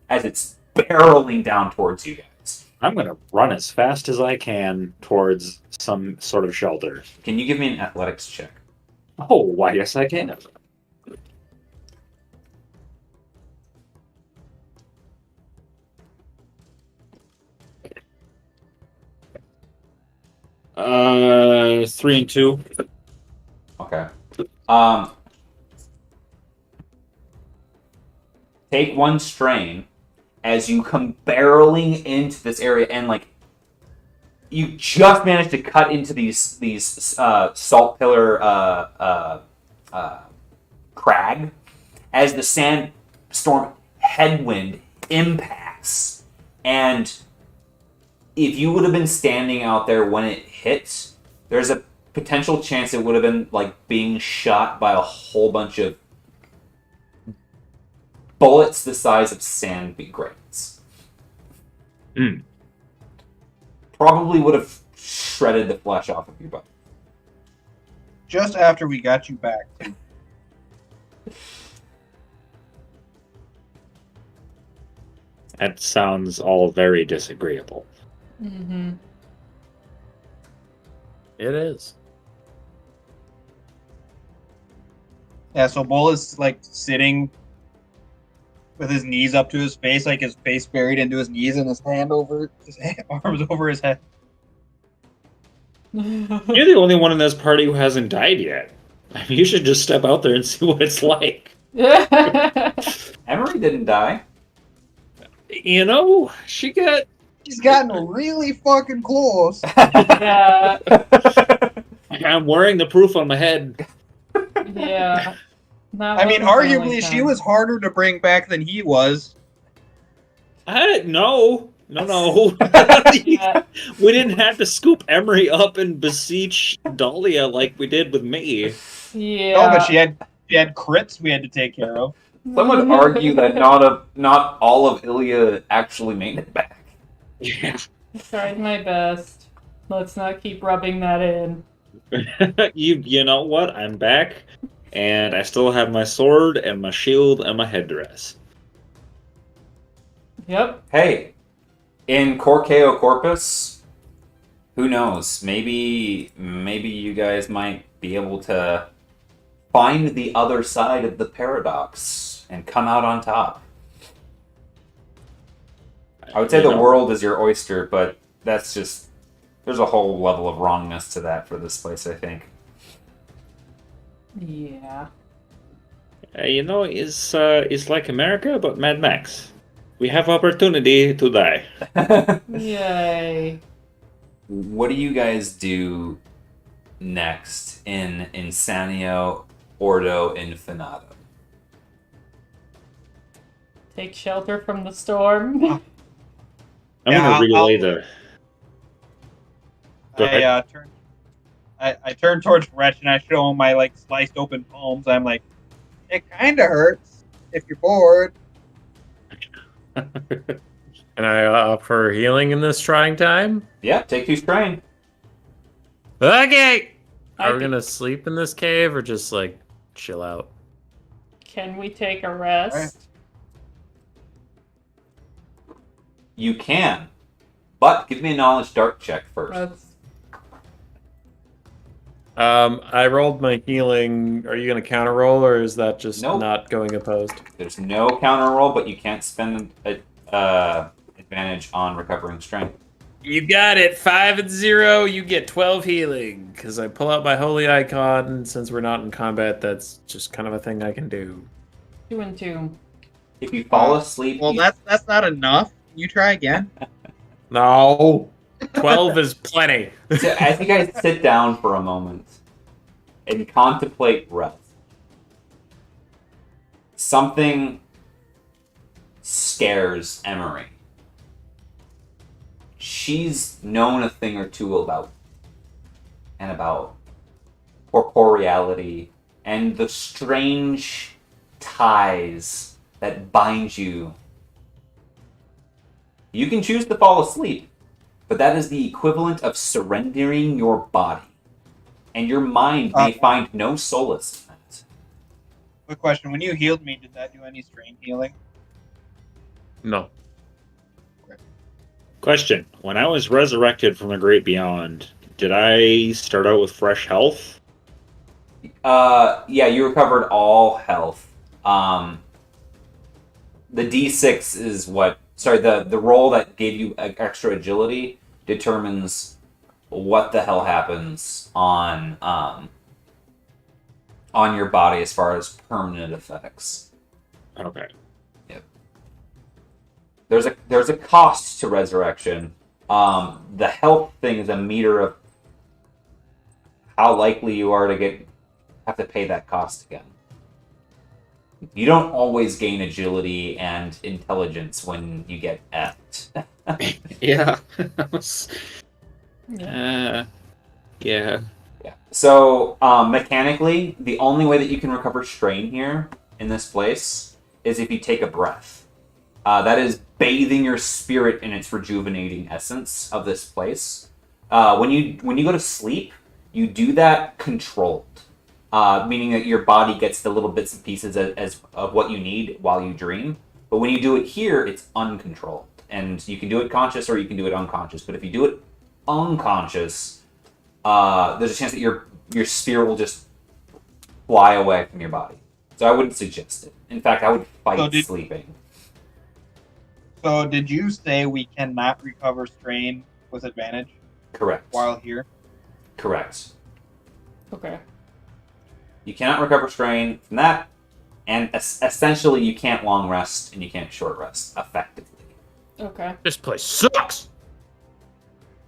as it's barreling down towards you guys. I'm going to run as fast as I can towards some sort of shelter. Can you give me an athletics check? Oh, why, yes, I can. Uh, 3 and 2. Okay. Take one strain as you come barreling into this area, and like you just managed to cut into these salt pillar crag as the sandstorm headwind impacts. And if you would have been standing out there when it hits, there's a potential chance it would have been like being shot by a whole bunch of bullets the size of sand grains. Mm. Probably would have shredded the flesh off of your body. Just after we got you back. That sounds all very disagreeable. Mm-hmm. It is. Yeah, so Bull is like sitting with his knees up to his face, like his face buried into his knees and his hand over his arms over his head. You're the only one in this party who hasn't died yet. I mean, you should just step out there and see what it's like. Emery didn't die. You know, she's gotten really fucking close. Yeah. I'm wearing the proof on my head. Yeah. I mean, arguably, she was harder to bring back than he was. No. Yeah. We didn't have to scoop Emery up and beseech Dahlia like we did with me. Yeah. No, but she had crits we had to take care of. Some would argue that not all of Ilya actually made it back. Yeah. I tried my best. Let's not keep rubbing that in. You know what? I'm back, and I still have my sword and my shield and my headdress. Yep. Hey, in Corkeo Corpus, who knows? Maybe you guys might be able to find the other side of the paradox and come out on top. I would say the world is your oyster, but that's just... There's a whole level of wrongness to that for this place, I think. Yeah. It's like America, but Mad Max. We have opportunity to die. Yay. What do you guys do next in Insanio Ordo Infinitum? Take shelter from the storm. I'm gonna relay the... Go ahead. I turn towards Wretch and I show him my like sliced open palms. I'm like, it kind of hurts if you're bored. Can I offer healing in this trying time? Yeah, take 2 strain. Okay! Are we can- gonna sleep in this cave or just, like, chill out? Can we take a rest? Right. You can, but give me a knowledge dark check first. Let's- I rolled my healing. Are you gonna counter roll or is that just Nope. not going opposed? There's no counter roll, but you can't spend advantage on recovering strength. You got it. 5 and 0. You get 12 healing. Because I pull out my holy icon. Since we're not in combat, that's just kind of a thing I can do. 2 and 2. If you fall asleep, Well, that's not enough. You try again. No. 12 is plenty. So as you guys sit down for a moment and contemplate rest, something scares Emery. She's known a thing or two about corporeality and the strange ties that bind you. You can choose to fall asleep, but that is the equivalent of surrendering your body. And your mind may find no solace in that. Quick question: when you healed me, did that do any strain healing? No. Question: when I was resurrected from the great beyond, did I start out with fresh health? Yeah, you recovered all health. The D6 is what... Sorry, the roll that gave you extra agility determines what the hell happens on your body as far as permanent effects. Okay. Yep. There's a cost to resurrection. The health thing is a meter of how likely you are to have to pay that cost again. You don't always gain agility and intelligence when you get effed. Yeah. Yeah. So, mechanically, the only way that you can recover strain here in this place is if you take a breath. That is bathing your spirit in its rejuvenating essence of this place. When you go to sleep, you do that controlled. Meaning that your body gets the little bits and pieces as of what you need while you dream. But when you do it here, it's uncontrolled. And you can do it conscious or you can do it unconscious. But if you do it unconscious, there's a chance that your spirit will just fly away from your body. So I wouldn't suggest it. In fact, I would fight sleeping. So did you say we cannot recover strain with advantage? Correct. While here? Correct. Okay. You cannot recover strain from that, and essentially you can't long rest and you can't short rest effectively. Okay. This place sucks.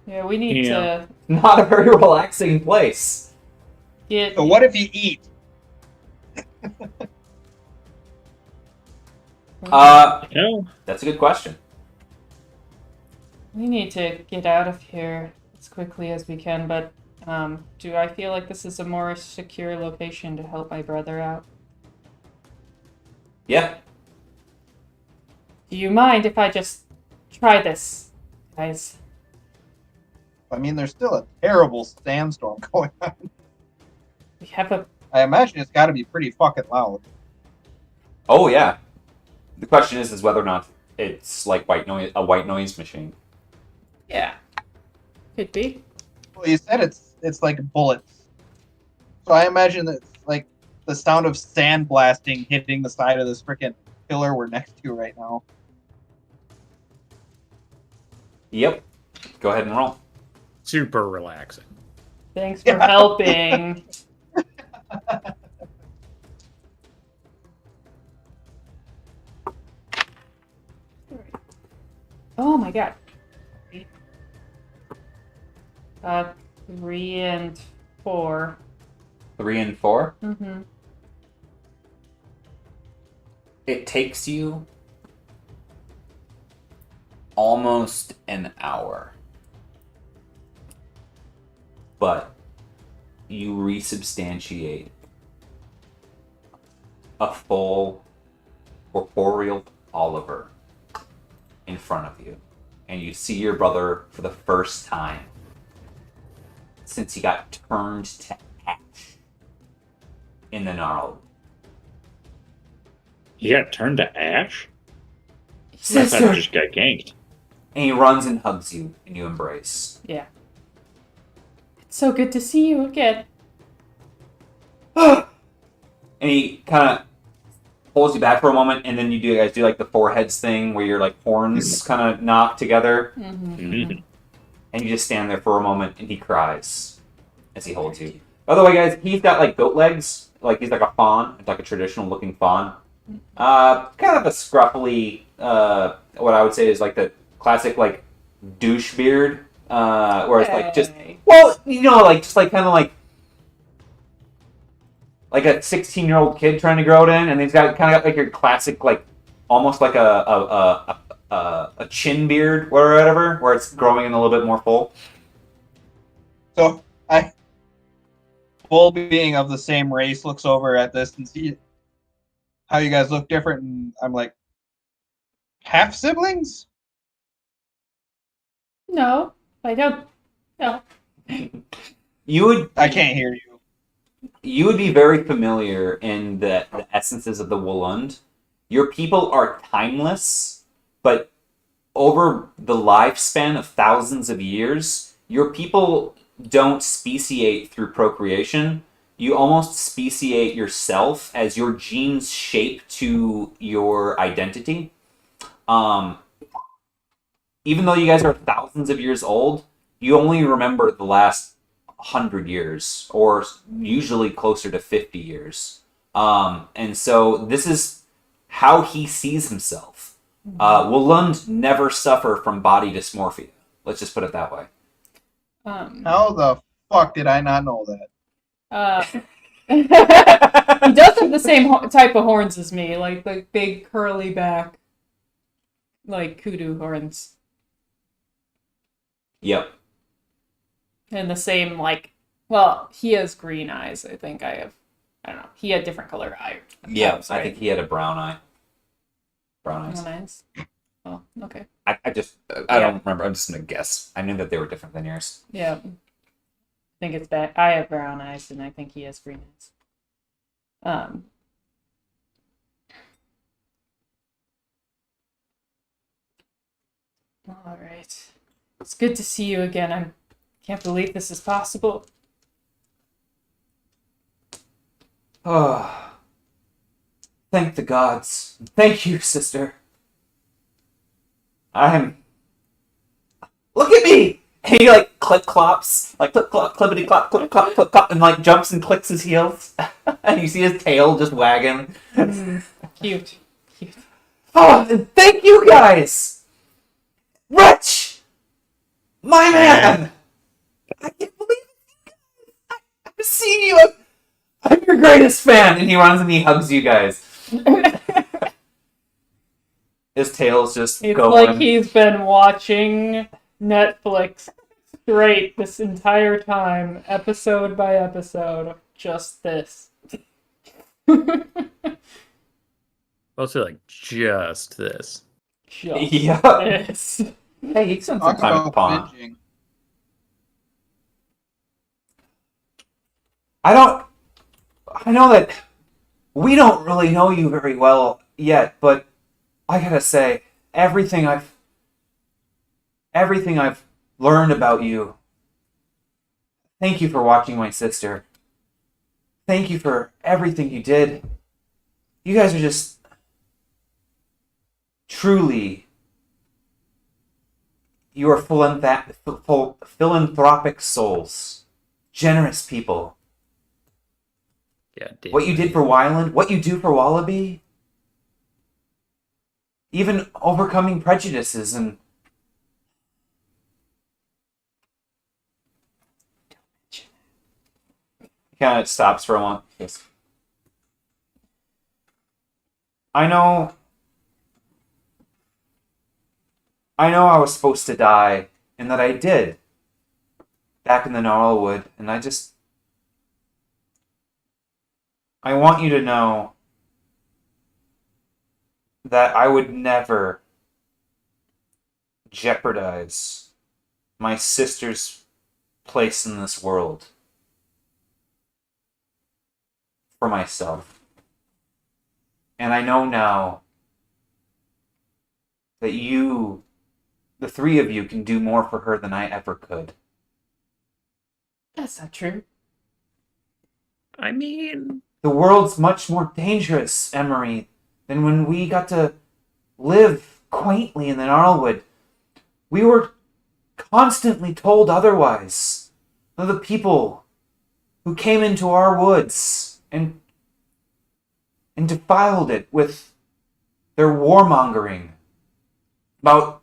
Yeah, we need to Not a very relaxing place. get... So what if you eat? That's a good question. We need to get out of here as quickly as we can, but do I feel like this is a more secure location to help my brother out? Yeah. Do you mind if I just try this, guys? I mean, there's still a terrible sandstorm going on. We have a... I imagine it's got to be pretty fucking loud. Oh yeah. The question is whether or not it's like a white noise machine. Yeah. Could be. Well, you said it's like bullets. So I imagine that it's like the sound of sand blasting hitting the side of this freaking pillar we're next to right now. Yep. Go ahead and roll. Super relaxing. Thanks for helping. Oh my god. 3 and 4. 3 and 4. Mm-hmm. It takes you almost an hour. But you resubstantiate a full corporeal Oliver in front of you. And you see your brother for the first time since he got turned to ash in the gnarl. He got turned to ash? I Sister. thought he just got ganked. And he runs and hugs you, and you embrace. Yeah. It's so good to see you again. And he kind of pulls you back for a moment, and then you guys do like the foreheads thing where your like horns kind of knock together. Mm-hmm. And you just stand there for a moment, and he cries as he holds you. By the way, guys, he's got like goat legs, like he's like a fawn, it's like a traditional looking fawn. Kind of a scruffy, what I would say is like the classic like douche beard, where it's like just, well, you know, like just like kind of like a 16-year-old kid trying to grow it in, and he's got kind of got like your classic like almost like a chin beard or whatever, where it's growing in a little bit more full. So full being of the same race looks over at this and see how you guys look different, and I'm like, half siblings? No. I don't. No. You would I can't hear you. you would be very familiar in the essences of the Woolund. Your people are timeless, but over the lifespan of thousands of years, your people don't speciate through procreation. You almost speciate yourself as your genes shape to your identity. Um, Even though you guys are thousands of years old, you only remember the last 100 years, or usually closer to 50 years. And so this is how he sees himself. Woolund never suffer from body dysmorphia. Let's just put it that way. How the fuck did I not know that? He does have the same type of horns as me, like the big curly back, like kudu horns. Yep. And the same, like, well, he has green eyes. I think I don't know. He had different color eyes. Yeah, Oh, sorry. I think he had a brown eye. Brown eyes. Brown eyes. Oh, okay. I don't remember. I'm just gonna guess. I knew that they were different than yours. Yeah. I think it's bad. I have brown eyes, and I think he has green eyes. All right. It's good to see you again. I can't believe this is possible. Oh, thank the gods. Thank you, sister. Look at me! And he like clip clops, like clip clop, clippity clop, clip clop, clip clop, and like jumps and clicks his heels, and you see his tail just wagging. Cute. Oh, and thank you guys, Rich, my man. I can't believe it. I've seen you. I'm your greatest fan, and he runs and he hugs you guys. His tail's just It's going. like he's been watching Netflix straight this entire time, episode by episode, just this. Mostly like just this. Just Yeah. this. Hey, he spent some Talk time with about Pawn. binging. I know that we don't really know you very well yet, but I gotta say, everything I've learned about you. Thank you for watching my sister. Thank you for everything you did. You guys are just truly, you are philanthropic souls, generous people. Yeah, damn. What you did for Wyland, what you do for Wallaby, even overcoming prejudices and he kind of stops for a moment. Yes. I know I was supposed to die, and that I did back in the Gnarlwood, and I want you to know that I would never jeopardize my sister's place in this world for myself. And I know now that you, the three of you, can do more for her than I ever could. That's not true. I mean, The world's much more dangerous, Emery, than when we got to live quaintly in the Gnarlwood. We were constantly told otherwise. Of the people who came into our woods and defiled it with their warmongering about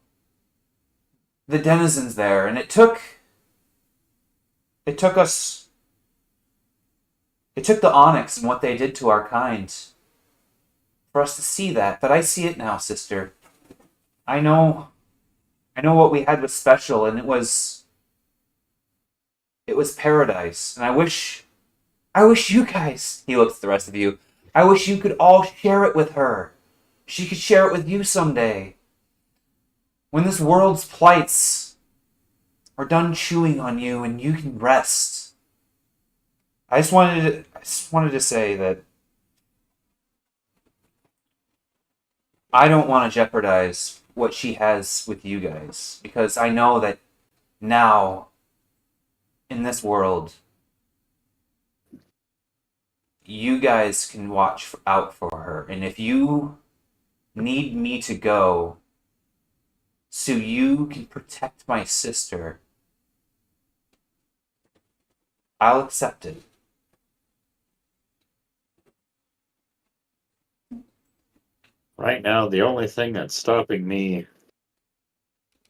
the denizens there. And it took the Onyx and what they did to our kind for us to see that. But I see it now, sister. I know what we had was special, and it was paradise. And I wish you guys, he looks at the rest of you, I wish you could all share it with her. She could share it with you someday. When this world's plights are done chewing on you and you can rest. I just wanted to say that I don't want to jeopardize what she has with you guys, because I know that now in this world you guys can watch out for her, and if you need me to go so you can protect my sister, I'll accept it. Right now, the only thing that's stopping me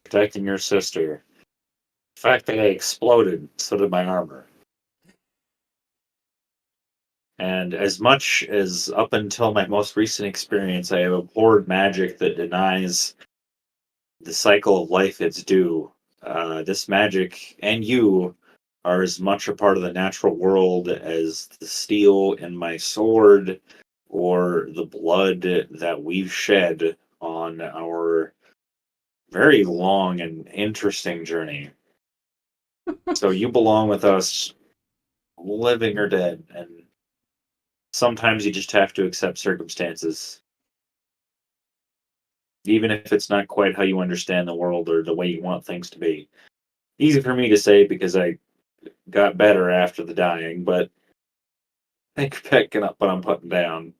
protecting your sister, the fact that I exploded, so did my armor. And as much as up until my most recent experience, I have abhorred magic that denies the cycle of life its due, this magic and you are as much a part of the natural world as the steel in my sword or the blood that we've shed on our very long and interesting journey. So you belong with us, living or dead, and sometimes you just have to accept circumstances, even if it's not quite how you understand the world or the way you want things to be. Easy for me to say because I got better after the dying, but thank you for picking up what I'm putting down.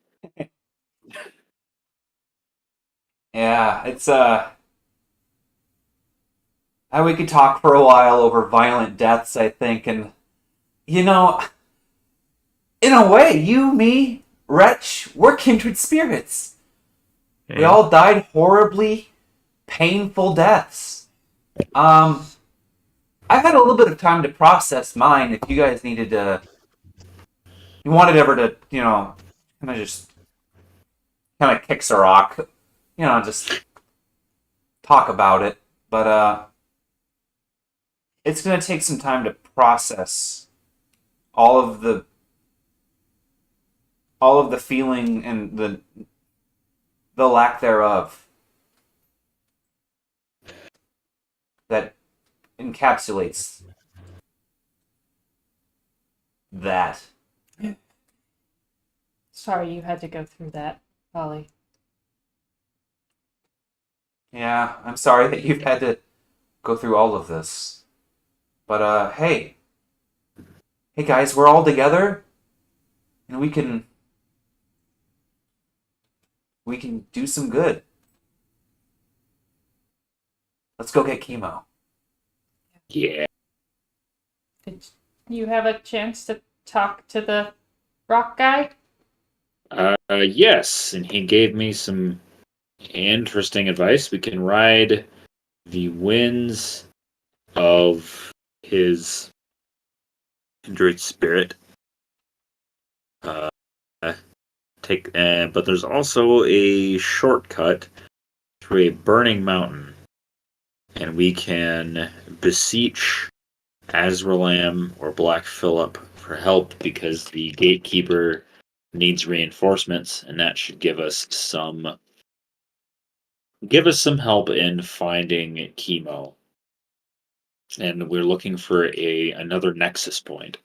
Yeah, it's we could talk for a while over violent deaths, I think, and you know, in a way, you, me, Wretch, we're kindred spirits. We all died horribly painful deaths. I've had a little bit of time to process mine. If you guys needed to, you wanted ever to, kind of kicks a rock, just talk about it. But it's gonna take some time to process all of the feeling and the lack thereof that encapsulates that. Sorry you had to go through that, Ollie. Yeah, I'm sorry that you've had to go through all of this. But hey guys, we're all together, and we can do some good. Let's go get chemo. Yeah. Did you have a chance to talk to the rock guy? Yes, and he gave me some interesting advice. We can ride the winds of his kindred spirit. But there's also a shortcut through a burning mountain, and we can beseech Azralam or Black Phillip for help because the gatekeeper needs reinforcements, and that should give us some help in finding chemo. And we're looking for another nexus point.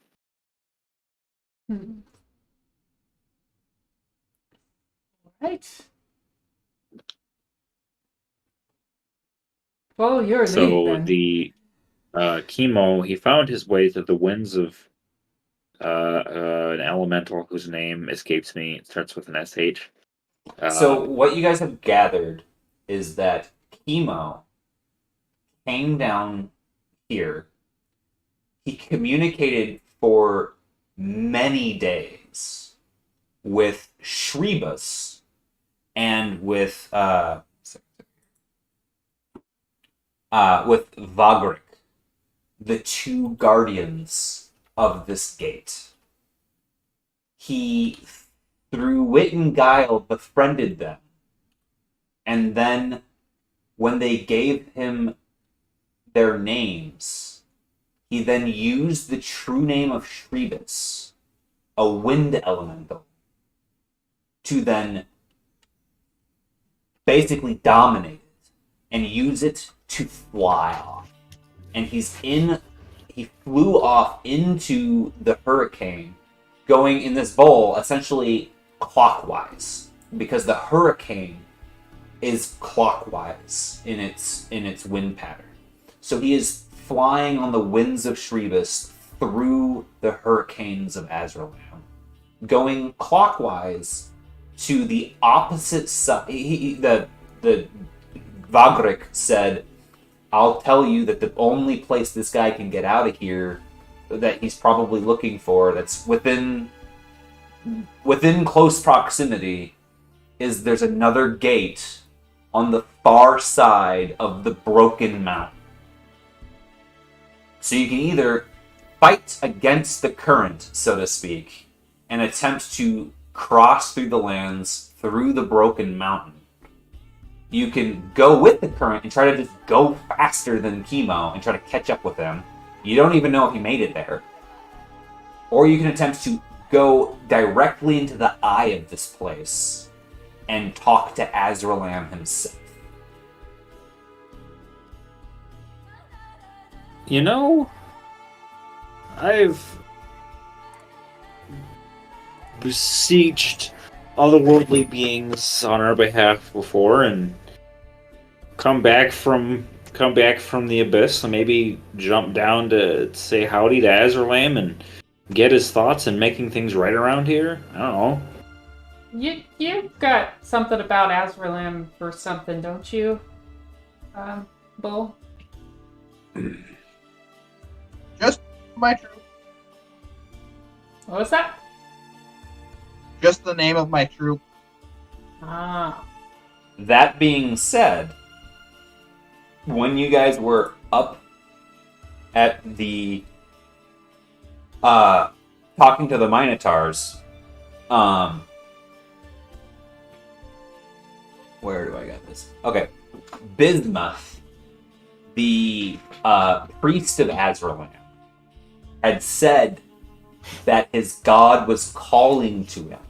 Right. Well, you're So then. the chemo, he found his way to the winds of an elemental whose name escapes me. It starts with an SH. So what you guys have gathered is that chemo came down here. He communicated for many days with Shrebus and with Vagric, the two guardians of this gate. He, through wit and guile, befriended them. And then, when they gave him their names, he then used the true name of Shrebus, a wind elemental, to then basically dominate it and use it to fly off. and he flew off into the hurricane, going in this bowl essentially clockwise, because the hurricane is clockwise in its wind pattern. So he is flying on the winds of Shrebus through the hurricanes of Azralam, going clockwise to the opposite side. The Vagrik said, "I'll tell you that the only place this guy can get out of here, that he's probably looking for, that's within close proximity, is there's another gate on the far side of the broken mountain. So you can either fight against the current, so to speak, and attempt to cross through the lands through the broken mountain. You can go with the current and try to just go faster than Chemo and try to catch up with him. You don't even know if he made it there. Or you can attempt to go directly into the eye of this place and talk to Azralam himself." You know, I've besieged otherworldly beings on our behalf before, and come back from the abyss, and maybe jump down to say howdy to Azralam and get his thoughts and making things right around here. I don't know. You got something about Azralam or something, don't you, Bull? Just my troop. What was that? Just the name of my troop. Ah. That being said, when you guys were up at the talking to the Minotaurs, where do I got this? Okay. Bismuth, the priest of Azralam, had said that his god was calling to him,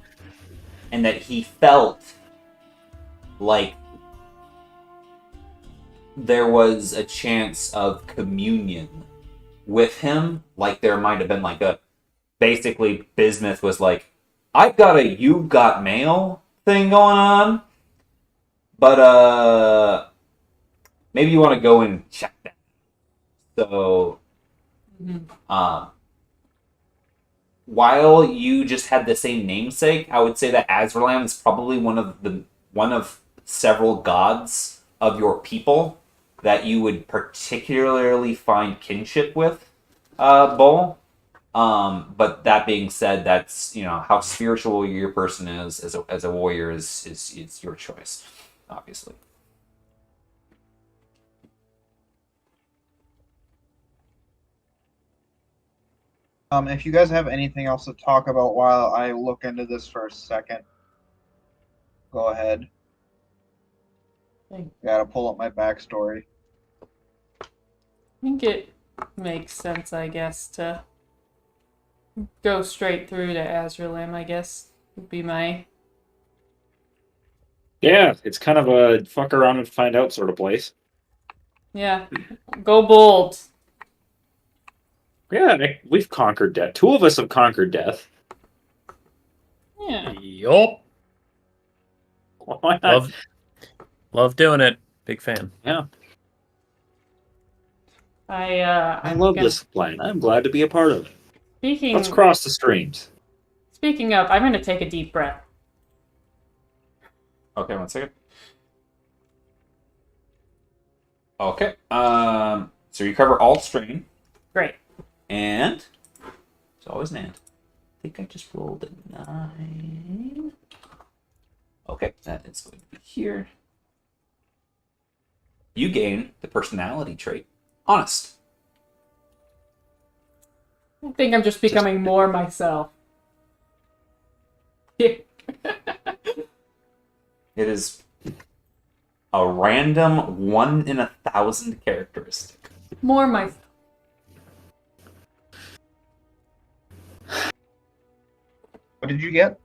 and that he felt like there was a chance of communion with him. Like there might have been like a, basically Bismuth was like, "I've got a you've got mail thing going on, but maybe you want to go and check that." So while you just had the same namesake, I would say that Azralam is probably one of several gods of your people that you would particularly find kinship with, Bull. But that being said, that's, you know, how spiritual your person is as a warrior is your choice, obviously. If you guys have anything else to talk about while I look into this for a second, go ahead. Gotta pull up my backstory. I think it makes sense, I guess, to go straight through to Azralam, I guess, would be my... Yeah, it's kind of a fuck around and find out sort of place. Yeah. Go bold. Yeah, we've conquered death. Two of us have conquered death. Yeah. Yup. Why not? Love doing it. Big fan. Yeah. I love this plan. I'm glad to be a part of it. Let's cross the streams. Speaking of, I'm going to take a deep breath. Okay, 1 second. Okay. So you cover all strain. Great. And it's always an and. I think I just rolled a 9. Okay, that is going to be here. You gain the personality trait honest. I think I'm just becoming more myself. It is a random 1 in 1,000 characteristic. More myself. What did you get?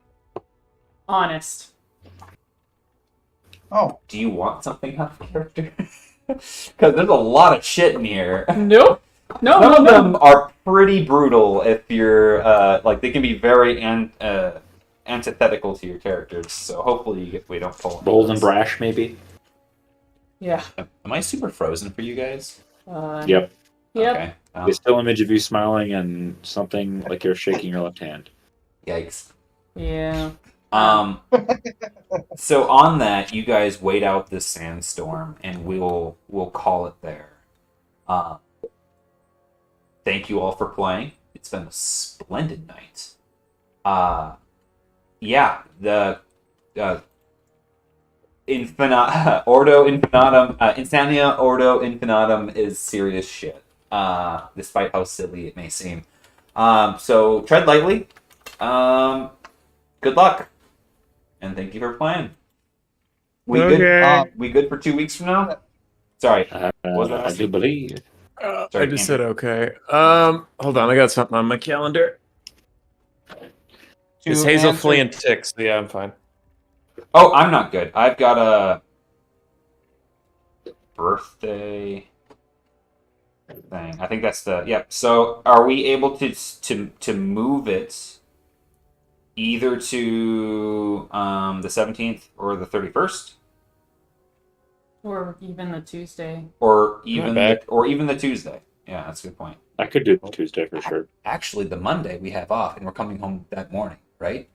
Honest. Oh, Do you want something out of character? Because there's a lot of shit in here. Nope. No, Some no, of no. them are pretty brutal if you're, they can be very antithetical to your characters. So hopefully we don't pull Bold and those. brash, maybe. Yeah. Am I super frozen for you guys? Yep. Yep. Okay. A still image of you smiling and something like you're shaking your left hand. Yikes. Yeah. So on that, you guys wait out this sandstorm, and we'll call it there. Thank you all for playing. It's been a splendid night. Yeah, the Ordo Infinitum, Insania Ordo Infinitum is serious shit. Despite how silly it may seem. So tread lightly. Good luck. And thank you for playing. We good? We good for 2 weeks from now? Sorry. What was that? I do believe. Sorry, I just said okay. Hold on, I got something on my calendar. It's Hazel, answer- Flea, and Ticks. Yeah, I'm fine. Oh, I'm not good. I've got a birthday thing. I think that's the So, are we able to move it either to the 17th or the 31st, Or even the Tuesday. or even back. the Tuesday? Yeah, that's a good point. I could do Tuesday for sure. Actually, the Monday we have off, and we're coming home that morning, right?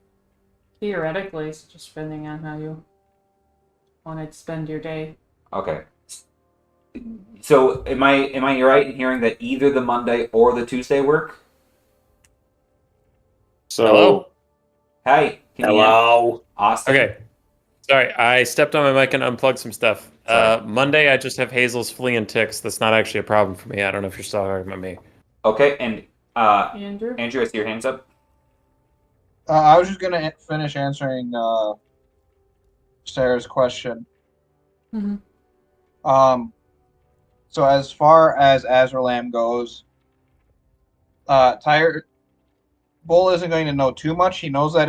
Theoretically, it's just depending on how you want to spend your day. Okay. So, am I right in hearing that either the Monday or the Tuesday work? So, Hello? Hey, can you hello. Austin? Okay. Sorry, I stepped on my mic and unplugged some stuff. Sorry. Monday, I just have Hazel's Flea and Ticks. That's not actually a problem for me. I don't know if you're still talking about me. Okay, and Andrew? Andrew, I see your hands up. I was just gonna finish answering Sarah's question. Mhm. So as far as Azralam goes, Bull isn't going to know too much. He knows that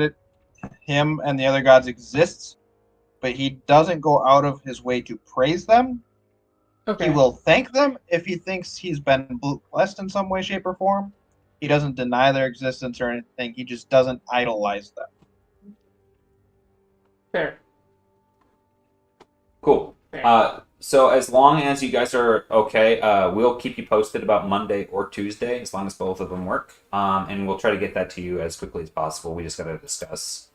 him and the other gods exists, but he doesn't go out of his way to praise them. Okay. He will thank them if he thinks he's been blessed in some way, shape, or form. He doesn't deny their existence or anything. He just doesn't idolize them. Fair. Cool. Fair. So as long as you guys are okay, we'll keep you posted about Monday or Tuesday, as long as both of them work. And we'll try to get that to you as quickly as possible. We just gotta discuss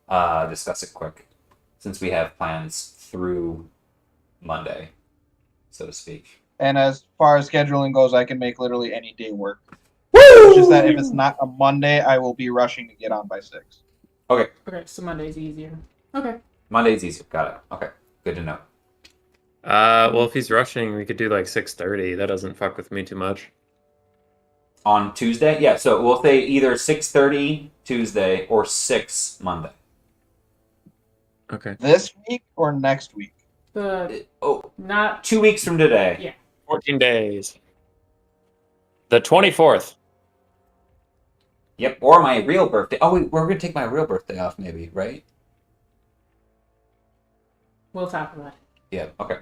it quick, since we have plans through Monday, so to speak. And as far as scheduling goes, I can make literally any day work. It's just that if it's not a Monday, I will be rushing to get on by 6. Okay. Okay, so Monday's easier. Okay. Monday's easier. Got it. Okay. Good to know. Well, if he's rushing, we could do like 6:30. That doesn't fuck with me too much. On Tuesday? Yeah, so we'll say either 6:30 Tuesday or 6 Monday. Okay. This week or next week? Not 2 weeks from today. Yeah. 14 days. The 24th. Yep, or my real birthday. Oh, we're going to take my real birthday off maybe, right? We'll talk about it. Yeah, okay.